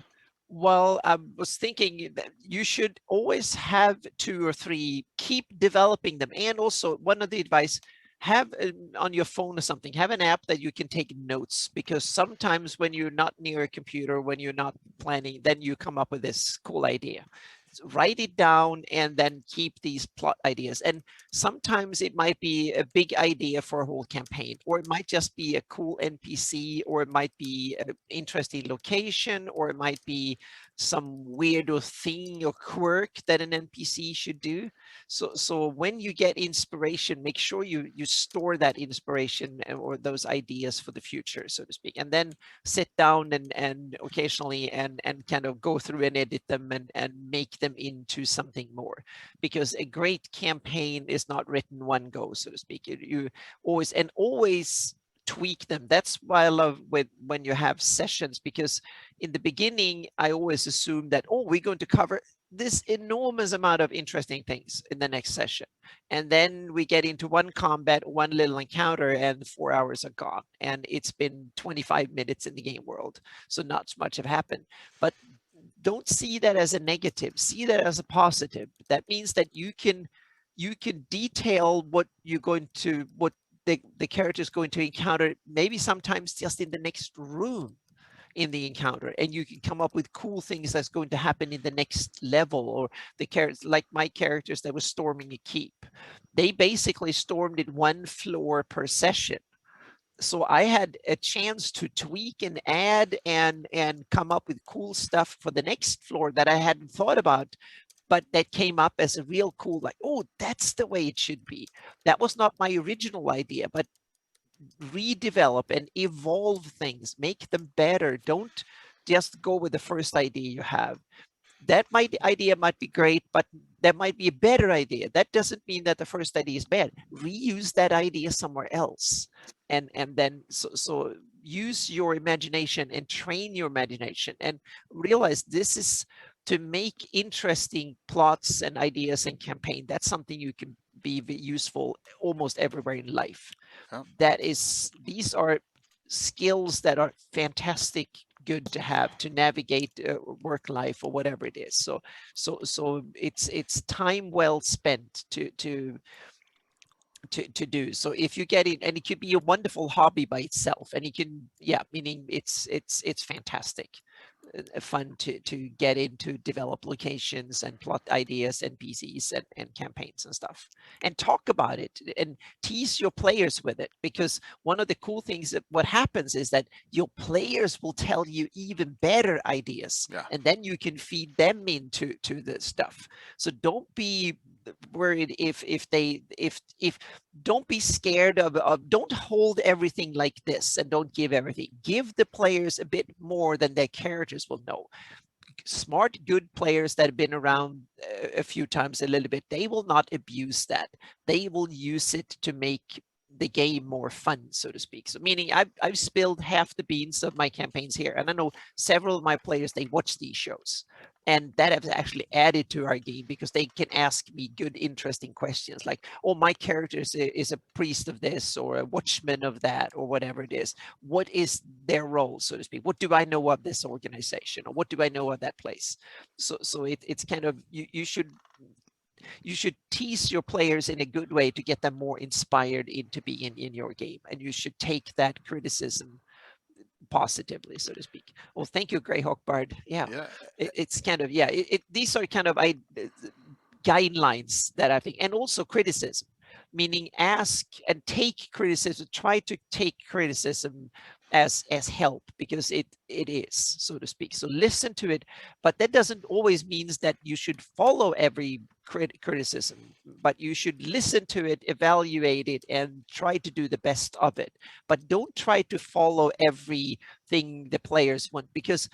Well, I was thinking that you should always have 2 or 3, keep developing them. And also one of the advice, have on your phone or something, have an app that you can take notes, because sometimes when you're not near a computer, when you're not planning, then you come up with this cool idea. So write it down and then keep these plot ideas. And sometimes it might be a big idea for a whole campaign, or it might just be a cool NPC, or it might be an interesting location, or it might be some weirdo thing or quirk that an NPC should do. So when you get inspiration, make sure you store that inspiration or those ideas for the future, so to speak, and then sit down and occasionally and kind of go through and edit them and make them into something more, because a great campaign is not written one go, so to speak. You always tweak them. That's why I love when you have sessions, because in the beginning I always assume that, oh, we're going to cover this enormous amount of interesting things in the next session, and then we get into one combat, one little encounter, and 4 hours are gone, and it's been 25 minutes in the game world, so not much have happened. But don't see that as a negative, see that as a positive. That means that you can detail what the character is going to encounter, maybe sometimes just in the next room in the encounter, and you can come up with cool things that's going to happen in the next level. Or the characters, like my characters that was storming a keep, they basically stormed it 1 floor per session. So I had a chance to tweak and add and come up with cool stuff for the next floor that I hadn't thought about, but that came up as a real cool, like, oh, that's the way it should be. That was not my original idea, but redevelop and evolve things, make them better. Don't just go with the first idea you have. That idea might be great, but that might be a better idea. That doesn't mean that the first idea is bad. Reuse that idea somewhere else, and then so use your imagination and train your imagination, and realize this is to make interesting plots and ideas and campaign. That's something you can be useful almost everywhere in life. Yeah. These are skills that are fantastic, good to have to navigate work life or whatever it is. So it's time well spent to do. So if you get it, and it could be a wonderful hobby by itself, and it can, meaning it's fantastic, fun to get into, develop locations and plot ideas and PCs and campaigns and stuff, and talk about it and tease your players with it. Because one of the cool things that what happens is that your players will tell you even better ideas, and then you can feed them into the stuff. So don't be worried if don't be scared of don't hold everything like this, and don't give everything. Give the players a bit more than their characters will know. Smart, good players that have been around a few times a little bit, they will not abuse that. They will use it to make the game more fun, so to speak. So meaning I've spilled half the beans of my campaigns here, and I know several of my players, they watch these shows, and that has actually added to our game, because they can ask me good, interesting questions like, oh, my character is a priest of this, or a watchman of that, or whatever it is. What is their role, so to speak? What do I know of this organization, or what do I know of that place? So it's kind of, you should tease your players in a good way to get them more inspired into being in your game, and you should take that criticism positively, so to speak. Well, thank you, Greyhawk Bard. It's kind of, these are kind of guidelines that I think, and also criticism, meaning ask and take criticism, try to take criticism as help, because it is, so to speak. So listen to it, but that doesn't always means that you should follow every criticism, but you should listen to it, evaluate it, and try to do the best of it. But don't try to follow everything the players want, because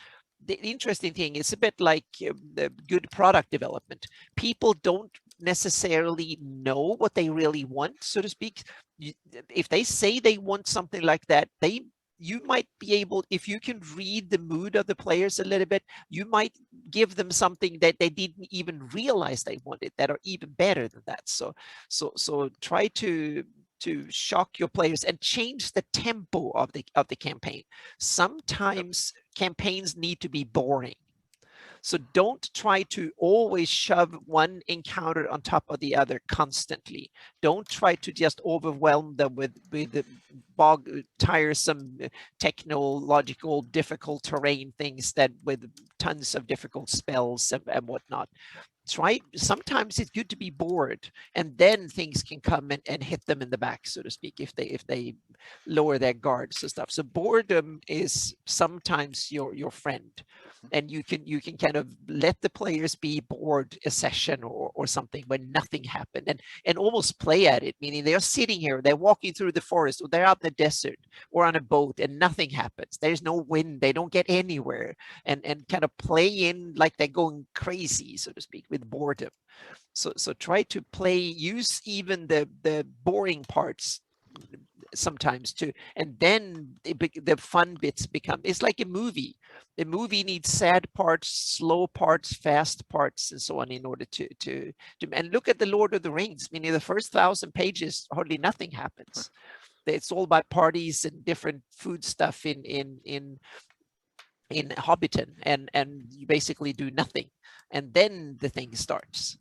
the interesting thing is a bit like the good product development. People don't necessarily know what they really want, so to speak. If they say they want something like that, you might be able, if you can read the mood of the players a little bit, you might give them something that they didn't even realize they wanted, that are even better than that. So try to shock your players and change the tempo of the campaign. Sometimes campaigns need to be boring. So don't try to always shove one encounter on top of the other constantly. Don't try to just overwhelm them with the tiresome technological difficult terrain things that with tons of difficult spells and whatnot. Sometimes it's good to be bored, and then things can come and hit them in the back, so to speak, if they lower their guards and stuff. So boredom is sometimes your friend, and you can kind of let the players be bored a session or something when nothing happened, and almost play at it, meaning they're sitting here, they're walking through the forest, or they're out in the desert or on a boat, and nothing happens. There's no wind, they don't get anywhere, and kind of play in like they're going crazy, so to speak, with boredom. So try to use even the boring parts sometimes too, and then the fun bits become, it's like a movie. The movie needs sad parts, slow parts, fast parts, and so on, in order to and look at the Lord of the Rings, meaning the first 1,000 pages hardly nothing happens. It's all about parties and different food stuff in Hobbiton, and you basically do nothing, and then the thing starts.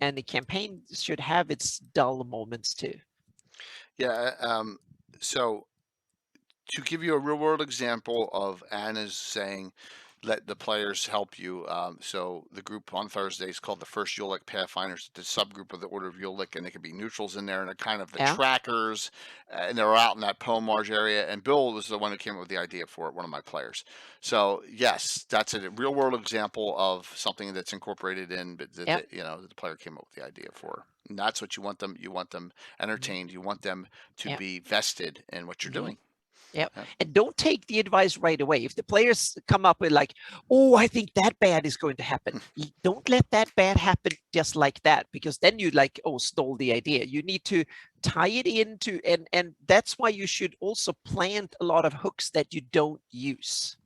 And the campaign should have its dull moments too. Yeah. So to give you a real world example of Anna's saying, let the players help you. So the group on Thursday is called the First Ulick Pathfinders, the subgroup of the Order of Ulick, and they could be neutrals in there, and they're kind of the trackers, and they're out in that Pomarge area. And Bill was the one who came up with the idea for it, one of my players. So yes, that's a real world example of something that's incorporated in, but that the player came up with the idea for. And that's what you want them. You want them entertained. You want them to be vested in what you're doing. Yeah. And don't take the advice right away. If the players come up with like, oh, I think that bad is going to happen, don't let that bad happen just like that, because then you stole the idea. You need to tie it into, and that's why you should also plant a lot of hooks that you don't use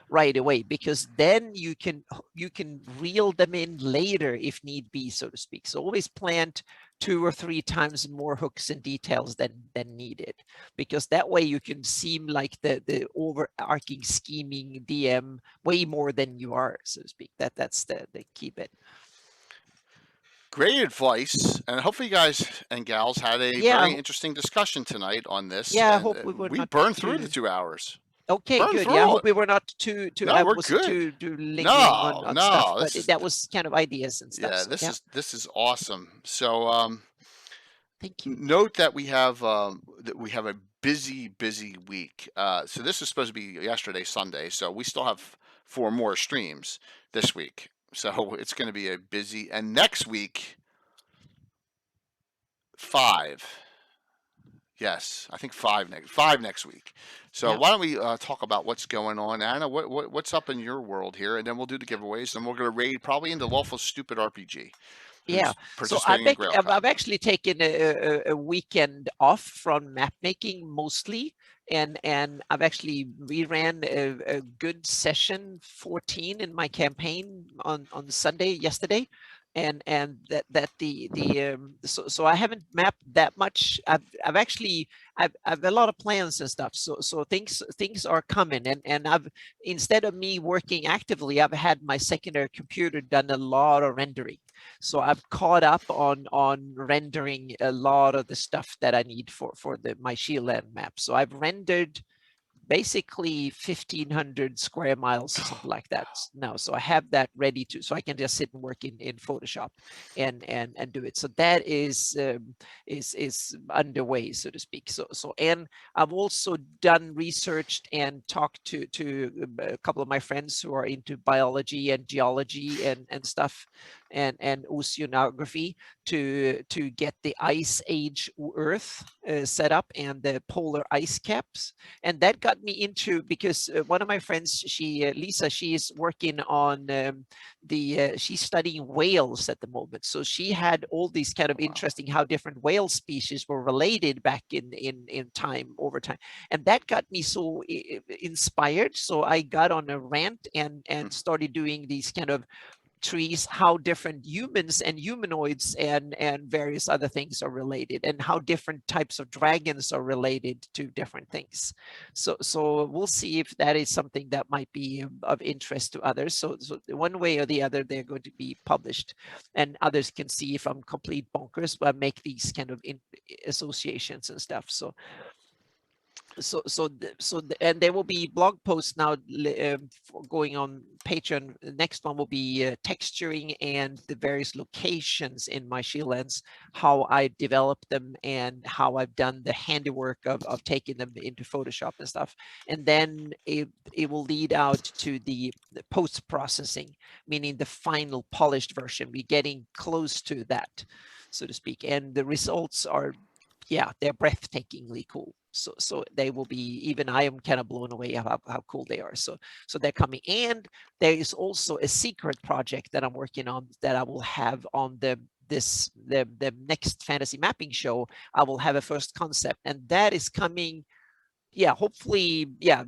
right away, because then you can reel them in later if need be, so to speak. So always plant 2 or 3 times more hooks and details than needed, because that way you can seem like the overarching scheming DM way more than you are, so to speak. That's the key bit. Great advice, and hopefully you guys and gals had a very interesting discussion tonight on this. Yeah, I hope we burned through the 2 hours. Okay, good. Yeah, I hope we were not too no, we're good. Lingering on stuff, but that was kind of ideas and stuff. Yeah, this is awesome. So thank you. Note that we have a busy week. So this is supposed to be yesterday, Sunday. So we still have 4 more streams this week. So it's going to be a busy, and next week 5. Yes, I think 5 next week. So why don't we talk about what's going on, Anna? What's up in your world here, and then we'll do the giveaways, and we're going to raid probably into Lawful Stupid RPG. Yeah, so I've actually taken a weekend off from map making mostly, and I've actually ran a good session 14 in my campaign on Sunday yesterday. And that so I haven't mapped that much. I've a lot of plans and stuff. So things are coming, and I've, instead of me working actively, I've had my secondary computer done a lot of rendering. So I've caught up on rendering a lot of the stuff that I need for my Shieldland map. So I've rendered basically 1,500 square miles or something like that now. So I have that ready so I can just sit and work in Photoshop and do it. So that is underway, so to speak. So and I've also done research and talked to a couple of my friends who are into biology and geology and stuff and oceanography to get the Ice Age Earth set up and the polar ice caps, and that got got me into, because one of my friends, she Lisa, she is working on she's studying whales at the moment. So she had all these kind of interesting how different whale species were related back in time, over time, and that got me so inspired. So I got on a rant and started doing these kind of trees, how different humans and humanoids and various other things are related, and how different types of dragons are related to different things. So we'll see if that is something that might be of interest to others. So one way or the other, they're going to be published, and others can see if I'm complete bonkers, but make these kind of associations and stuff. And there will be blog posts now going on Patreon. The next one will be texturing and the various locations in my Shieldlands, how I developed them and how I've done the handiwork of taking them into Photoshop and stuff. And then it will lead out to the post-processing, meaning the final polished version. We're getting close to that, so to speak. And the results are, yeah, they're breathtakingly cool. So they will be, even I am kind of blown away how cool they are. So they're coming. And there is also a secret project that I'm working on that I will have on the next fantasy mapping show. I will have a first concept, and that is coming, yeah, hopefully, yeah,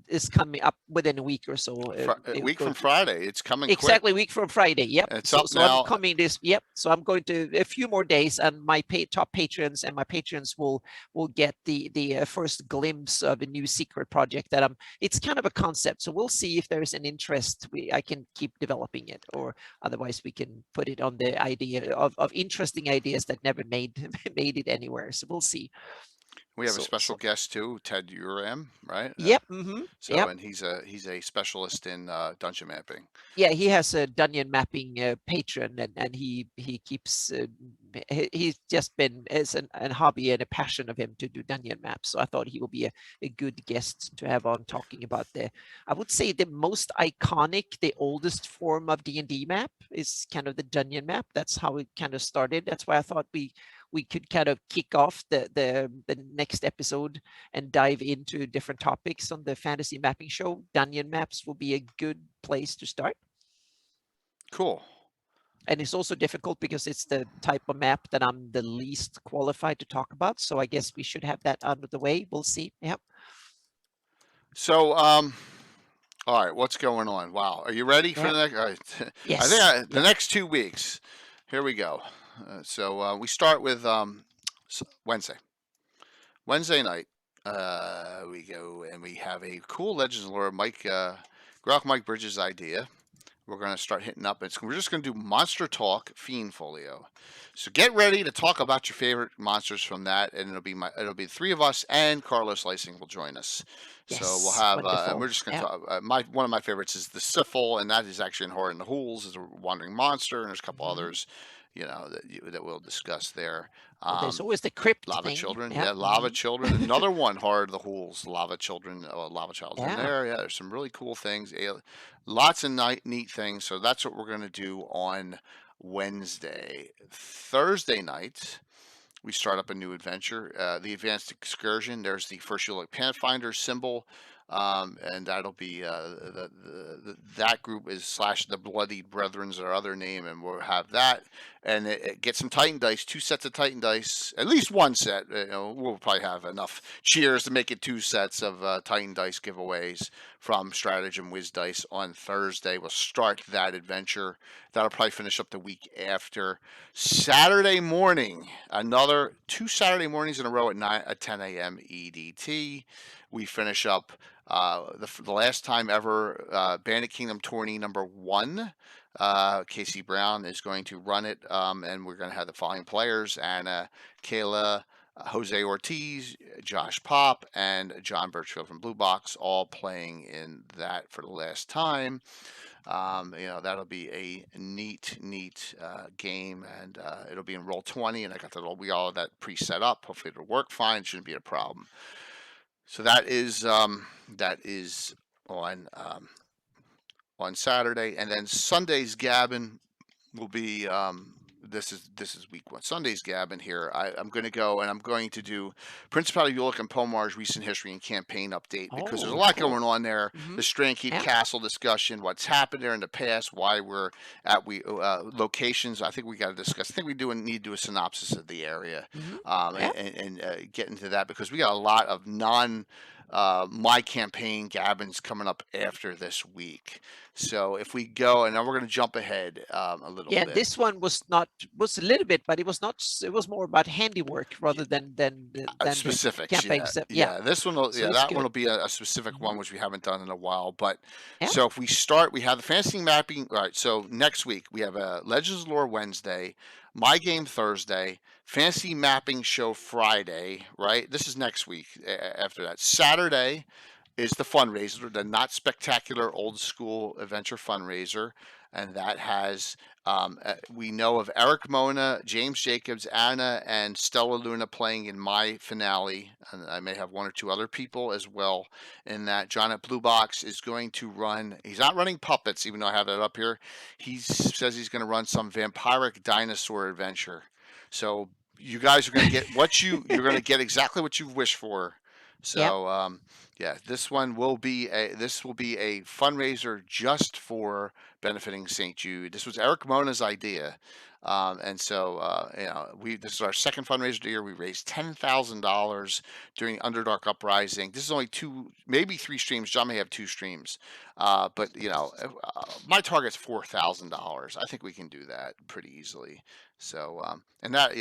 it's coming up within a week or so. A week from Friday. It's coming exactly quick. A week from Friday. Yep. It's so up now. I'm coming this. Yep. So I'm going to a few more days, and my top patrons and my patrons will get the first glimpse of a new secret project that it's kind of a concept. So we'll see if there's an interest. I can keep developing it, or otherwise we can put it on the idea of interesting ideas that never made it anywhere. So we'll see. We have a special guest too, Ted Uram, right? Yep. So, yep. and he's a specialist in dungeon mapping. Yeah, he has a dungeon mapping patron, and he keeps he's just been as a hobby and a passion of him to do dungeon maps. So I thought he will be a good guest to have on, talking about I would say the most iconic, the oldest form of D&D map is kind of the dungeon map. That's how it kind of started. That's why I thought we could kind of kick off the next episode and dive into different topics on the fantasy mapping show. Dungeon maps will be a good place to start. Cool. And it's also difficult because it's the type of map that I'm the least qualified to talk about. So I guess we should have that out of the way. We'll see. Yep. So, all right, what's going on? Wow. Are you ready for the next? All right. Yes. I think the next 2 weeks. Here we go. So we start with Wednesday. Wednesday night, we go and we have a cool Legends lore Greyhawk Mike Bridges idea. We're going to start hitting up. We're just going to do Monster Talk Fiend Folio. So get ready to talk about your favorite monsters from that, and it'll be the three of us, and Carlos Lysing will join us. Yes, so we'll have and we're just going to talk. One of my favorites is the Syphil, and that is actually in Horror in the Hools, is a wandering monster, and there's a couple others, that we'll discuss there. There's always the crypt Lava thing. Children, Lava Children. Another one, Horror of the Hools, Lava Children, Lava Child's in there. Yeah, there's some really cool things, lots of neat things. So that's what we're going to do on Wednesday. Thursday night, we start up a new adventure, the Advanced Excursion. There's the First Year Pathfinder symbol. And that'll be that group is / the Bloodied Brethren's our other name, and we'll have that, and get some Titan dice, 2 sets of Titan dice, at least 1 set. We'll probably have enough cheers to make it 2 sets of Titan dice giveaways from Stratagem Wiz Dice on Thursday. We'll start that adventure. That'll probably finish up the week after. Saturday morning, another 2 Saturday mornings in a row at 10 a.m. EDT. We finish up the last time ever Bandit Kingdom Tourney #1. Casey Brown is going to run it, and we're going to have the following players: Anna, Kayla, Jose Ortiz, Josh Pop, and John Birchfield from Blue Box, all playing in that for the last time. That'll be a neat game, and it'll be in Roll20, and I got all of that pre-set up. Hopefully it'll work fine. Shouldn't be a problem. So that is on Saturday, and then Sunday's Gabbin will be this is week one. Sunday's Gabbin here. I'm going to go and I'm going to do Principality of Ulick and Pomar's recent history and campaign update because there's a Oh, lot cool. going on there. Hmm. The Strandkeep Yeah. Castle discussion, what's happened there in the past, why we're at locations. I think we got to discuss. I think we need to do a synopsis of the area, Hmm. Yeah. and get into that because we got a lot of my campaign Gabbins coming up after this week. So if we go, and then we're going to jump ahead a little Yeah, bit. this one was a little bit, but it was not. It was more about handiwork rather than the Specifics, campaign yeah, stuff. yeah. This one, So it's that one good. will be a specific Hmm. one which we haven't done in a while. But Yeah. so if we start, we have the fantasy mapping. All right. So next week we have a Legends of Lore Wednesday, My Game Thursday, fantasy mapping show Friday. Right. This is next week. After that, Saturday is the fundraiser, the Not Spectacular Old School Adventure fundraiser, and that has we know of Eric Mona, James Jacobs, Anna, and Stella Luna playing in my finale, and I may have one or two other people as well in that. John at Blue Box is going to run. He's not running puppets, even though I have that up here. He says he's going to run some vampiric dinosaur adventure. So you guys are going to get you're going to get exactly what you wish for. Yeah. So yeah, this will be a fundraiser just for benefiting St. Jude. This was Eric Mona's idea, and so this is our second fundraiser of the year. We raised $10,000 during Underdark Uprising. This is only two, maybe three streams. John may have two streams, but my target's $4,000. I think we can do that pretty easily. So and that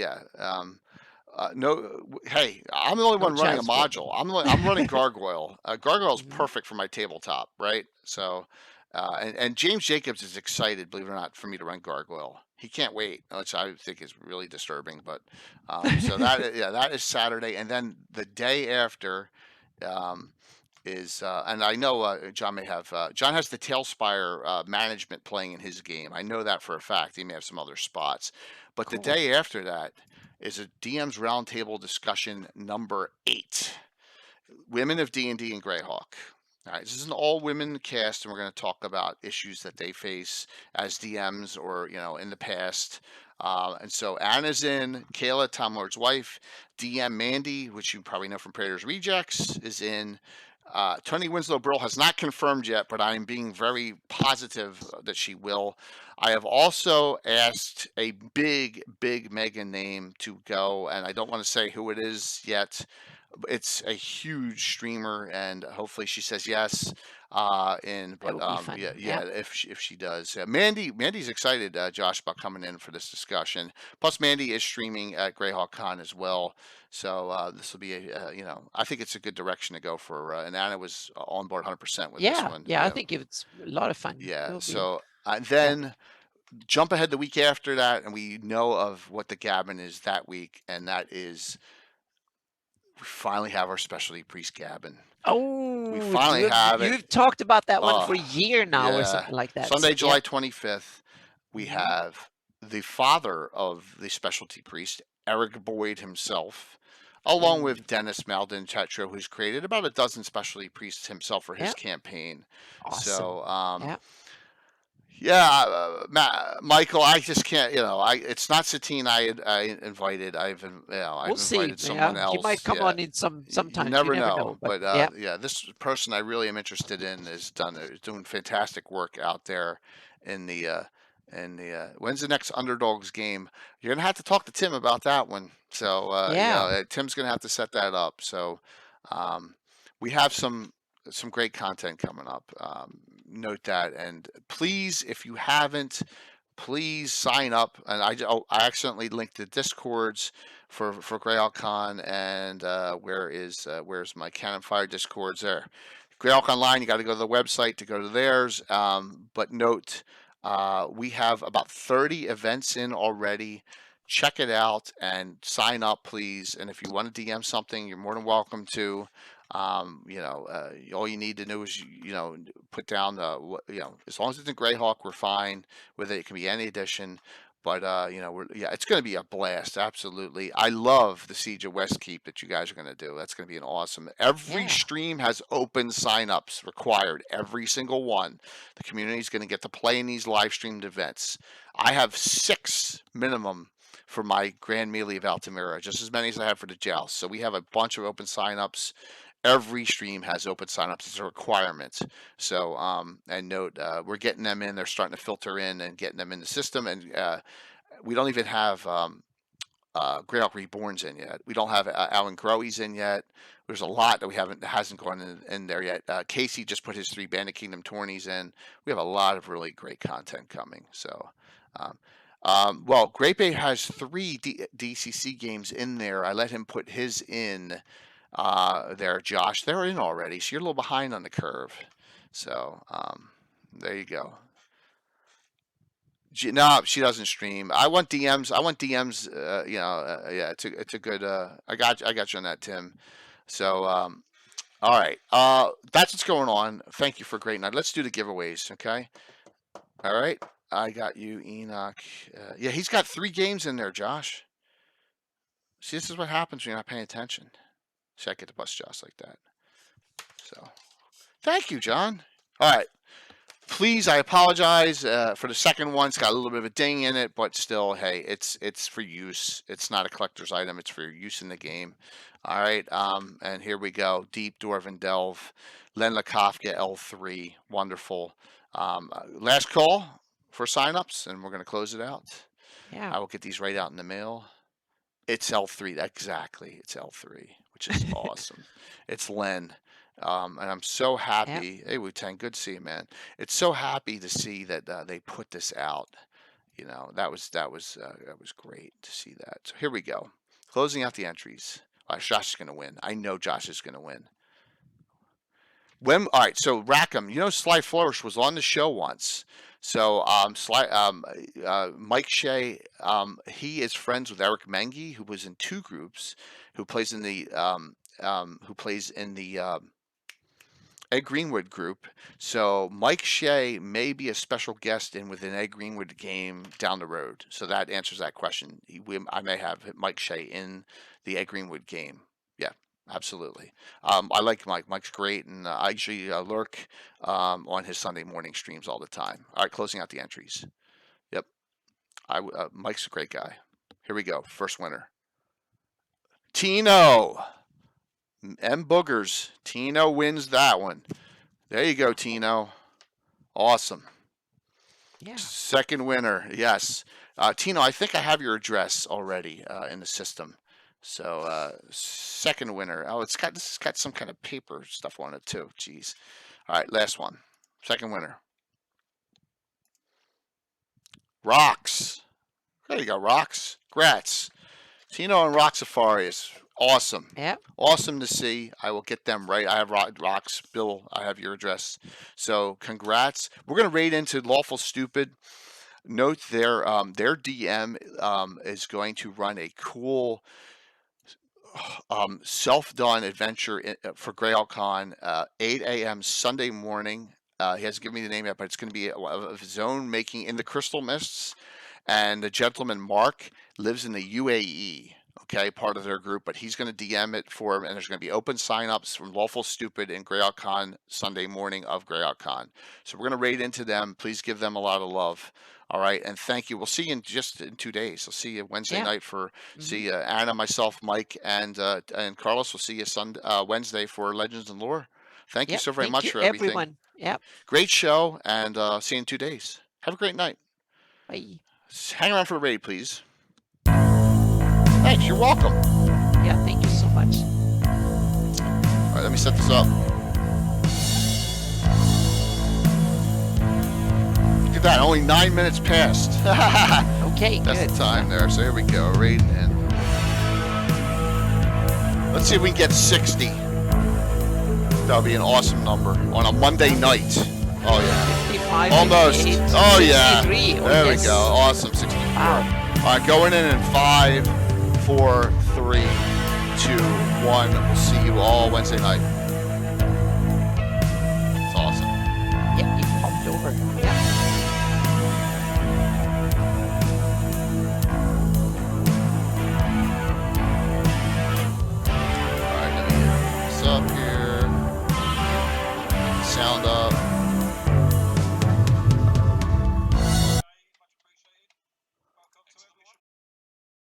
no, hey, I'm the only No one running a chance for. module. I'm running Gargoyle. Gargoyle is Mhm. perfect for my tabletop, right? So, and James Jacobs is excited, believe it or not, for me to run Gargoyle. He can't wait, which I think is really disturbing. But so that is Saturday, and then the day after um, is and I know John may have John has the Tailspire management playing in his game. I know that for a fact. He may have some other spots, but the Cool. day after that is a DM's roundtable discussion number 8, Women of D&D and Greyhawk. All right, this is an all-women cast, and we're going to talk about issues that they face as DMs or in the past. And so Anna's in, Kayla, Tom Lord's wife, DM Mandy, which you probably know from Predators Rejects, is in. Tony Winslow Brill has not confirmed yet, but I am being very positive that she will. I have also asked a big mega name to go, and I don't want to say who it is yet. It's a huge streamer, and hopefully she says yes. That would be fun. Yeah. If she does, Mandy's excited, Josh, about coming in for this discussion. Plus, Mandy is streaming at Greyhawk Con as well, so this will be I think it's a good direction to go for. And Anna was on board 100% with this Yeah. one. Yeah. I think it's a lot of fun. Yeah. It'll be. So Yeah. then jump ahead the week after that, and we know of what the Gabbin is that week, and that is we finally have our specialty priest Gabbin. We Oh, finally have it. you've talked about that one Oh, for a year now or yeah. something like that. Sunday, So, yeah. July 25th, we Mhm. have the father of the specialty priest, Eric Boyd himself, along Mm, with Dennis Maldon Tetro, who's created about a dozen specialty priests himself for his yeah. campaign. Awesome. So, Yeah. yeah, Michael, I just can't. It's not Satine I invited. I've We'll see. invited someone Yeah. He might else. come Yeah, on in you sometimes. You never never know. know. But But yeah. yeah, this person I really am interested in is doing fantastic work out there in the when's the next Underdogs game? You're gonna have to talk to Tim about that one. So Yeah. Tim's gonna have to set that up. So um, we have some great content coming up. Note that, and please, if you haven't, please sign up. And I accidentally linked the discords for Greyhawk Con, and where's my Cannon Fire discords there? Greyhawk Online, you got to go to the website to go to theirs. But note, we have about 30 events in already. Check it out and sign up, please. And if you want to DM something, you're more than welcome to. All you need to know is put down as long as it's in Greyhawk, we're fine with it. It can be any edition, But it's going to be a blast. Absolutely, I love the Siege of Westkeep that you guys are going to do. That's going to be an awesome. Every Yeah. stream has open signups required. Every single one. The community is going to get to play in these live streamed events. I have 6 minimum for my Grand Melee of Altamira, just as many as I have for the Joust. So we have a bunch of open signups. Every stream has open signups. It's a requirement. So, and note, we're getting them in. They're starting to filter in and getting them in the system. And we don't even have Greyhawk Reborns in yet. We don't have Alan Growy's in yet. There's a lot that hasn't gone in there yet. Casey just put his 3 Bandit Kingdom tourneys in. We have a lot of really great content coming. So, well, Great Bay has 3 DCC games in there. I let him put his in there, Josh. They're in already, so you're a little behind on the curve. So, there you go. No, she doesn't stream. I want DMs. Yeah, it's a good. I got you on that, Tim. So, all right. That's what's going on. Thank you for a great night. Let's do the giveaways, okay? All right. I got you, Enoch. Yeah, he's got 3 games in there, Josh. See, this is what happens when you're not paying attention. See, I get to bust Josh like that. So, thank you, John. All right. Please, I apologize for the second one. It's got a little bit of a ding in it, but still, hey, it's for use. It's not a collector's item. It's for use in the game. All right, and here we go. Deep Dwarven Delve, Len Lakofka L3, wonderful. Last call for signups, and we're going to close it out. Yeah. I will get these right out in the mail. It's L3, exactly. It's L3, which is awesome. It's Len. And I'm so happy. Yep. Hey, Wu-Tang, good to see you, man. It's so happy to see that they put this out. That was great to see that. So here we go. Closing out the entries. Josh is going to win. I know Josh is going to win. All right, so Rackham, Sly Flourish was on the show once. So Mike Shea, he is friends with Eric Mengi, who was in 2 groups, who plays in the Ed Greenwood group. So Mike Shea may be a special guest with an Ed Greenwood game down the road. So that answers that question. I may have Mike Shea in the Ed Greenwood game. Yeah, absolutely. I like Mike. Mike's great, and I usually lurk on his Sunday morning streams all the time. All right, closing out the entries. Yep. Mike's a great guy. Here we go. First winner. Tino. M Boogers. Tino wins that one. There you go, Tino. Awesome. Yeah. Second winner. Yes. Tino, I think I have your address already in the system. So second winner. Oh, this has got some kind of paper stuff on it too. Jeez. All right, last one. Second winner. Rocks. There you go, Rocks. Grats. Tino and Rock Safarius. Awesome. Yeah. Awesome to see. I will get them right. I have Rocks. Bill, I have your address. So congrats. We're going to raid into Lawful Stupid. Note their DM is going to run a cool self-done adventure for Greyhawk Con, 8 a.m. Sunday morning. He hasn't given me the name yet, but it's going to be of his own making in the Crystal Mists. And the gentleman, Mark, lives in the UAE. Okay, part of their group, but he's going to DM it for him, and there's going to be open signups from Lawful Stupid and Greyhawk Con Sunday morning of Greyhawk Con. So we're going to raid into them. Please give them a lot of love. All right, and thank you. We'll see you in 2 days. I'll see you Wednesday night for see Anna, myself, Mike, and Carlos. We'll see you Wednesday for Legends and Lore. Thank you so very much for everything. Everyone. Yep. Great show, and see you in 2 days. Have a great night. Bye. Hang around for the raid, please. Thanks, you're welcome. Yeah, thank you so much. All right, let me set this up. Look at that, only 9 minutes passed. Okay, That's good. the time there, so here we go, raiding in. Let's see if we can get 60. That'll be an awesome number on a Monday night. Oh, yeah. 55, Almost. 58, Oh, yeah. 63. Oh, There yes. we go. Awesome. 64. Wow. All right, going in 5, 4, 3, 2, 1. We'll see you all Wednesday night. It's awesome. Yeah, he popped over.